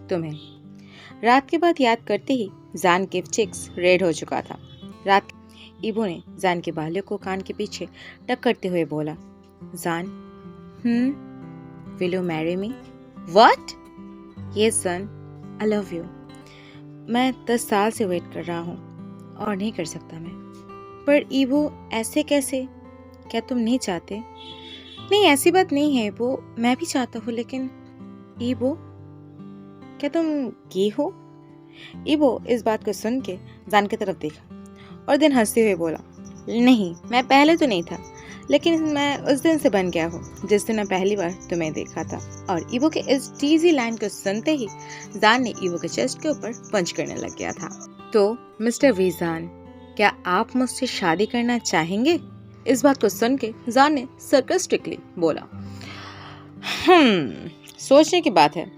तुम्हें। रात के बाद याद करते ही जान के चिक्स रेड हो चुका था। रात ईवो ने जान के बालों को कान के पीछे टक करते हुए बोला, जान, will you marry me? What? Yes जान, आई लव यू। मैं 10 साल से वेट कर रहा हूँ और नहीं कर सकता मैं। पर ईवो, ऐसे कैसे? क्या तुम नहीं चाहते? नहीं, ऐसी बात नहीं है वो, मैं भी चाहता हूँ, लेकिन ईवो, क्या तुम गे हो? ईवो इस बात को सुन के जान की तरफ देखा और दिन हंसते हुए बोला, नहीं, मैं पहले तो नहीं था, लेकिन मैं उस दिन से बन गया हूँ जिस दिन मैं पहली बार तुम्हें देखा था। और ईवो के इस टीजी लाइन को सुनते ही जान ने ईवो के चेस्ट के ऊपर पंच करने लग गया था। तो मिस्टर वीजान, क्या आप मुझसे शादी करना चाहेंगे? इस बात को सुन के जान ने सरकास्टिकली बोला, सोचने की बात है।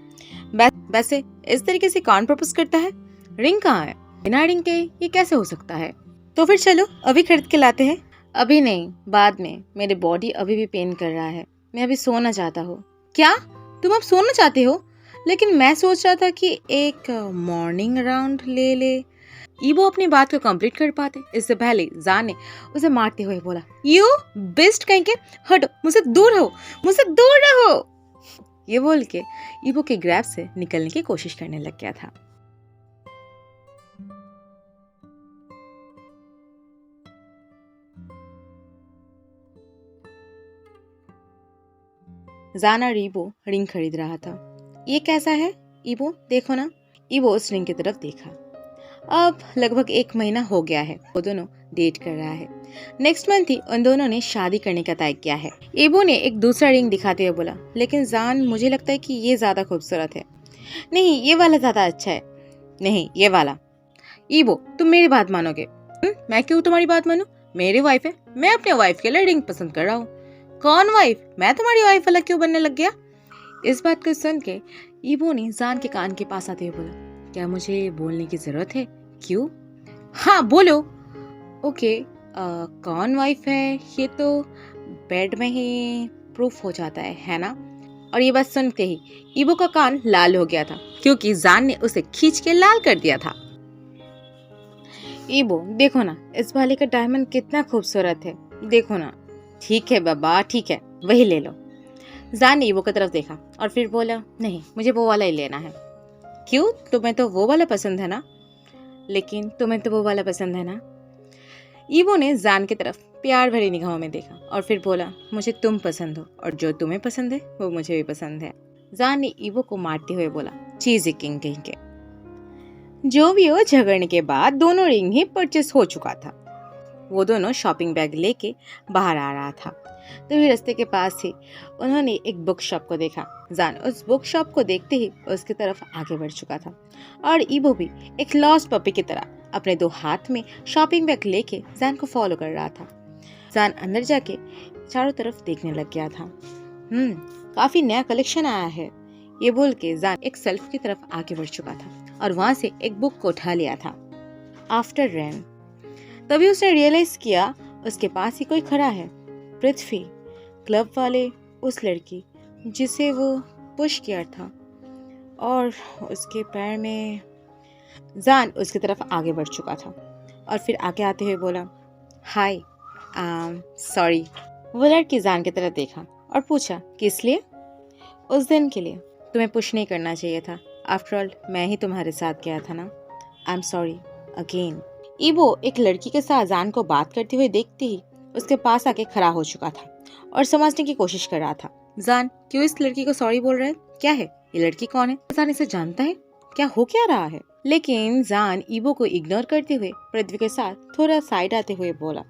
वैसे इस तरीके से कौन प्रपोज करता है? रिंग कहाँ है? बिना रिंग के ये कैसे हो सकता है? तो फिर चलो अभी खरीद के लाते हैं। अभी नहीं, बाद में। मेरी बॉडी अभी भी पेन कर रहा है, मैं अभी सोना चाहता हूँ। क्या तुम अब सोना चाहते हो? लेकिन मैं सोच रहा था कि एक मॉर्निंग राउंड ले ले। ईवो अपनी बात को कंप्लीट कर पाते इससे पहले जान ने उसे मारते हुए बोला, यू बेस्ट कहीं के, हटो, मुझसे दूर रहो, मुझसे दूर रहो। ये बोल के ईवो के ग्रैब से निकलने की कोशिश करने लग गया था। जान और ईवो रिंग खरीद रहा था। ये कैसा है ईवो, देखो ना। ईवो उस रिंग की तरफ देखा। अब लगभग 1 महीना हो गया है वो दोनों डेट कर रहा है। नेक्स्ट मंथ ही उन दोनों ने शादी करने का तय किया है। ईवो ने एक दूसरा रिंग दिखाते हुए बोला, लेकिन जान, मुझे लगता है कि ये ज्यादा खूबसूरत है। नहीं, ये वाला ज़्यादा अच्छा है। नहीं, ये वाला। ईबो, तुम मेरी बात मानोगे? मैं क्यों तुम्हारी बात मानूं? मेरी वाइफ है, मैं अपने वाइफ के लिए रिंग पसंद कर रहा हूँ। कौन वाइफ? मैं तुम्हारी वाइफ वाला क्यों बनने लग गया? इस बात को सुन के ईबो ने जान के कान के पास आते हुए बोला, क्या मुझे बोलने की जरूरत है? क्यों? हाँ बोलो। ओके, कौन वाइफ है ये तो बेड में ही प्रूफ हो जाता है ना? और ये बात सुनते ही ईबो का कान लाल हो गया था, क्योंकि जान ने उसे खींच के लाल कर दिया था। ईबो, देखो ना, इस वाले का डायमंड कितना खूबसूरत है, देखो ना। ठीक है बाबा, ठीक है, वही ले लो। जान ने ईबो की तरफ देखा और फिर बोला, नहीं, मुझे वो वाला ही लेना है। क्यों? तुम्हें तो वो वाला पसंद है ना? लेकिन तुम्हें तो वो वाला पसंद है ना? ईबो ने जान की तरफ प्यार भरी निगाहों में देखा और फिर बोला, मुझे तुम पसंद हो और जो तुम्हें पसंद है वो मुझे भी पसंद है। जान ने ईबो को मारते हुए बोला, चीज़ किंग कहीं के। जो भी हो, झगड़ने के बाद दोनों रिंग ही परचेस हो चुका था। वो दोनों शॉपिंग बैग लेके बाहर आ रहा था, तभी रास्ते के पास ही उन्होंने एक बुक शॉप को देखा। जान उस बुक शॉप को देखते ही उसकी तरफ आगे बढ़ चुका था और ईबो भी एक लॉस्ट पपी की तरह अपने दो हाथ में शॉपिंग बैग लेके जान को फॉलो कर रहा था। जान अंदर जाके चारों तरफ देखने लग गया था। काफी नया कलेक्शन आया है, ये बोल के जान एक सेल्फ की तरफ आगे बढ़ चुका था और वहां से एक बुक को उठा लिया था, आफ्टर रेन। तभी उसने रियलाइज किया उसके पास ही कोई खड़ा है, पृथ्वी, क्लब वाले उस लड़की जिसे वो पुश किया था, और उसके पैर में। जान उसकी तरफ आगे बढ़ चुका था और फिर आगे आते हुए बोला, हाय, सॉरी। वो लड़की जान की तरफ देखा और पूछा, किस लिए? उस दिन के लिए। तुम्हें पुश नहीं करना चाहिए था, आफ्टर ऑल मैं ही तुम्हारे साथ गया था ना। I am sorry again. ईबो एक लड़की के साथ जान को बात करते हुए देखते ही उसके पास आके खड़ा हो चुका था और समझने की कोशिश कर रहा था। जान क्यों इस लड़की को सॉरी बोल रहा है? क्या है ये लड़की? कौन है? जान इसे जानता है? क्या हो क्या रहा है? लेकिन जान ईबो को इग्नोर करते हुए पृथ्वी के साथ थोड़ा साइड आते हुए बोला,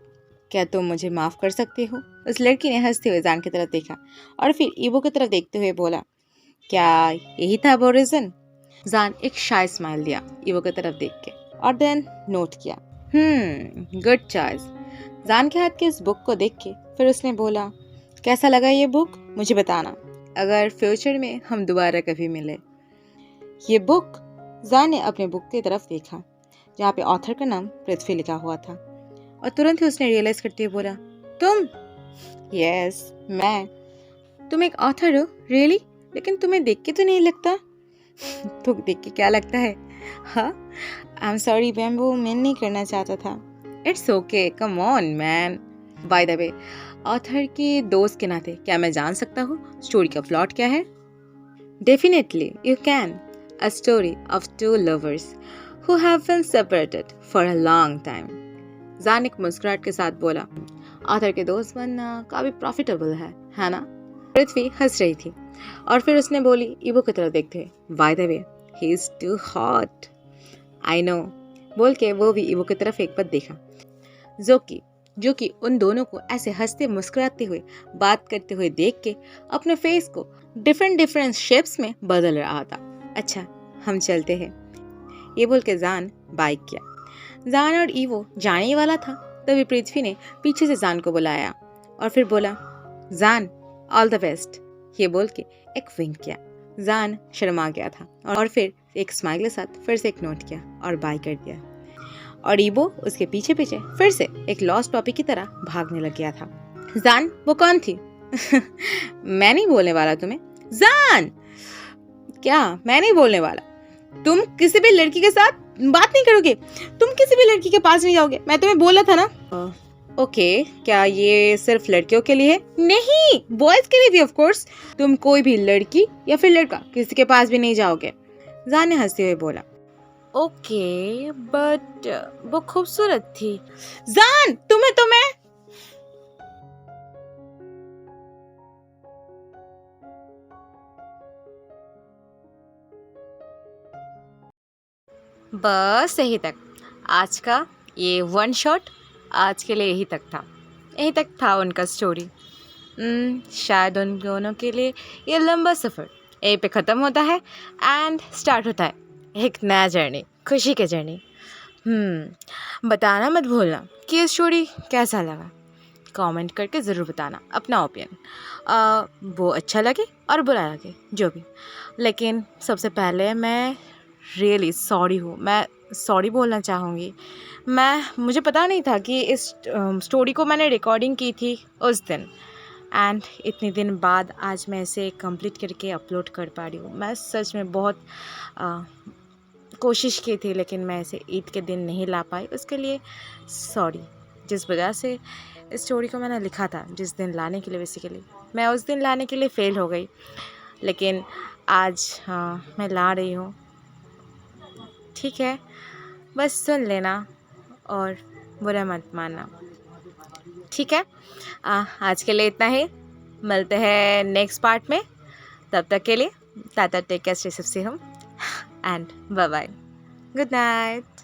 क्या तुम मुझे माफ कर सकते हो? उस लड़की ने हंसते हुए जान की तरफ देखा और फिर ईबो की तरफ देखते हुए बोला, क्या यही था वो रीजन? जान एक शाय स्माइल दिया ईबो की तरफ देख के और देन नोट किया, गुड चॉइस। जान के हाथ के इस बुक को देख के फिर उसने बोला, कैसा लगा ये बुक? मुझे बताना, अगर फ्यूचर में हम दोबारा कभी मिले। ये बुक? जान ने अपने बुक की तरफ देखा जहाँ पे ऑथर का नाम पृथ्वी लिखा हुआ था और तुरंत ही उसने रियलाइज करते हुए बोला, तुम? यस, मैं। तुम एक ऑथर हो? रियली? लेकिन तुम्हें देख के तो नहीं लगता। तो देख के क्या लगता है? हाँ, आई एम सॉरी मैम, वो मैं नहीं करना चाहता था। It's okay, come on man. Bye the way, author के दोस्त के नाते क्या मैं जान सकता हूँ स्टोरी का प्लॉट क्या है? Definitely you can. A story of two lovers who have been separated for a long time. जान एक मुस्कुराहट के साथ बोला, ऑथर के दोस्त बनना काफी प्रॉफिटेबल है ना? पृथ्वी हंस रही थी और फिर उसने बोली ईबो की तरफ देखते हुए, by the way he is too hot. I know, बोल के वो भी ईबो की तरफ एक बार देखा, जो कि उन दोनों को ऐसे हंसते मुस्कुराते हुए बात करते हुए देख के अपने फेस को डिफरेंट शेप्स में बदल रहा था। अच्छा, हम चलते हैं, ये बोल के जान बाइक किया। जान और ईवो जाने वाला था, तभी पृथ्वी ने पीछे से जान को बुलाया और फिर बोला, जान ऑल द बेस्ट, ये बोल के एक विंक किया। जान शर्मा गया था और फिर एक स्माइल के साथ फिर से एक नोट किया और बाय कर दिया और ईबो उसके पीछे पीछे फिर से एक लॉस्ट पपी की तरह भागने लग गया था। जान, वो कौन थी? मैं नहीं बोलने वाला तुम्हें। जान! क्या? मैं नहीं बोलने वाला। तुम किसी भी लड़की के साथ बात नहीं करोगे, तुम किसी भी लड़की के पास नहीं जाओगे, मैं तुम्हें बोला था ना। ओके, क्या ये सिर्फ लड़कियों के लिए है? नहीं, बॉयज के लिए भी ऑफ कोर्स। तुम कोई भी लड़की या फिर लड़का किसी के पास भी नहीं जाओगे। जान ने हंसते हुए बोला, ओके, बट वो खूबसूरत थी। जान, तुम्हें तो मैं बस यही तक आज का ये वन शॉट आज के लिए यही तक था उनका स्टोरी। शायद उन दोनों के लिए ये लंबा सफ़र ए पे ख़त्म होता है एंड स्टार्ट होता है एक नया जर्नी, खुशी के जर्नी। बताना मत भूलना कि ये स्टोरी कैसा लगा। कमेंट करके ज़रूर बताना अपना ओपिनियन, वो अच्छा लगे और बुरा लगे जो भी। लेकिन सबसे पहले मैं रियली सॉरी हूँ, मैं सॉरी बोलना चाहूँगी। मुझे पता नहीं था कि इस स्टोरी को मैंने रिकॉर्डिंग की थी उस दिन, एंड इतने दिन बाद आज मैं इसे कंप्लीट करके अपलोड कर पा रही हूँ। मैं सच में बहुत कोशिश की थी, लेकिन मैं इसे ईद के दिन नहीं ला पाई, उसके लिए सॉरी। जिस वजह से इस स्टोरी को मैंने लिखा था जिस दिन लाने के लिए, बेसिकली मैं उस दिन लाने के लिए फ़ेल हो गई, लेकिन आज मैं ला रही हूँ। ठीक है, बस सुन लेना और बुरा मत मानना। ठीक है, आज के लिए इतना ही। मिलते हैं नेक्स्ट पार्ट में। तब तक के लिए tata, take care, stay safe, and bye bye, good night.